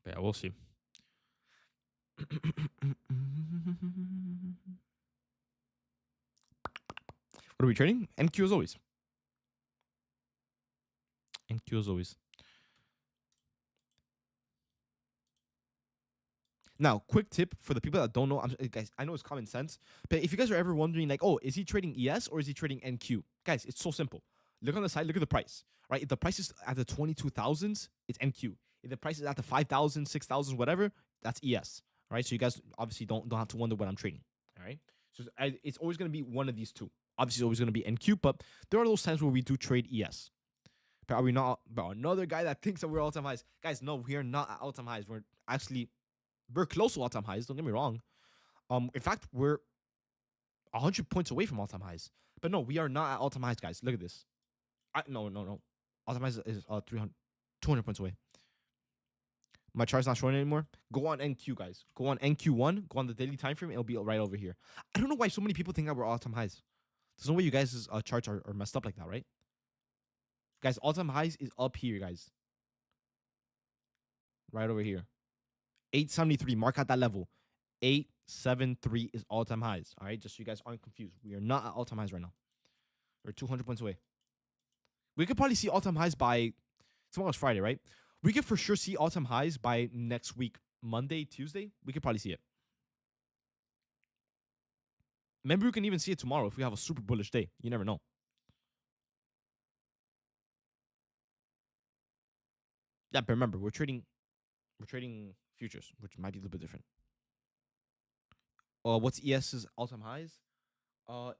Yeah, we'll see. What are we trading? NQ as always. NQ as always. Now, quick tip for the people that don't know, guys, I know it's common sense, but if you guys are ever wondering, like, oh, is he trading ES or is he trading NQ? Guys, it's so simple. Look on the side, look at the price, right? If the price is at the 22,000s, it's NQ. If the price is at the 5,000, 6,000, whatever, that's ES, right? So you guys obviously don't have to wonder what I'm trading, all right? So it's always going to be one of these two. Obviously, it's always going to be NQ, but there are those times where we do trade ES. But are we not? But another guy that thinks that we're all-time highs. Guys, no, we are not at all-time highs. We're close to all-time highs. Don't get me wrong. In fact, we're 100 points away from all-time highs. But no, we are not at all-time highs, guys. Look at this. No. All-time highs is 200 points away. My chart's not showing anymore. Go on NQ, guys. Go on NQ1. Go on the daily time frame. It'll be right over here. I don't know why so many people think that we're all-time highs. There's no way you guys' charts are messed up like that, right? Guys, all-time highs is up here, guys. Right over here. 873. Mark out that level. 873 is all-time highs. All right, just so you guys aren't confused. We are not at all-time highs right now. We're 200 points away. We could probably see all-time highs by tomorrow's Friday, right? We could for sure see all-time highs by next week, Monday, Tuesday. We could probably see it. Maybe we can even see it tomorrow if we have a super bullish day. You never know. Yeah, but remember, we're trading futures, which might be a little bit different. What's ES's all-time highs?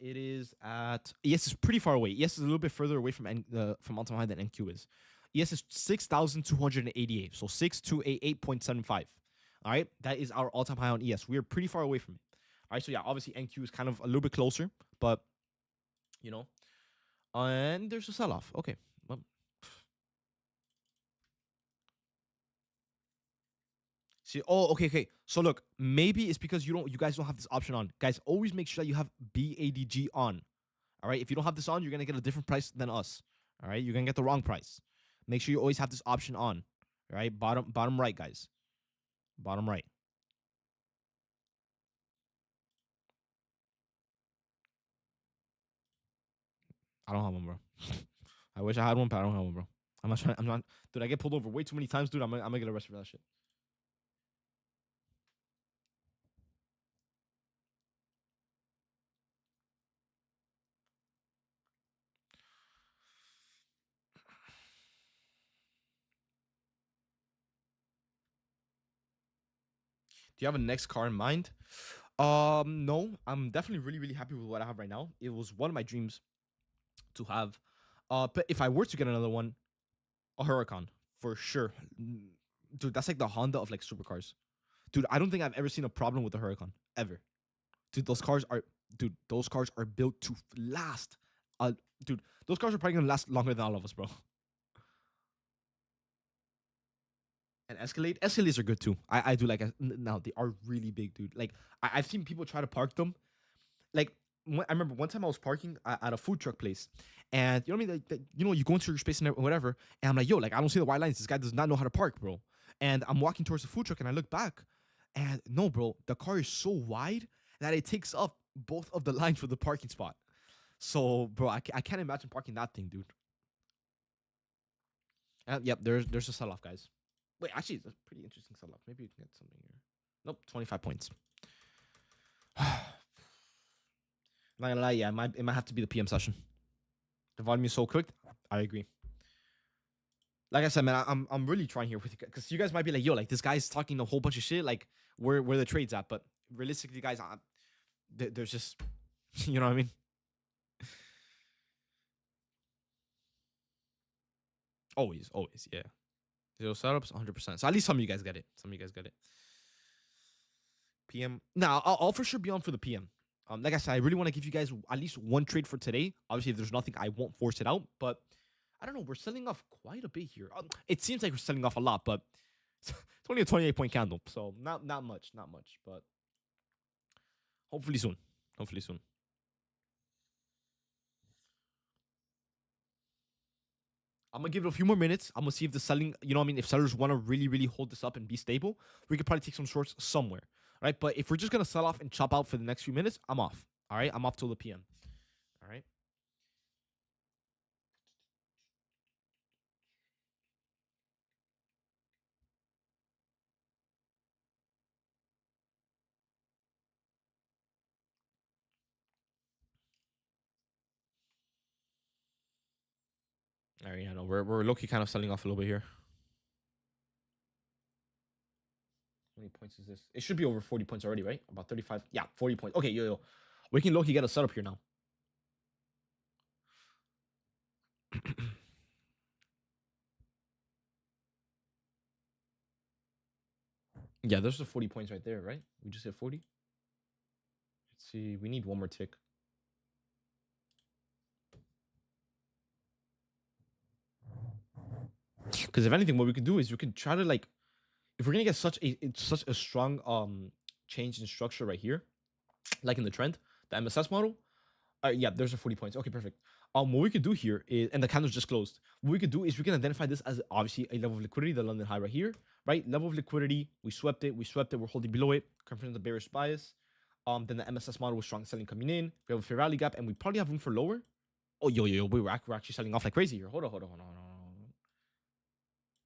It is at ES is pretty far away. ES is a little bit further away from all-time high than NQ is. ES is 6,288, so 6288.75. All right, that is our all-time high on ES. We are pretty far away from it. All right, so yeah, obviously NQ is kind of a little bit closer, but and there's a sell-off. Okay, well, see, okay. So look, maybe it's because you guys don't have this option on. Guys, always make sure that you have BADG on. All right, if you don't have this on, you're gonna get a different price than us. All right, you're gonna get the wrong price. Make sure you always have this option on. All right, bottom right, guys. Bottom right. I don't have one, bro. I wish I had one, but I don't have one, bro. I'm not trying. I'm not. Dude, I get pulled over way too many times, dude. I'm gonna get arrested for that shit. Do you have a next car in mind? No. I'm definitely really, really happy with what I have right now. It was one of my dreams to have. But if I were to get another one, a Huracan for sure. Dude, that's like the Honda of like supercars. Dude, I don't think I've ever seen a problem with the Huracan ever. Dude, those cars are built to last. Uh, dude, those cars are probably gonna last longer than all of us, bro. And Escalades are good too. I do like now they are really big, dude. Like I've seen people try to park them. Like I remember one time I was parking at a food truck place, and you know what I mean. You go into your space and whatever, and I'm like, yo, like I don't see the white lines. This guy does not know how to park, bro. And I'm walking towards the food truck, and I look back, and no, bro, the car is so wide that it takes up both of the lines for the parking spot. So, bro, I can't imagine parking that thing, dude. Yep, there's a sell off, guys. Wait, actually, it's a pretty interesting sell off. Maybe you can get something here. Nope, 25 points. I'm not gonna lie, yeah, it might have to be the PM session. The volume is so quick. I agree. Like I said, man, I'm really trying here with you because you guys might be like, yo, like this guy's talking a whole bunch of shit. Like, where the trades at? But realistically, guys, there's just, you know what I mean? Always, yeah. Zero setups, 100%. So at least some of you guys get it. Some of you guys get it. PM. Now, I'll for sure be on for the PM. Like I said, I really want to give you guys at least one trade for today. Obviously, if there's nothing, I won't force it out. But I don't know. We're selling off quite a bit here. It seems like we're selling off a lot, but it's only a 28-point candle, so not much, But hopefully soon. Hopefully soon. I'm gonna give it a few more minutes. I'm gonna see if the selling, you know what I mean? If sellers want to really, really hold this up and be stable, we could probably take some shorts somewhere. Right? But if we're just gonna sell off and chop out for the next few minutes, I'm off. All right, I'm off till the PM. All right. All right, yeah, no, we're low key kind of selling off a little bit here. How many points is this? It should be over 40 points already, right? About 35. Yeah, 40 points. Okay, yo. We can low key get a setup here now. Yeah, there's the 40 points right there, right? We just hit 40. Let's see. We need one more tick. Because if anything, what we could do is we could try to like, if we're gonna get such a strong change in structure right here, like in the trend, the MSS model. Yeah, there's a 40 points. Okay, perfect. What we could do here is, and the candle's just closed. What we could do is we can identify this as obviously a level of liquidity, the London high right here, right? Level of liquidity. We swept it. We're holding below it. Confirming the bearish bias. Then the MSS model was strong selling coming in. We have a fair value gap, and we probably have room for lower. Oh, yo, we're actually selling off like crazy here. Hold on.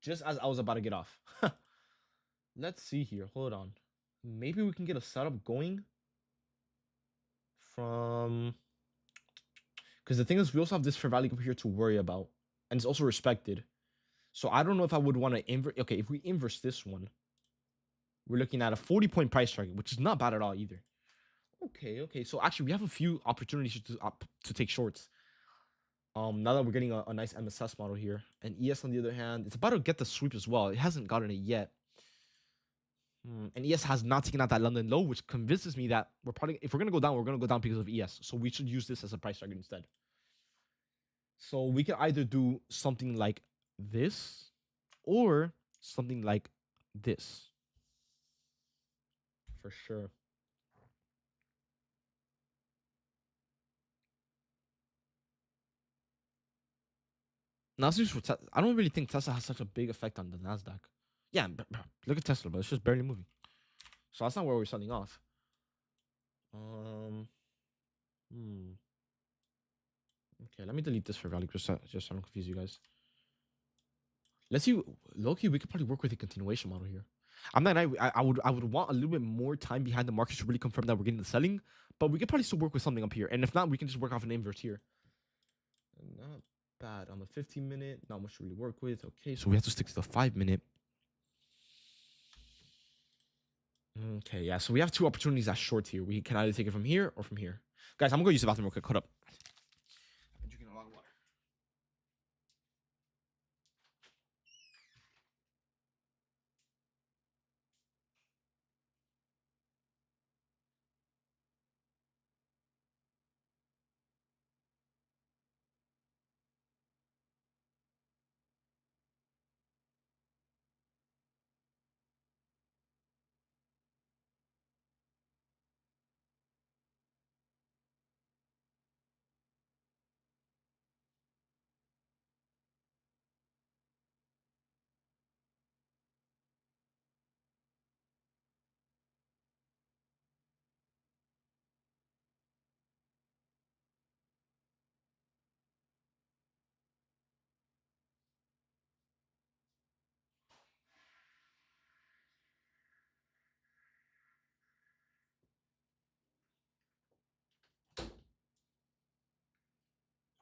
Just as I was about to get off. Let's see here. Hold on. Maybe we can get a setup going from, because the thing is, we also have this fair value gap here to worry about, and it's also respected. So I don't know if I would want to invert. Okay, if we inverse this one, we're looking at a 40-point price target, which is not bad at all either. Okay. So actually, we have a few opportunities to take shorts. Now that we're getting a nice MSS model here, and ES on the other hand, it's about to get the sweep as well. It hasn't gotten it yet. And ES has not taken out that London low, which convinces me that we're probably, if we're gonna go down, we're gonna go down because of ES. So we should use this as a price target instead. So we can either do something like this or something like this. For sure. Now, I don't really think Tesla has such a big effect on the Nasdaq. Yeah, look at Tesla, but it's just barely moving. So that's not where we're selling off. Um, Okay, let me delete this for value just so I don't confuse you guys. Let's see. Loki, we could probably work with a continuation model here. I'm not. I would want a little bit more time behind the market to really confirm that we're getting the selling, but we could probably still work with something up here. And if not, we can just work off an inverse here. Not bad on the 15-minute. Not much to really work with. Okay, so we have to stick to the 5-minute. Okay, yeah. So we have two opportunities at short here. We can either take it from here or from here. Guys, I'm gonna go use the bathroom real quick. Hold up. I've been drinking a lot of water.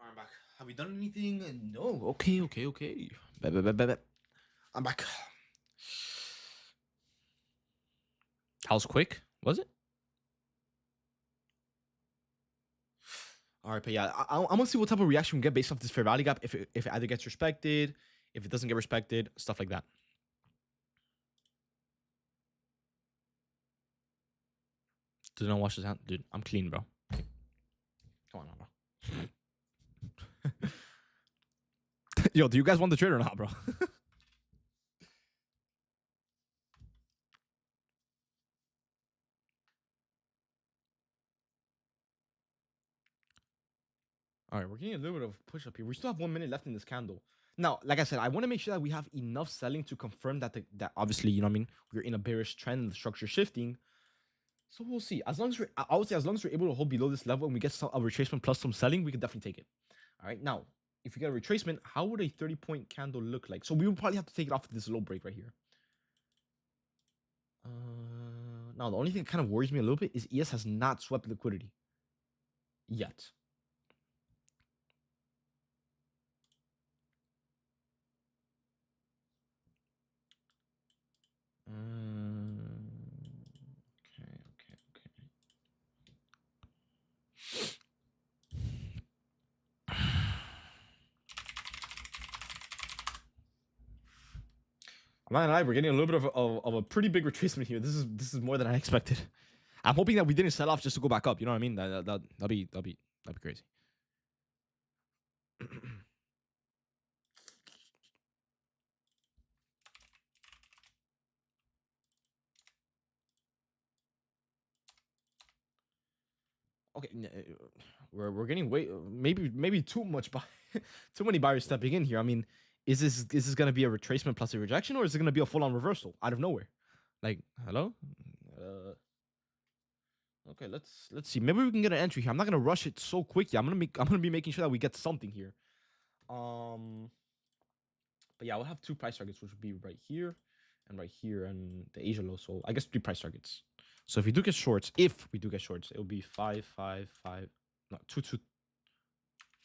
All right, I'm back. Have we done anything? No. Okay. Bet. I'm back. That was quick, was it? All right, but yeah, I'm gonna see what type of reaction we get based off this fair value gap. If it either gets respected, if it doesn't get respected, stuff like that. Did not wash his hand, dude. I'm clean, bro. Come on, bro. Yo, do you guys want the trade or not, bro? All right, we're getting a little bit of push up here. We still have 1 minute left in this candle. Now, like I said, I want to make sure that we have enough selling to confirm that that obviously, you know what I mean, we're in a bearish trend and the structure shifting. So we'll see. As long as I would say, as long as we're able to hold below this level and we get a retracement plus some selling, we can definitely take it. All right, now if we get a retracement, how would a 30-point candle look like? So we would probably have to take it off this low break right here. Now the only thing that kind of worries me a little bit is ES has not swept liquidity yet. I'm not gonna lie, we're getting a little bit of a pretty big retracement here. This is more than I expected. I'm hoping that we didn't sell off just to go back up. You know what I mean? That'd be crazy. Okay, we're getting way maybe too much too many buyers stepping in here. I mean, is this gonna be a retracement plus a rejection, or is it gonna be a full on reversal out of nowhere? Like, hello? Okay, let's see. Maybe we can get an entry here. I'm not gonna rush it so quickly. I'm gonna be making sure that we get something here. But yeah, we'll have two price targets, which would be right here and the Asia low. So I guess 3 price targets. So if we do get shorts, it will be 555, no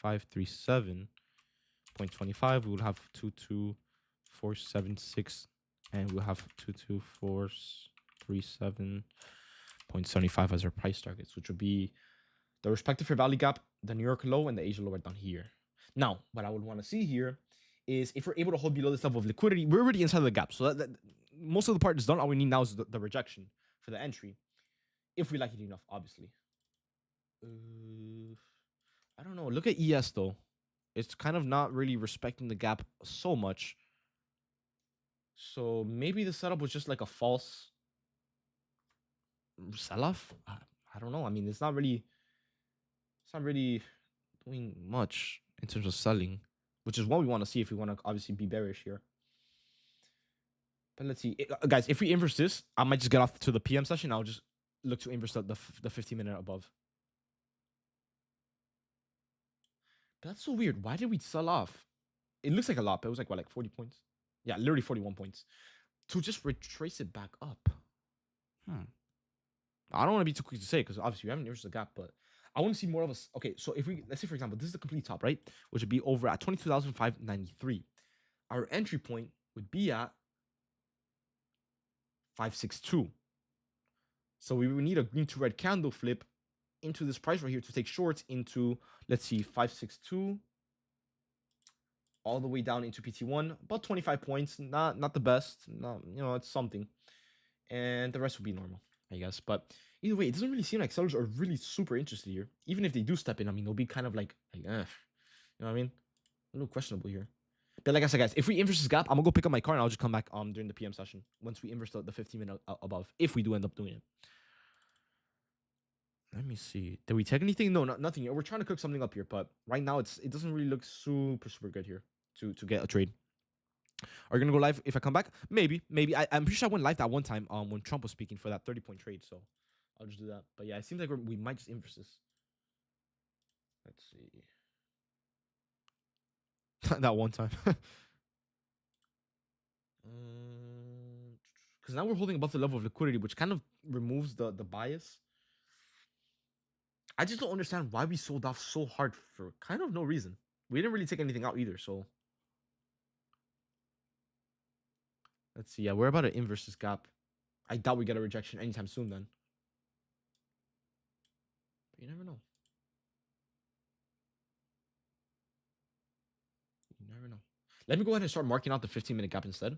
22537.25. We will have 22476, and we'll have 22437.75 as our price targets, which would be the respective fair value gap, the New York low, and the Asia low right down here. Now, what I would want to see here is if we're able to hold below this level of liquidity, we're already inside of the gap. So that most of the part is done. All we need now is the rejection for the entry, if we like it enough, obviously. I don't know. Look at ES though. It's kind of not really respecting the gap so much. So maybe the setup was just like a false sell-off. I don't know. I mean, it's not really doing much in terms of selling, which is what we want to see if we want to obviously be bearish here. But let's see, guys. If we inverse this, I might just get off to the PM session. I'll just look to inverse the 15-minute above. That's so weird. Why did we sell off? It looks like a lot, but it was like what, like 40 points? Yeah, literally 41 points. To just retrace it back up. I don't want to be too quick to say because obviously we haven't noticed the gap, but I want to see more of us. Okay, so if we let's say for example, this is the complete top, right? Which would be over at 22,593. Our entry point would be at 562. So we would need a green to red candle flip into this price right here to take shorts into, let's see, 562 all the way down into PT1, about 25 points. Not the best. Not, it's something. And the rest would be normal, I guess. But either way, it doesn't really seem like sellers are really super interested here. Even if they do step in, I mean, they'll be kind of like you know what I mean? A little questionable here. But like I said, guys, if we inverse this gap, I'm gonna go pick up my car and I'll just come back during the PM session once we inverse the 15-minute above, if we do end up doing it. Let me see. Did we take anything? No, nothing. We're trying to cook something up here, but right now it doesn't really look super good here to get a trade. Are you gonna go live if I come back? Maybe. I'm pretty sure I went live that one time when Trump was speaking for that 30-point trade, so I'll just do that. But yeah, it seems like we might just inverse this. Let's see. That one time. Because now we're holding above the level of liquidity, which kind of removes the bias. I just don't understand why we sold off so hard for kind of no reason. We didn't really take anything out either, so let's see. Yeah, we're about to inverse this gap. I doubt we get a rejection anytime soon then. But you never know. You never know. Let me go ahead and start marking out the 15-minute gap instead.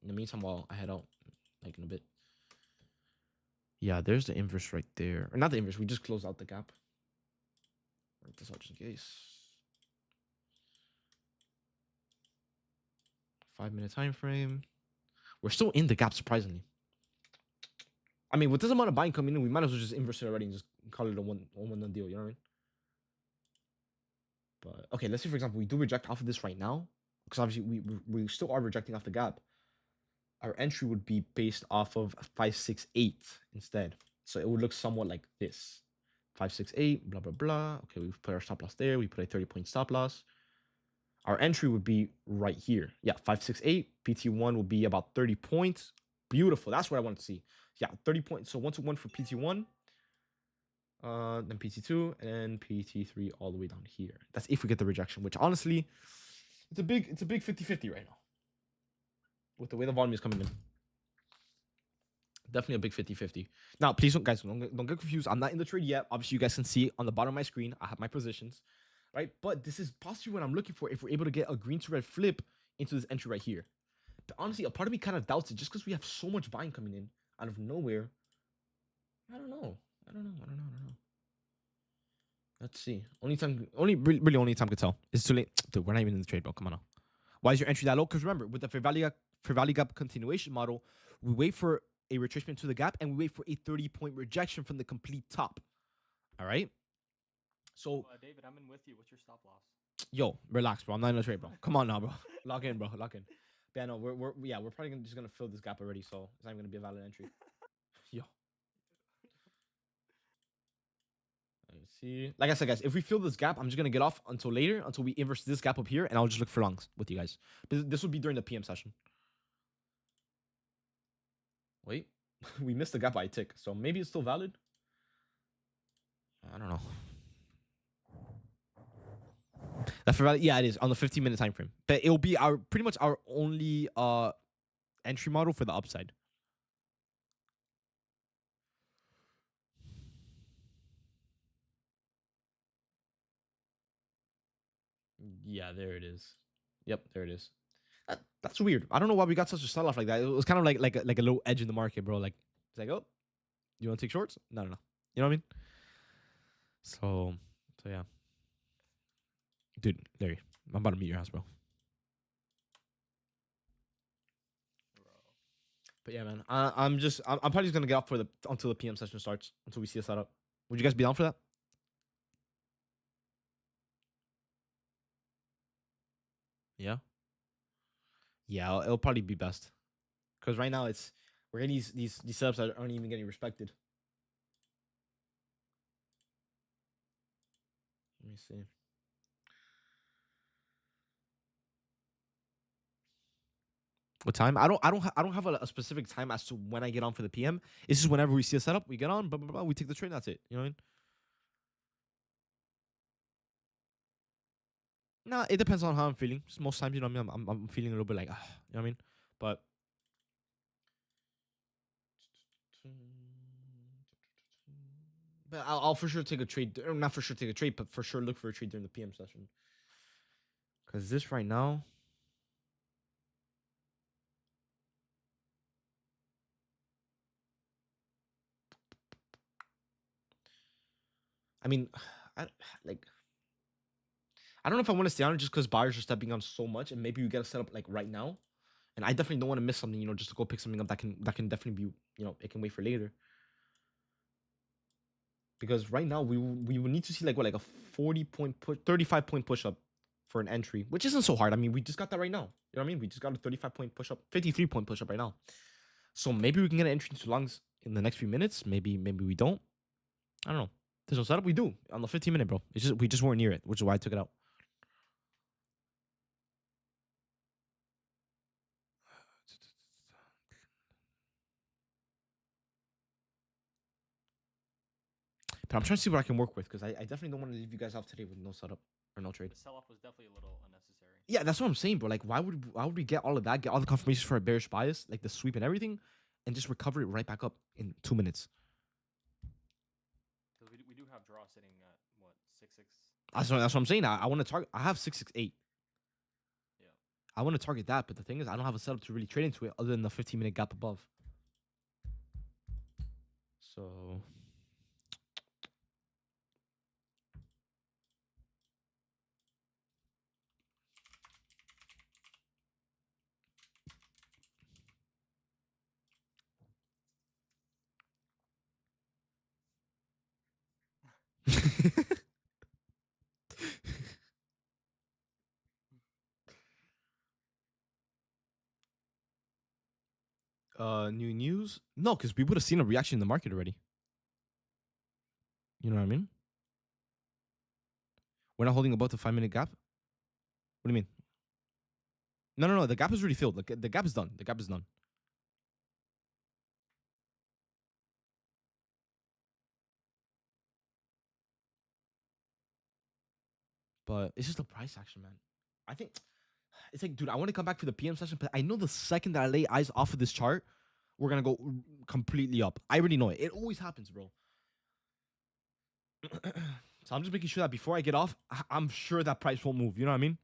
In the meantime, while I head out, like in a bit. Yeah, there's the inverse right there. Or not the inverse, we just closed out the gap. Write this out just in case. 5-minute time frame. We're still in the gap, surprisingly. I mean, with this amount of buying coming in, we might as well just inverse it already and just call it a one done deal. You know what I mean? But okay, let's say for example we do reject off of this right now, because obviously we still are rejecting off the gap. Our entry would be based off of 568 instead, so it would look somewhat like this: 568, blah blah blah. Okay, we put our stop loss there. We put a 30-point stop loss. Our entry would be right here. Yeah, 568. PT1 will be about 30 points. Beautiful. That's what I wanted to see. Yeah, 30 points. So 1-to-1 for PT1. Then PT2 and PT3 all the way down here. That's if we get the rejection, which honestly, it's a big 50-50 right now. With the way the volume is coming in. Definitely a big 50-50. Now, please don't get confused. I'm not in the trade yet. Obviously, you guys can see on the bottom of my screen, I have my positions, right? But this is possibly what I'm looking for if we're able to get a green to red flip into this entry right here. But honestly, a part of me kind of doubts it just because we have so much buying coming in out of nowhere. I don't know. Let's see. Only time could tell. It's too late. Dude, we're not even in the trade, bro. Come on now. Why is your entry that low? Because remember, with the fair value gap continuation model, we wait for a retracement to the gap and we wait for a 30-point rejection from the complete top. All right. So, David, I'm in with you. What's your stop loss? Yo, relax, bro. I'm not in the trade, bro. Come on now, bro. Lock in, bro. Lock in. But yeah, no, we're probably just gonna fill this gap already, so it's not even gonna be a valid entry. Yo. Let's see. Like I said, guys, if we fill this gap, I'm just gonna get off until later, until we inverse this gap up here, and I'll just look for longs with you guys. But this will be during the PM session. Wait, we missed the gap by a tick, so maybe it's still valid. I don't know. That for valid, yeah, it is on the 15-minute time frame, but it'll be our pretty much our only entry model for the upside. Yeah, there it is. Yep, there it is. That's weird. I don't know why we got such a sell off like that. It was kind of like a low edge in the market, bro. Like it's like, oh, you want to take shorts? No. You know what I mean? So yeah, dude, Larry, I'm about to meet your house, bro. But yeah, man, I'm probably just gonna get off until the PM session starts, until we see a setup. Would you guys be down for that? Yeah. Yeah, it'll probably be best. Because right now we're getting these setups that aren't even getting respected. Let me see. What time? I don't have a specific time as to when I get on for the PM. It's just whenever we see a setup, we get on, blah, blah, blah, we take the trade. That's it. You know what I mean? Nah, it depends on how I'm feeling. Just most times, you know what I mean? I'm feeling a little bit like, you know what I mean? But I'll for sure take a trade. Or not for sure take a trade, but for sure look for a trade during the PM session. Because this right now, I mean, I like. I don't know if I want to stay on it just because buyers are stepping on so much, and maybe we get a setup like right now. And I definitely don't want to miss something, you know, just to go pick something up that can definitely be, you know, it can wait for later. Because right now we would need to see like what, like a 40 point push, 35 point push up for an entry, which isn't so hard. I mean, we just got that right now. You know what I mean? We just got a 35 point push up, 53 point push up right now. So maybe we can get an entry into longs in the next few minutes. Maybe we don't. I don't know. There's no setup. We do on the 15 minute, bro. It's just we just weren't near it, which is why I took it out. But I'm trying to see what I can work with because I definitely don't want to leave you guys off today with no setup or no trade. The sell off was definitely a little unnecessary. Yeah, that's what I'm saying, bro. Like, why would we get all of that, get all the confirmations for a bearish bias, like the sweep and everything, and just recover it right back up in 2 minutes? Because we do have draw sitting at what 6-6. That's what I'm saying. I want to target. I have 668. Yeah. I want to target that, but the thing is, I don't have a setup to really trade into it other than the 15-minute gap above. So. New news? No, because we would have seen a reaction in the market already. You know what I mean? We're not holding above the 5-minute gap. What do you mean? No. The gap is already filled. The gap is done. The gap is done. But it's just a price action, man. I think it's like, dude, I want to come back for the PM session, but I know the second that I lay eyes off of this chart, we're gonna go completely up. I already know it. It always happens, bro. So I'm just making sure that before I get off, I'm sure that price won't move. You know what I mean?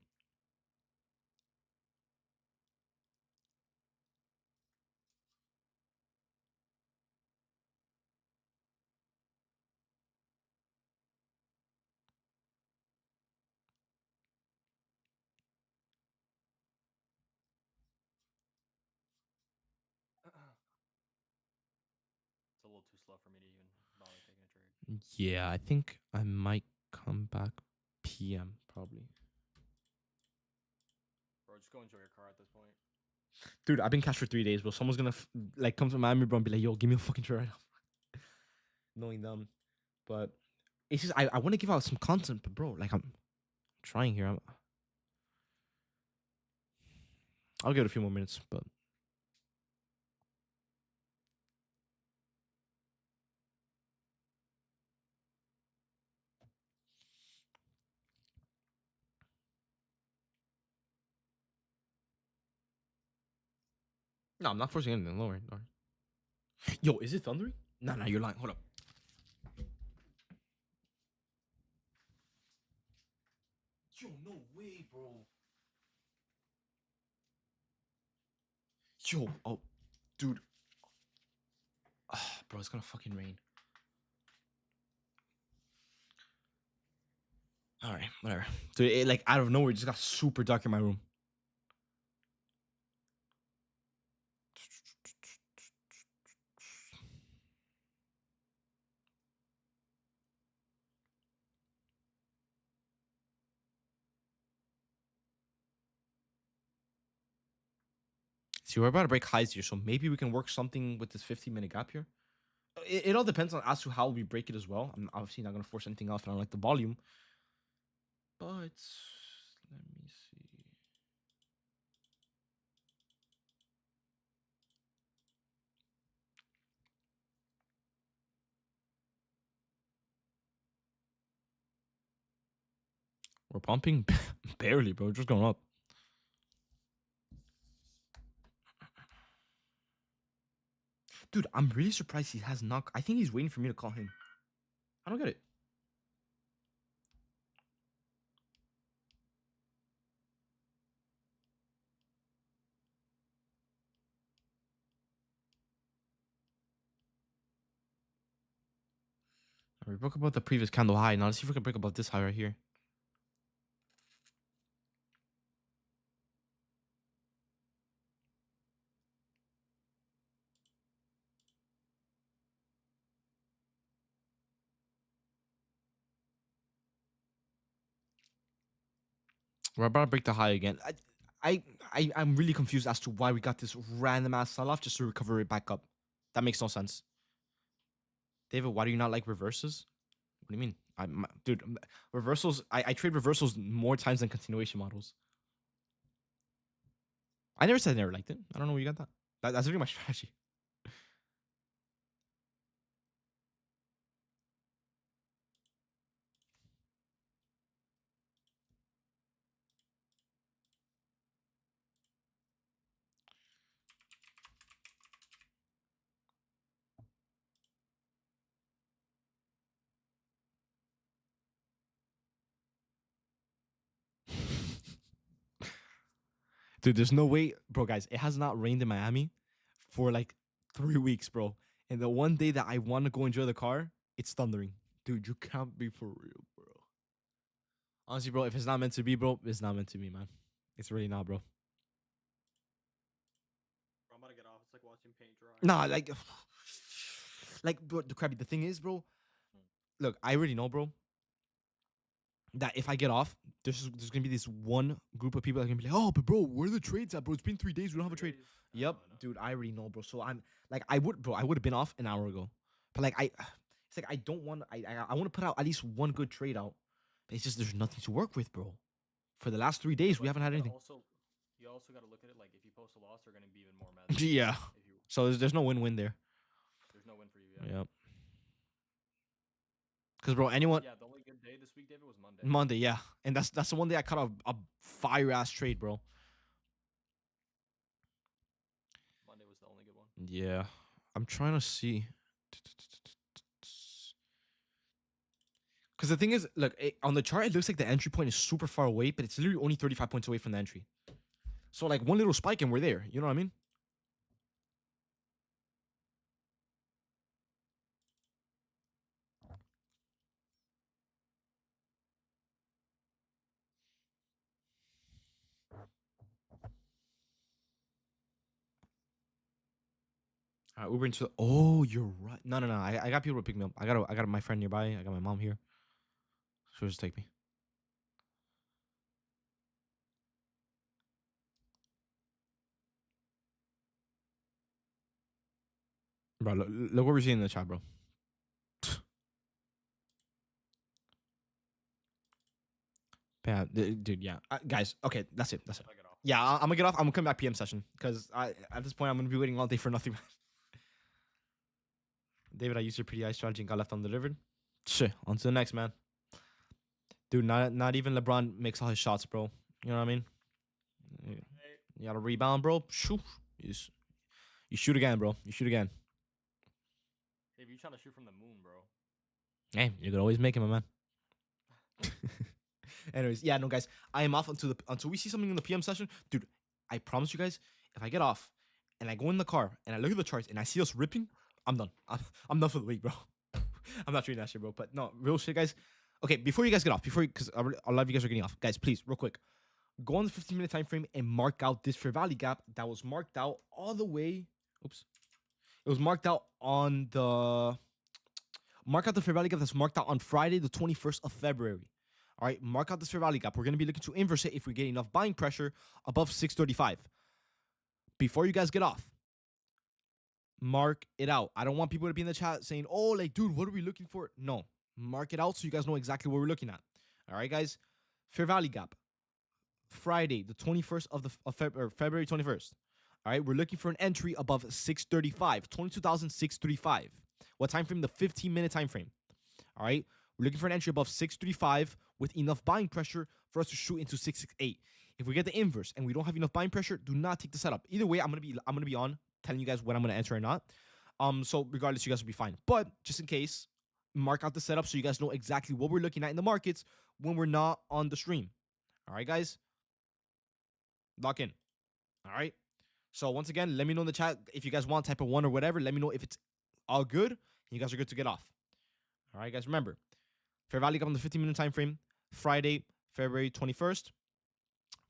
It's a little too slow for me to even bother taking a trade. Yeah, I think I might come back PM probably. Bro, just go enjoy your car at this point. Dude, I've been cash for 3 days, bro. Someone's gonna like come to Miami, bro, and be like, "Yo, give me a fucking trade right now." Knowing them, but it's just I want to give out some content, but bro, like I'm trying here. I'll give it a few more minutes, but no, I'm not forcing anything. Don't worry. Don't worry. Yo, is it thundering? No, you're lying. Hold up. Yo, no way, bro. Yo, oh, dude. Bro, it's gonna fucking rain. All right, whatever. Dude, it like out of nowhere, it just got super dark in my room. See, we're about to break highs here, so maybe we can work something with this 15-minute gap here. It all depends on as to how we break it as well. I'm obviously not gonna force anything else. I don't like the volume, but let me see. We're pumping barely, bro. Just going up. Dude, I'm really surprised he has not. I think he's waiting for me to call him. I don't get it. We broke above the previous candle high. Now let's see if we can break above this high right here. We're about to break the high again. I'm really confused as to why we got this random ass sell off just to recover it back up. That makes no sense. David, why do you not like reverses? What do you mean? Dude, reversals. I trade reversals more times than continuation models. I never said I never liked it. I don't know where you got that. That's really my strategy. Dude, there's no way, bro, guys. It has not rained in Miami for like 3 weeks, bro. And the one day that I want to go enjoy the car, it's thundering. Dude, you can't be for real, bro. Honestly, bro, if it's not meant to be, bro, it's not meant to be, man. It's really not, bro. Bro, I'm about to get off. It's like watching paint dry. Nah, like, bro, the crabby. The thing is, bro. Look, I already know, bro, that if I get off, there's gonna be this one group of people that are gonna be like, oh, but bro, where are the trades at, bro? It's been 3 days, we don't have a trade. Yep, dude, I already know, bro. So I'm like, I would have been off an hour ago, but like, it's like I don't want, I want to put out at least one good trade out, but it's just there's nothing to work with, bro. For the last 3 days, we haven't had anything. You also got to look at it like if you post a loss, they're gonna be even more mad. Yeah. So there's no win-win there. There's no win for you. Yep. Because, bro, anyone. Yeah, the only good day this week, David, was Monday. Monday, yeah, and that's the one day I caught a fire ass trade, bro. Monday was the only good one. Yeah, I'm trying to see. Because the thing is, look, on the chart, it looks like the entry point is super far away, but it's literally only 35 points away from the entry. So, like, one little spike and we're there. You know what I mean? Uber into. Oh, you're right. No. I got people to pick me up. I got my friend nearby. I got my mom here. She'll just take me. Bro, look what we're seeing in the chat, bro. Yeah, dude, yeah. Guys, okay, that's it. Yeah, I'm gonna get off. I'm gonna come back PM session because at this point I'm gonna be waiting all day for nothing. David, I used your pretty eye strategy and got left undelivered. Shit, on to the next, man. Dude, not even LeBron makes all his shots, bro. You know what I mean? You got to rebound, bro. Shoot. You shoot again, bro. You shoot again. Hey, if you're trying to shoot from the moon, bro. Hey, you could always make him, man. Anyways, yeah, no, guys, I am off until we see something in the PM session, dude. I promise you guys, if I get off and I go in the car and I look at the charts and I see us ripping, I'm done. I'm done for the week, bro. I'm not treating that shit, bro. But no, real shit, guys. Okay, before you guys get off, because a lot of you guys are getting off, guys, please, real quick, go on the 15-minute time frame and mark out this fair value gap that was marked out all the way. Oops, it was marked out on the. Mark out the fair value gap that's marked out on Friday, the 21st of February. All right, mark out this fair value gap. We're going to be looking to inverse it if we get enough buying pressure above 635. Before you guys get off, mark it out. I don't want people to be in the chat saying, oh, like, dude, what are we looking for? No, mark it out so you guys know exactly what we're looking at. All right, guys, fair value gap, Friday, the 21st of February 21st. All right, we're looking for an entry above 635, 22,635. What time frame? The 15-minute time frame. All right, we're looking for an entry above 635 with enough buying pressure for us to shoot into 668. If we get the inverse and we don't have enough buying pressure, do not take the setup. Either way, I'm gonna be on telling you guys when I'm gonna enter or not. So regardless, you guys will be fine. But just in case, mark out the setup so you guys know exactly what we're looking at in the markets when we're not on the stream. All right, guys, lock in. All right. So once again, let me know in the chat if you guys want type of 1 or whatever. Let me know if it's all good and you guys are good to get off. All right, guys, remember, fair value up on the 15-minute time frame, Friday, February 21st.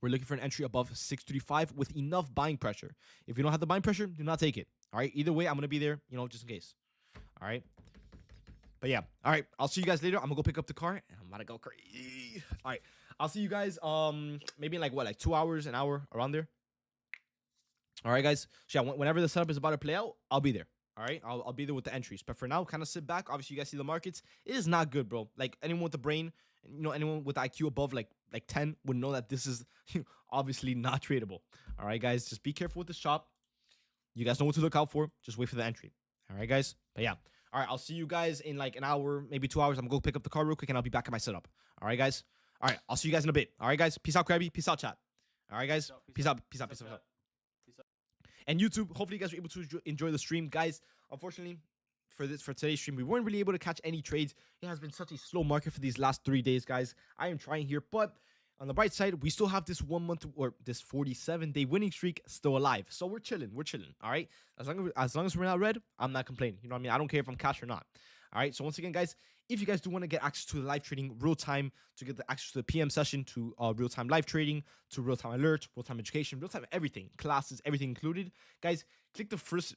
We're looking for an entry above 635 with enough buying pressure. If you don't have the buying pressure, do not take it. All right. Either way, I'm going to be there, just in case. All right. But yeah. All right. I'll see you guys later. I'm going to go pick up the car and I'm about to go crazy. All right. I'll see you guys maybe in like 2 hours, an hour, around there. All right, guys. So yeah, whenever the setup is about to play out, I'll be there. All right. I'll be there with the entries. But for now, kind of sit back. Obviously, you guys see the markets. It is not good, bro. Like anyone with the brain, anyone with the IQ above like 10 would know that this is obviously not tradable. All right, guys. Just be careful with this shop. You guys know what to look out for. Just wait for the entry. All right, guys. But yeah. All right. I'll see you guys in like an hour, maybe 2 hours. I'm going to go pick up the car real quick and I'll be back at my setup. All right, guys. All right. I'll see you guys in a bit. All right, guys. Peace out, Krabby. Peace out, chat. All right, guys. Peace out. Peace out. Peace out. And YouTube, hopefully you guys were able to enjoy the stream. Guys, unfortunately, for today's stream, we weren't really able to catch any trades. It has been such a slow market for these last 3 days, guys. I am trying here, but on the bright side, we still have this 1 month or this 47-day winning streak still alive. So we're chilling. We're chilling. All right. As long as we're not red, I'm not complaining. You know what I mean? I don't care if I'm cash or not. All right. So once again, guys, if you guys do want to get access to the live trading real time, to get the access to the PM session, to real time live trading, to real time alerts, real time education, real time everything, classes, everything included, guys, click the first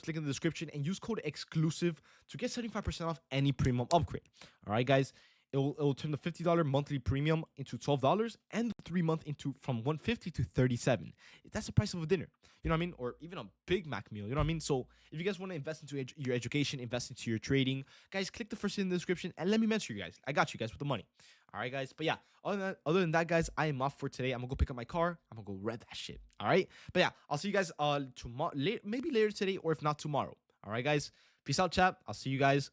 link in the description and use code exclusive to get 75% off any premium upgrade. All right, guys. It will turn the $50 monthly premium into $12 and the 3-month into from $150 to $37. That's the price of a dinner. You know what I mean? Or even a Big Mac meal. You know what I mean? So if you guys want to invest into your education, invest into your trading, guys, click the first link in the description and let me mentor you guys. I got you guys with the money. All right, guys. But yeah, other than that, guys, I am off for today. I'm gonna go pick up my car. I'm gonna go rev that shit. All right. But yeah, I'll see you guys tomorrow, maybe later today, or if not tomorrow. All right, guys. Peace out, chat. I'll see you guys